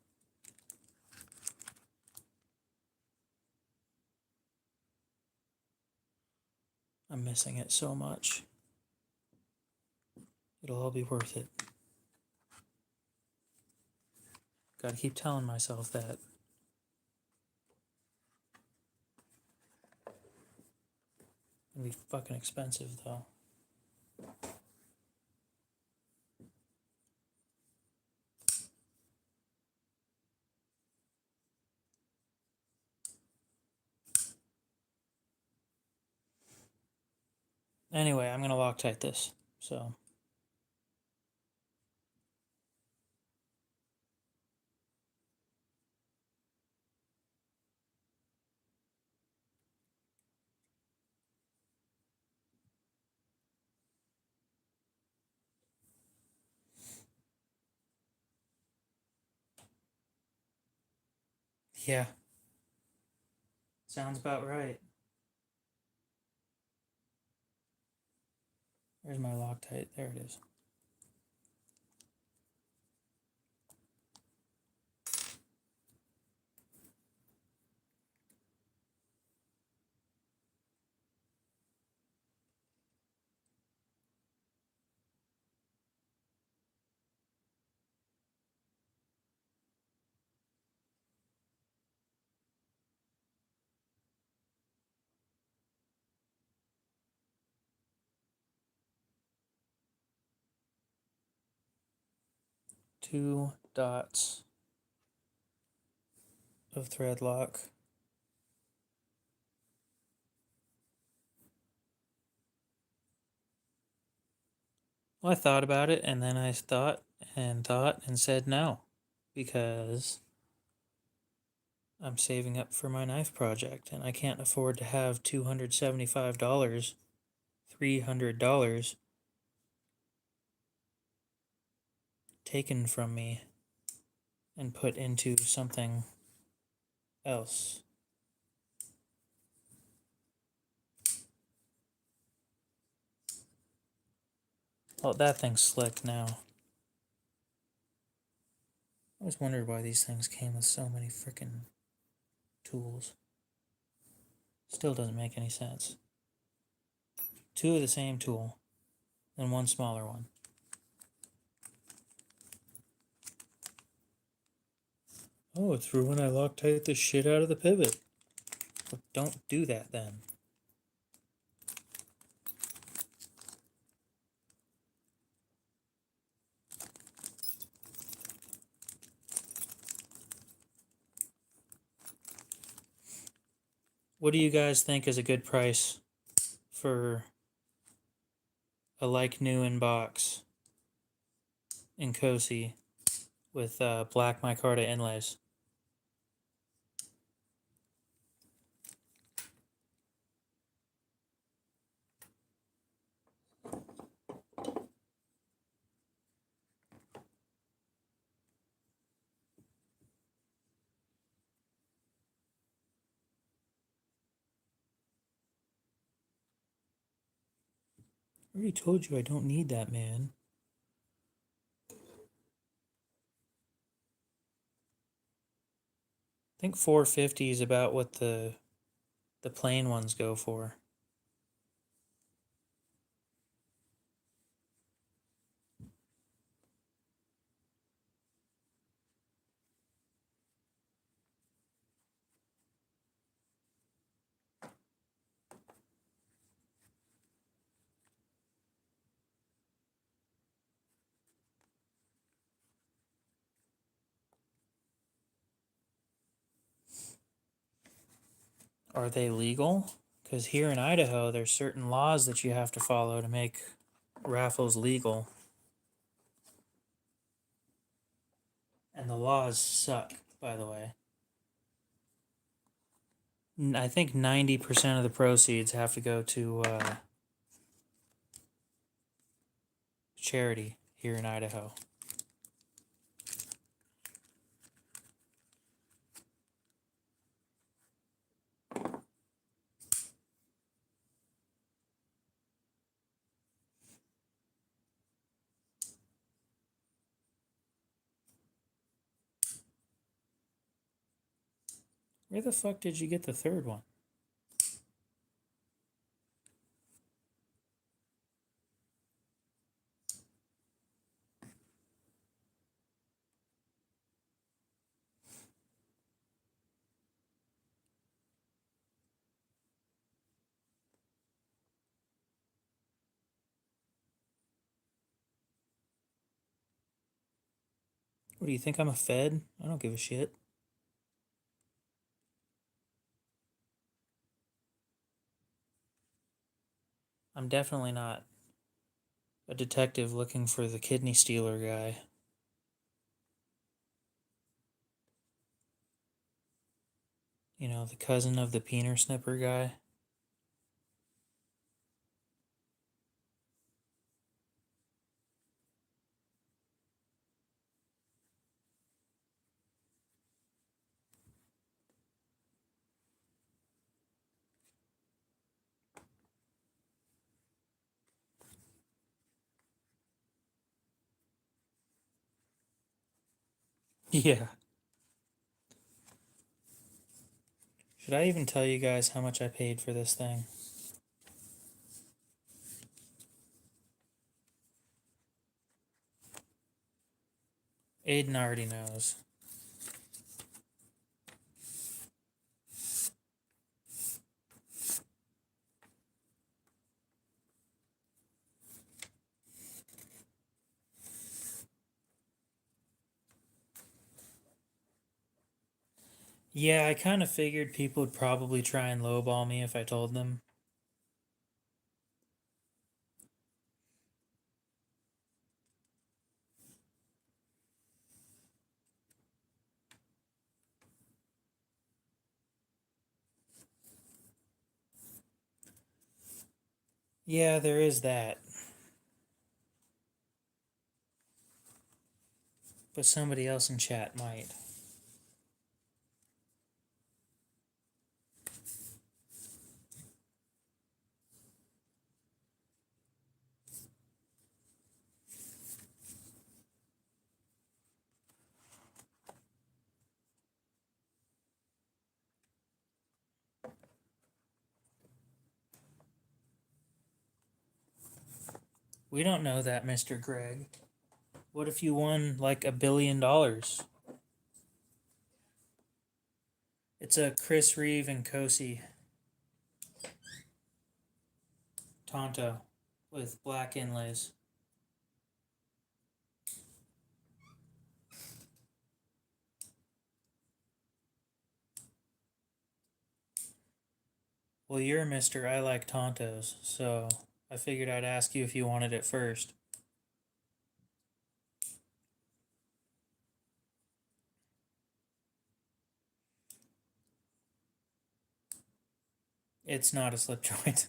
I'm missing it so much. It'll all be worth it. Gotta keep telling myself that. It'll be fucking expensive, though. Anyway, I'm gonna Loctite this, so... Yeah. Sounds about right. Where's my Loctite? There it is. Two dots of thread lock. Well, I thought about it, and then I thought and said no, because I'm saving up for my knife project, and I can't afford to have $275, $300 taken from me and put into something else. Oh, that thing's slick now. I always wondered why these things came with so many frickin' tools. Still doesn't make any sense. Two of the same tool, and one smaller one. Oh, it's for when I Loctite the shit out of the pivot. Well, don't do that then. What do you guys think is a good price for a like new in box Incoisi with black micarta inlays? I already told you I don't need that, man. I think 450 is about what the plain ones go for. Are they legal? Because here in Idaho, there's certain laws that you have to follow to make raffles legal. And the laws suck, by the way. I think 90% of the proceeds have to go to charity here in Idaho. Where the fuck did you get the third one? What do you think, I'm a Fed? I don't give a shit. I'm definitely not a detective looking for the kidney stealer guy. You know, the cousin of the peener snipper guy. Yeah. Should I even tell you guys how much I paid for this thing? Aiden already knows. Yeah, I kind of figured people would probably try and lowball me if I told them. Yeah, there is that. But somebody else in chat might. We don't know that, Mr. Greg. What if you won like $1 billion? It's a Chris Reeve and Incoisi Tonto with black inlays. Well, you're Mr. I like Tontos, so I figured I'd ask you if you wanted it first. It's not a slip joint.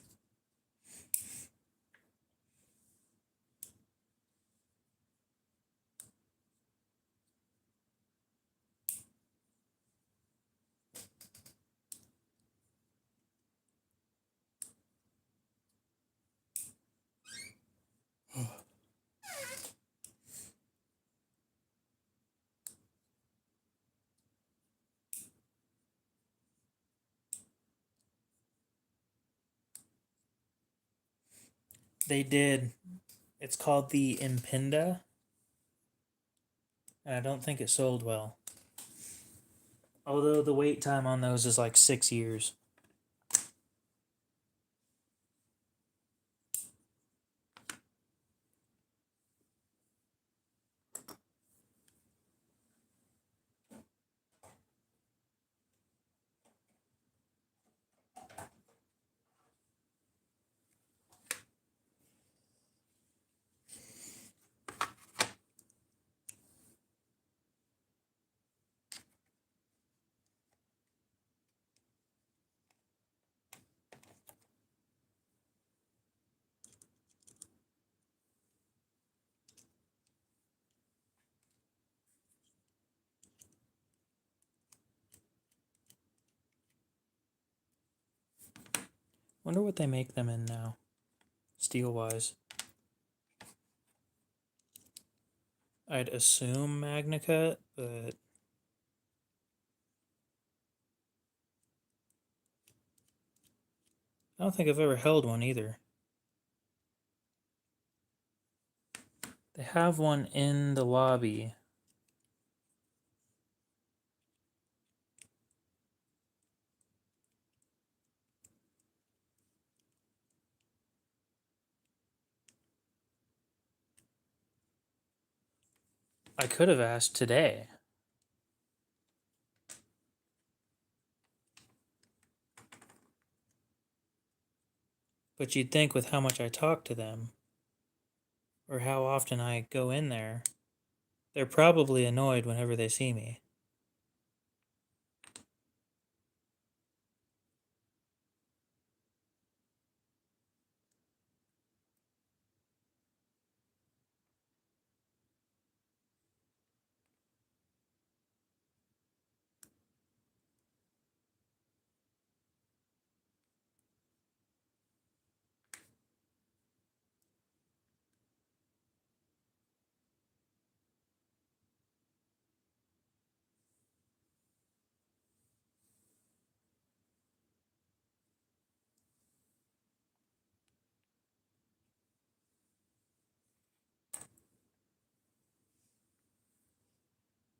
They did. It's called the Impinda. And I don't think it sold well. Although the wait time on those is like 6 years. Wonder what they make them in now, steel-wise. I'd assume Magna Cut, but I don't think I've ever held one either. They have one in the lobby. I could have asked today. But you'd think with how much I talk to them, or how often I go in there, they're probably annoyed whenever they see me.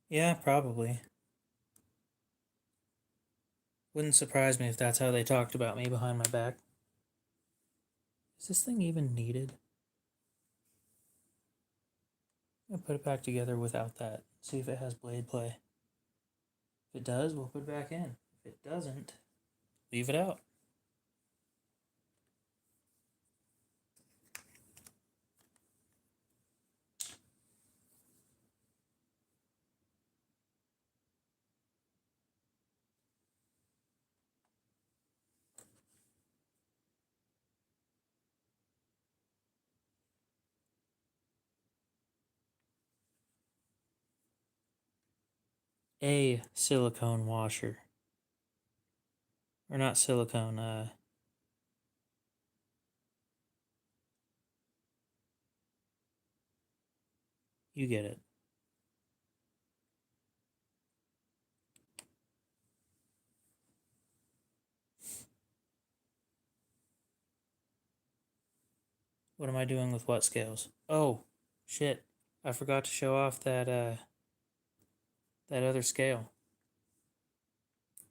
Yeah, probably. Wouldn't surprise me if that's how they talked about me behind my back. Is this thing even needed? I'm gonna put it back together without that. See if it has blade play. If it does, we'll put it back in. If it doesn't, leave it out. A silicone washer. Or not silicone, you get it. What am I doing with what scales? Oh, shit. I forgot to show off that other scale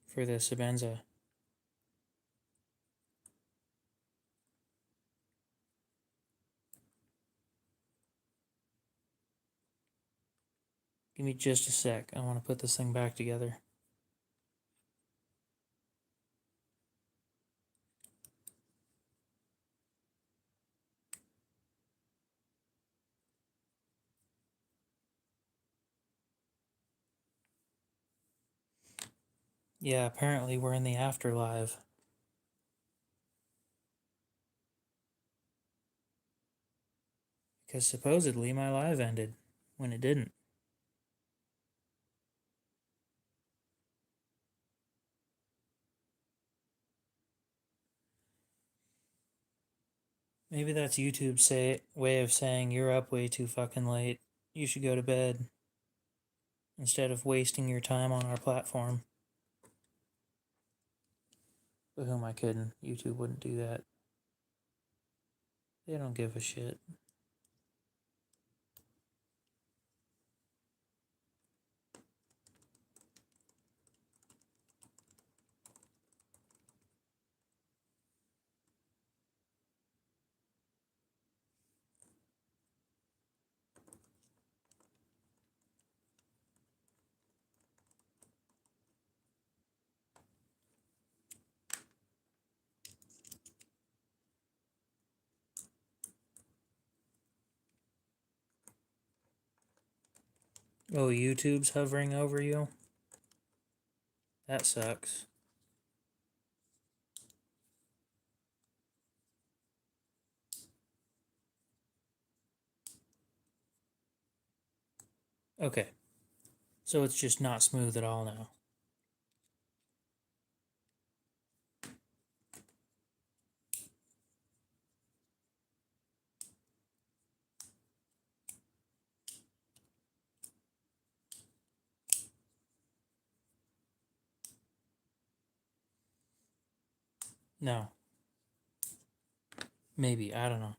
for the Sebenza. Give me just a sec. I want to put this thing back together. Yeah, apparently we're in the afterlife. Because supposedly my live ended when it didn't. Maybe that's YouTube's way of saying you're up way too fucking late. You should go to bed. Instead of wasting your time on our platform. But who am I kidding? YouTube wouldn't do that. They don't give a shit. Oh, YouTube's hovering over you? That sucks. Okay. So it's just not smooth at all now. No. Maybe. I don't know.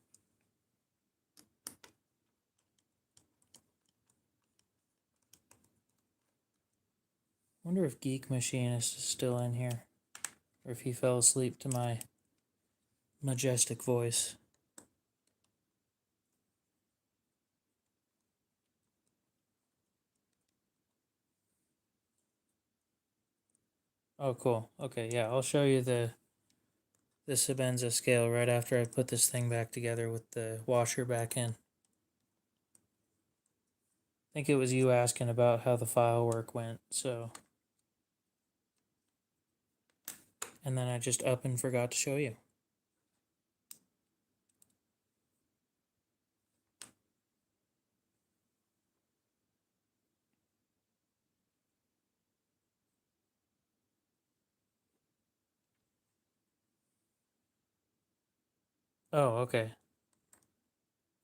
Wonder if Geek Machinist is still in here. Or if he fell asleep to my majestic voice. Oh, cool. Okay, yeah, I'll show you the Sebenza scale right after I put this thing back together with the washer back in. I think it was you asking about how the file work went, so. And then I just up and forgot to show you. Oh, okay.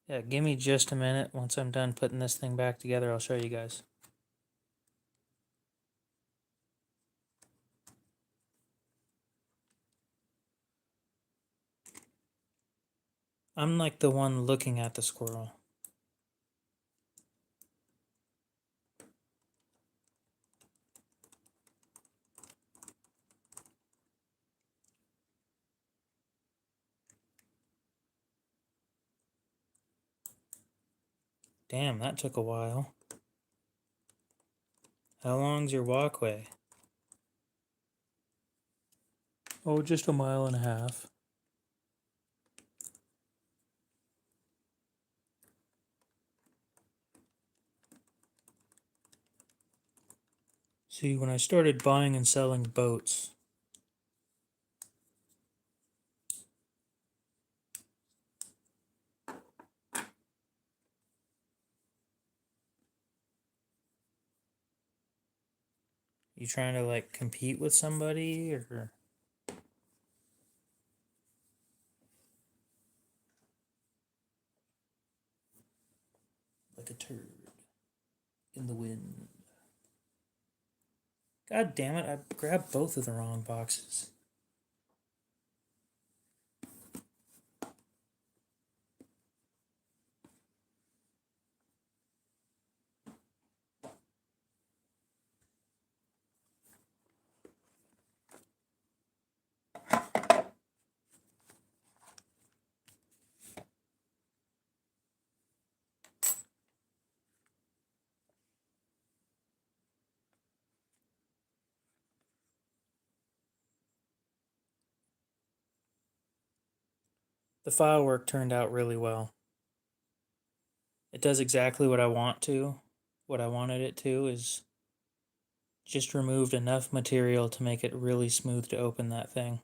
Yeah, give me just a minute. Once I'm done putting this thing back together, I'll show you guys. I'm like the one looking at the squirrel. Damn, that took a while. How long's your walkway? Oh, just a mile and a half. See, when I started buying and selling boats, you trying to like compete with somebody or? Like a turd in the wind. God damn it, I grabbed both of the wrong boxes. The file work turned out really well. It does exactly what I want to. What I wanted it to is just removed enough material to make it really smooth to open that thing.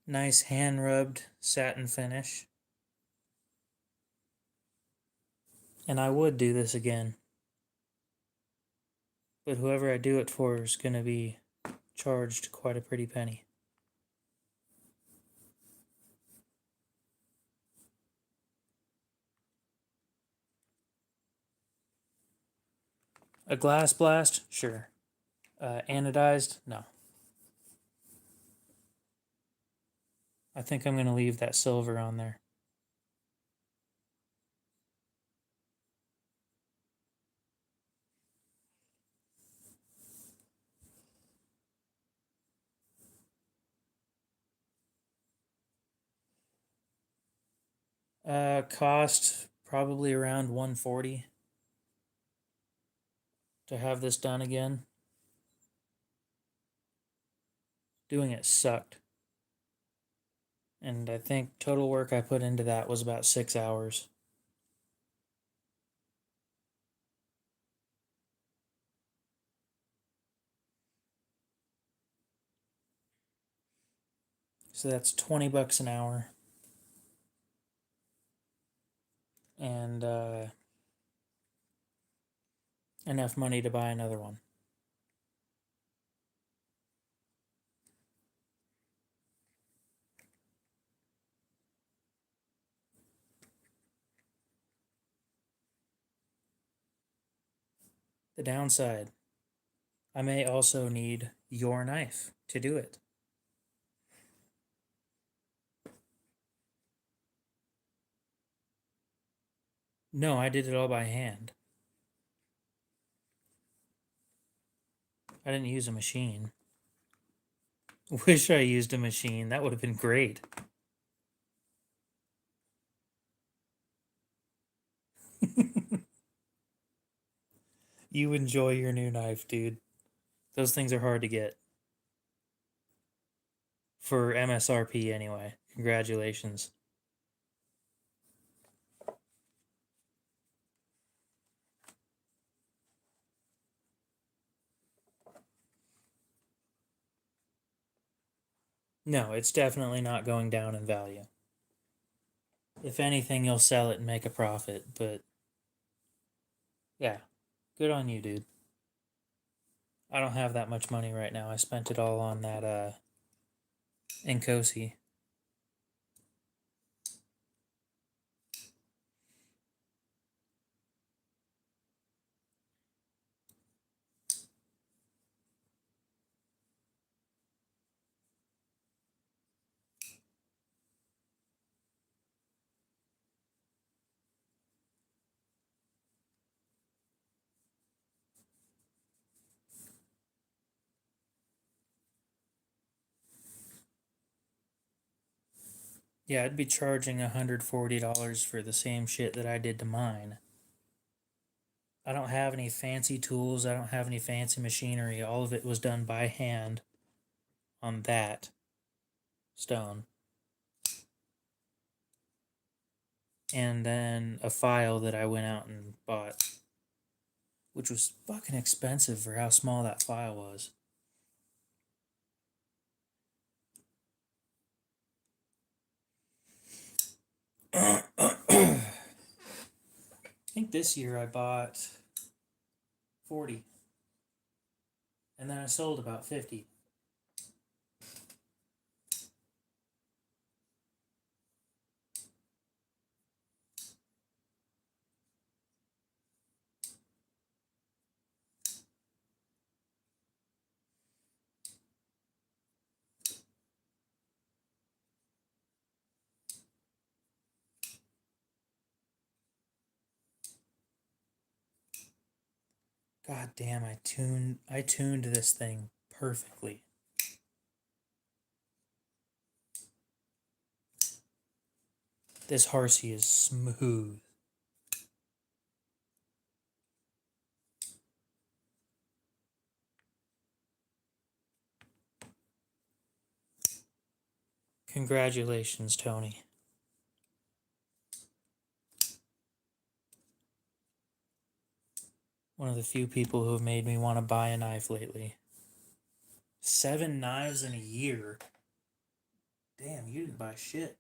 Nice hand-rubbed satin finish. And I would do this again. But whoever I do it for is going to be charged quite a pretty penny. A glass blast? Sure. Anodized? No. I think I'm going to leave that silver on there. Cost probably around 140 to have this done again. Doing it sucked. And I think total work I put into that was about 6 hours. So that's $20 an hour. And enough money to buy another one. The downside, I may also need your knife to do it. No, I did it all by hand. I didn't use a machine. Wish I used a machine. That would have been great. You enjoy your new knife, dude. Those things are hard to get. For MSRP, anyway. Congratulations. No, it's definitely not going down in value. If anything, you'll sell it and make a profit, but yeah, good on you, dude. I don't have that much money right now. I spent it all on that Incoisi. Yeah, I'd be charging $140 for the same shit that I did to mine. I don't have any fancy tools. I don't have any fancy machinery. All of it was done by hand on that stone. And then a file that I went out and bought, which was fucking expensive for how small that file was. I think this year I bought 40. And then I sold about 50. God damn, I tuned this thing perfectly. This Hary is smooth. Congratulations, Tony. One of the few people who have made me want to buy a knife lately. 7 knives in a year. Damn, you didn't buy shit.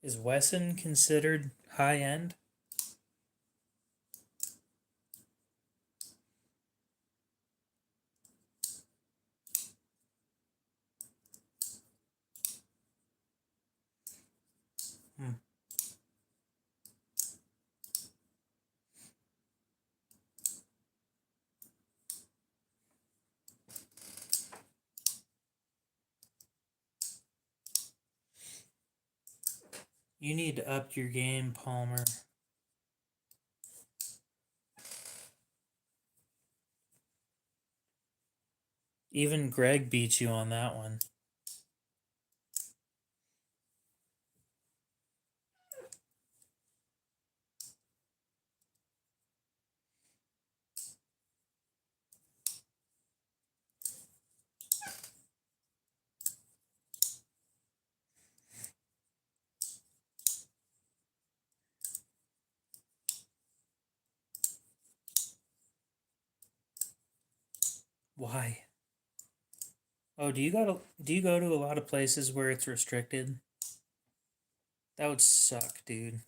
Is Wesson considered High end? Hmm. You need to up your game, Palmer. Even Greg beat you on that one. Why? Oh, do you go to a lot of places where it's restricted? That would suck, dude.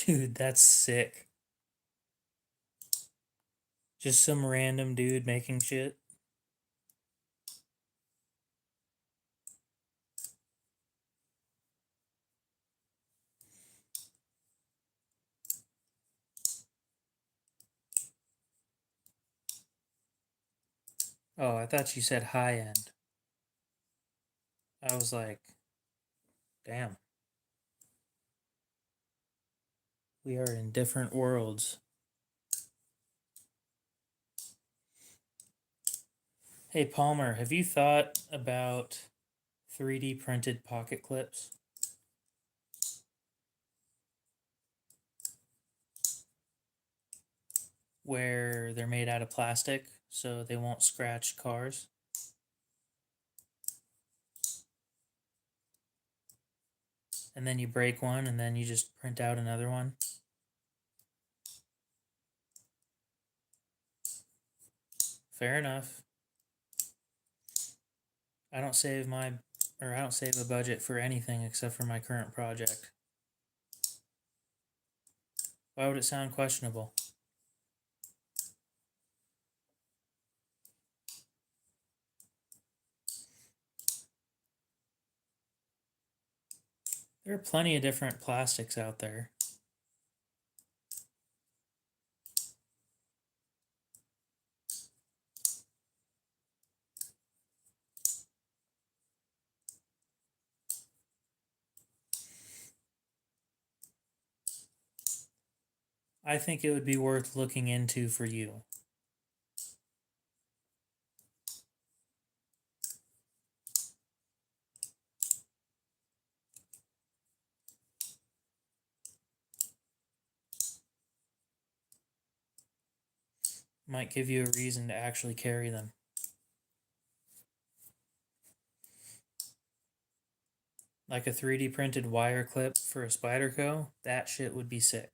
Dude, that's sick. Just some random dude making shit. Oh, I thought you said high end. I was like, damn. We are in different worlds. Hey, Palmer, have you thought about 3D printed pocket clips? Where they're made out of plastic so they won't scratch cars? And then you break one and then you just print out another one? Fair enough. I don't save a budget for anything except for my current project. Why would it sound questionable? There are plenty of different plastics out there. I think it would be worth looking into for you. Might give you a reason to actually carry them. Like a 3D printed wire clip for a Spyderco, that shit would be sick.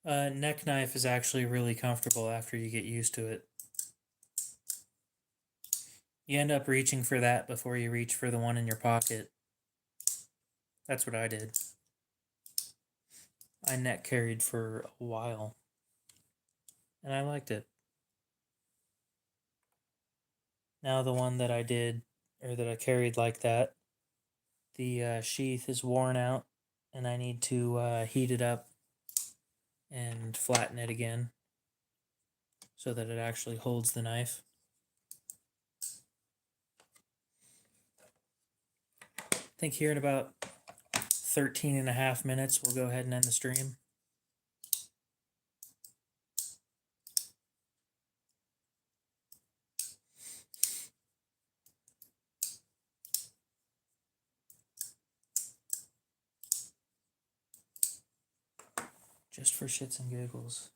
Neck knife is actually really comfortable after you get used to it. You end up reaching for that before you reach for the one in your pocket. That's what I did. I neck carried for a while, and I liked it. Now the one that I did, or that I carried like that, the sheath is worn out, and I need to heat it up and flatten it again so that it actually holds the knife. I think here in about 13 and a half minutes, we'll go ahead and end the stream. Just for shits and giggles.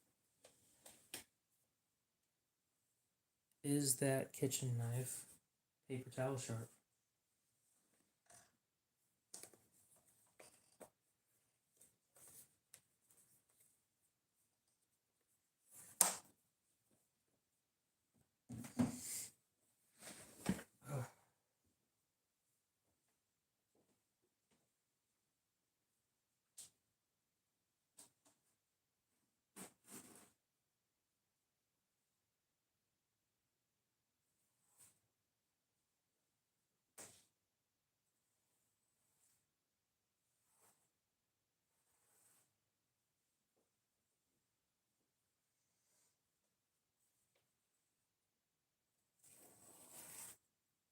Is that kitchen knife paper towel sharp?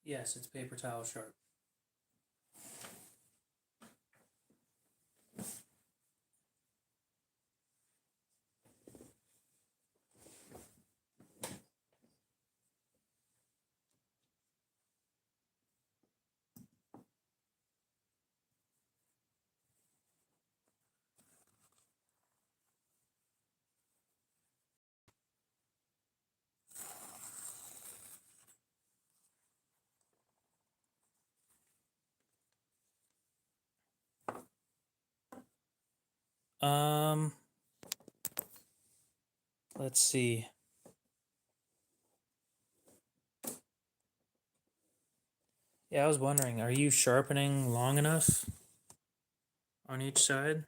Yes, it's paper towel sharp. Let's see. Yeah, I was wondering, are you sharpening long enough on each side?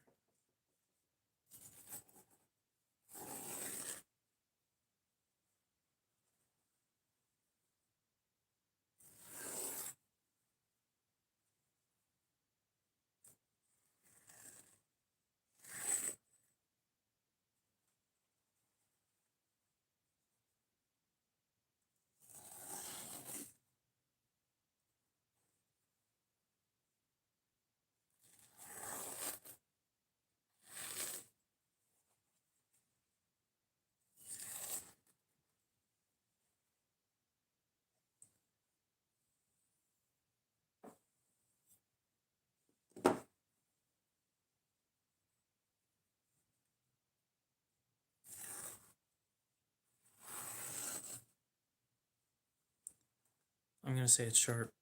I'm going to say it's sharp.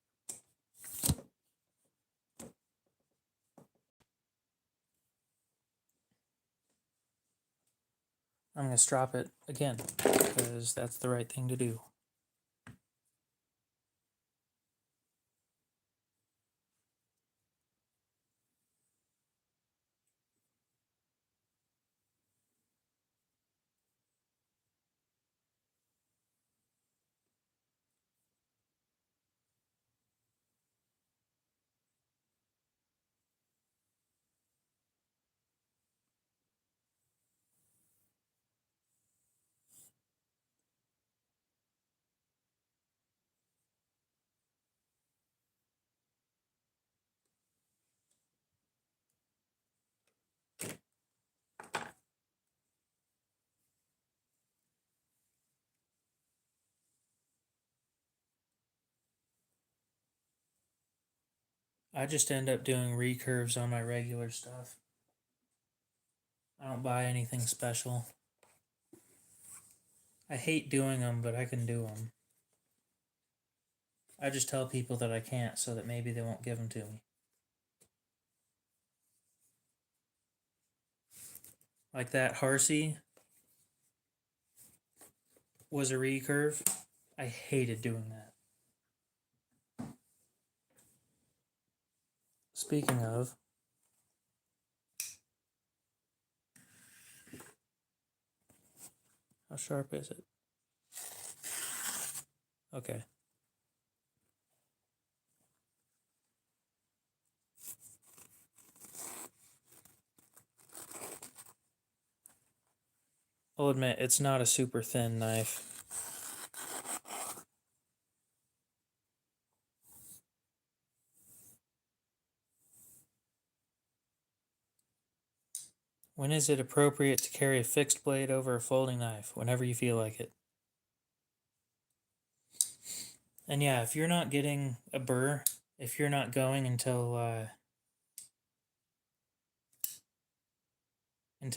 I'm going to strop it again because that's the right thing to do. I just end up doing recurves on my regular stuff. I don't buy anything special. I hate doing them, but I can do them. I just tell people that I can't so that maybe they won't give them to me. Like that Hary was a recurve. I hated doing that. Speaking of, how sharp is it? Okay. I'll admit, it's not a super thin knife. When is it appropriate to carry a fixed blade over a folding knife? Whenever you feel like it. And yeah, if you're not getting a burr, if you're not going until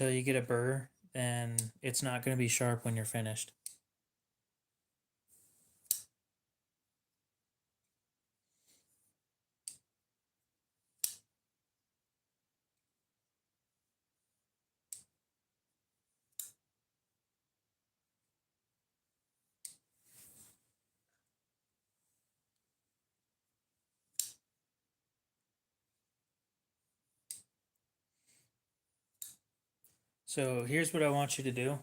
you get a burr, then it's not going to be sharp when you're finished. So here's what I want you to do.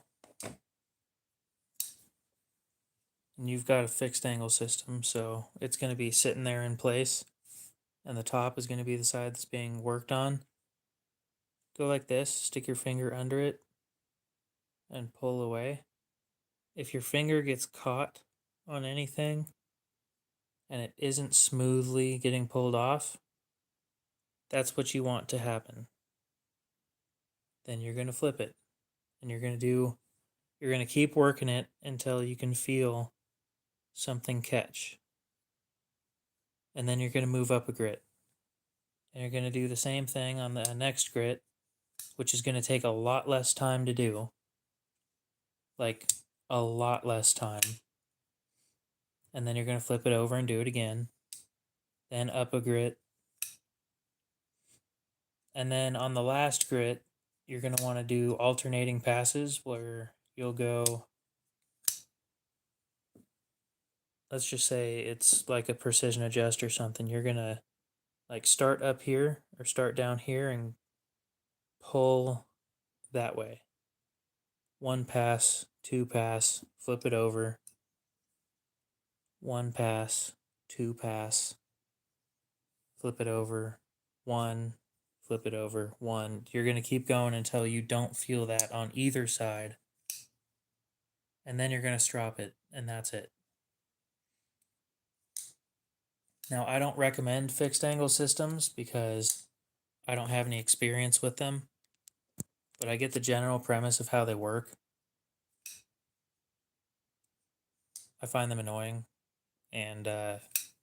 And you've got a fixed angle system, so it's going to be sitting there in place, and the top is going to be the side that's being worked on. Go like this, stick your finger under it, and pull away. If your finger gets caught on anything and it isn't smoothly getting pulled off, that's what you want to happen. Then you're going to flip it, and you're going to keep working it until you can feel something catch. And then you're going to move up a grit. And you're going to do the same thing on the next grit, which is going to take a lot less time to do. Like, a lot less time. And then you're going to flip it over and do it again. Then up a grit. And then on the last grit, you're going to want to do alternating passes where you'll go, let's just say it's like a precision adjust or something. You're going to like start up here or start down here and pull that way. One pass, two pass, flip it over. One pass, two pass, flip it over. One, flip it over. One. You're going to keep going until you don't feel that on either side. And then you're going to strop it, and that's it. Now, I don't recommend fixed angle systems because I don't have any experience with them, but I get the general premise of how they work. I find them annoying, and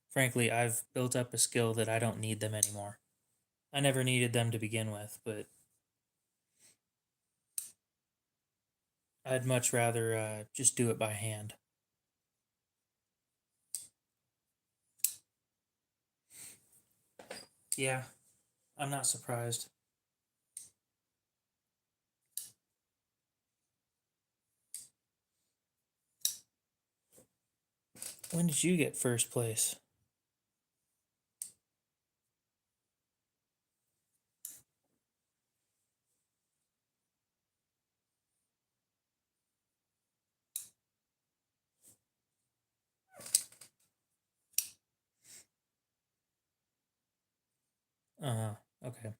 frankly, I've built up a skill that I don't need them anymore. I never needed them to begin with, but I'd much rather just do it by hand. Yeah, I'm not surprised. When did you get first place? Uh-huh. Okay.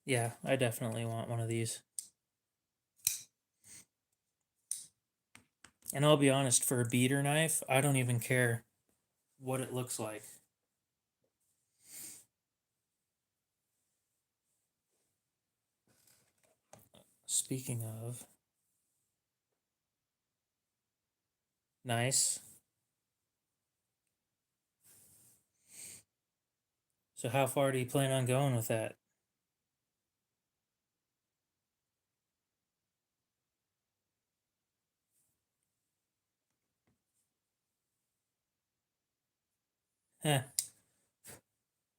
Yeah, I definitely want one of these. And I'll be honest, for a beater knife, I don't even care what it looks like. Speaking of, nice. So how far do you plan on going with that? Heh.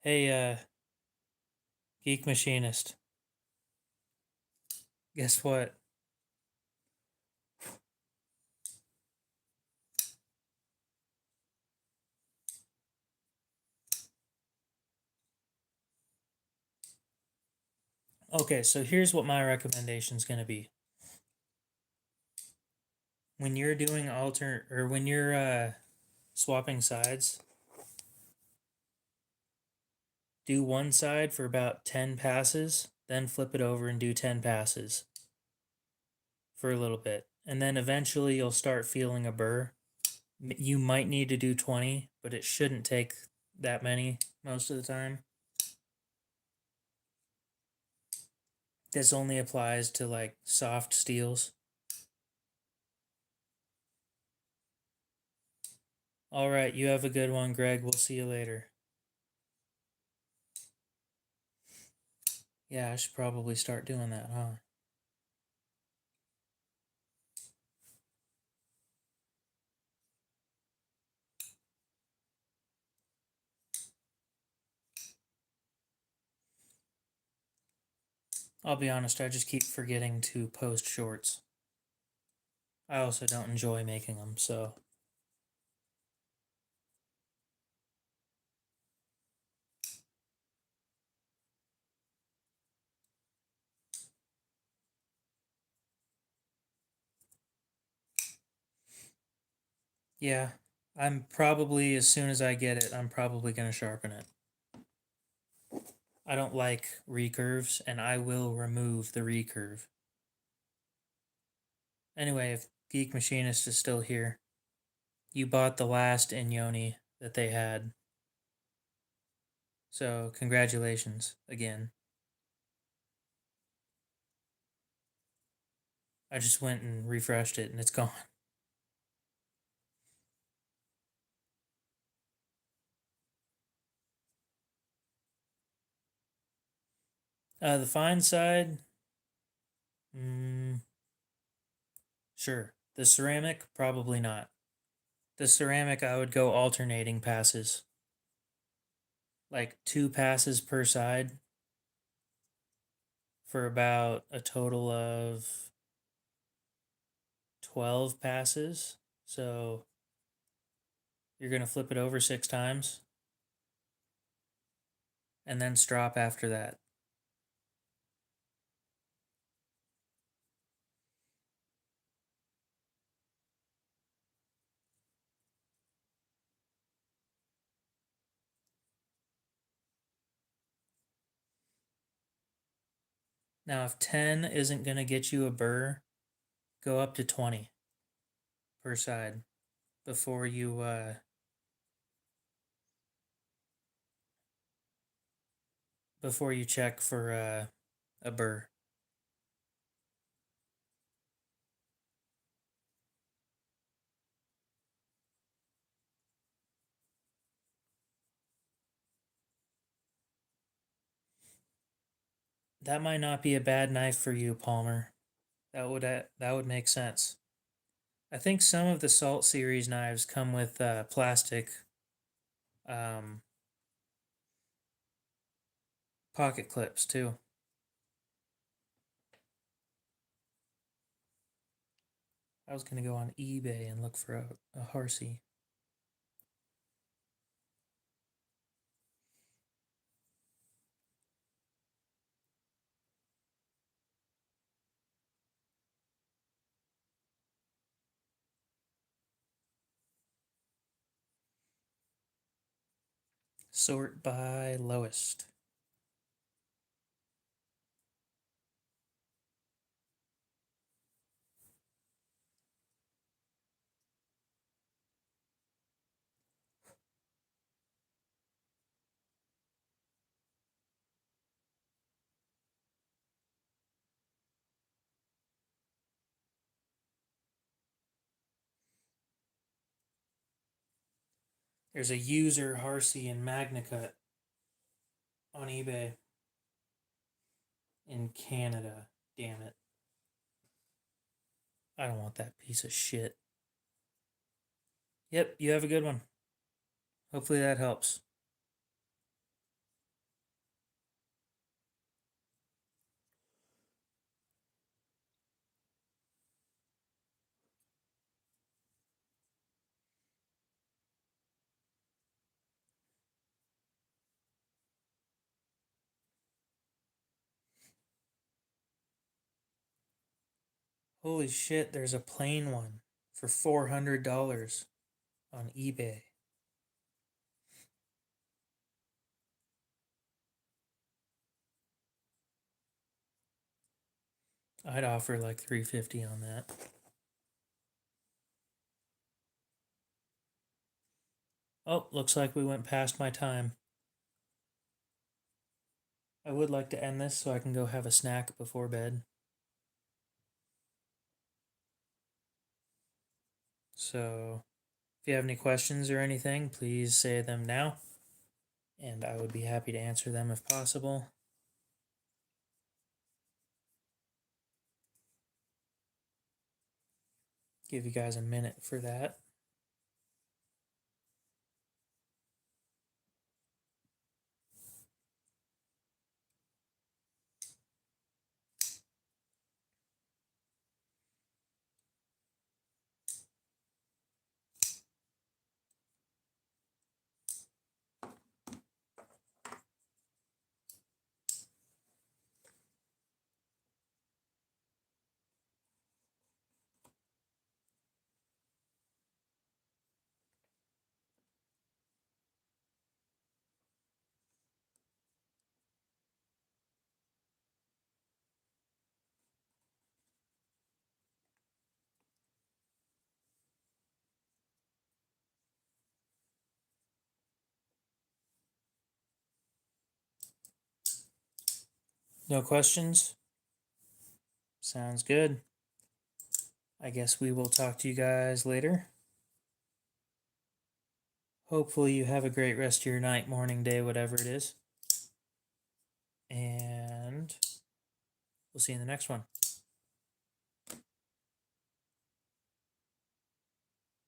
Hey, Geek Machinist. Guess what? Okay, so here's what my recommendation is going to be. When you're doing when you're swapping sides, do one side for about 10 passes, then flip it over and do 10 passes for a little bit. And then eventually you'll start feeling a burr. You might need to do 20, but it shouldn't take that many most of the time. This only applies to like soft steels. All right, you have a good one, Greg. We'll see you later. Yeah, I should probably start doing that, huh? I'll be honest, I just keep forgetting to post shorts. I also don't enjoy making them, so. Yeah, I'm probably, as soon as I get it, I'm probably going to sharpen it. I don't like recurves, and I will remove the recurve. Anyway, if Geek Machinist is still here, you bought the last Inyoni that they had. So, congratulations again. I just went and refreshed it and it's gone. The fine side, sure. The ceramic, probably not. The ceramic, I would go alternating passes. Like 2 passes per side for about a total of 12 passes. So you're going to flip it over 6 times and then strop after that. Now, if 10 isn't going to get you a burr, go up to 20 per side before you check for a burr. That might not be a bad knife for you, Palmer. That would make sense. I think some of the Salt series knives come with plastic um, pocket clips too. I was gonna go on eBay and look for a Hary. Sort by lowest. There's a user Hary and MagnaCut on eBay in Canada. Damn it. I don't want that piece of shit. Yep, you have a good one. Hopefully that helps. Holy shit, there's a plain one for $400 on eBay. I'd offer like $350 on that. Oh, looks like we went past my time. I would like to end this so I can go have a snack before bed. So, if you have any questions or anything, please say them now, and I would be happy to answer them if possible. Give you guys a minute for that. No questions? Sounds good. I guess we will talk to you guys later. Hopefully, you have a great rest of your night, morning, day, whatever it is. And we'll see you in the next one.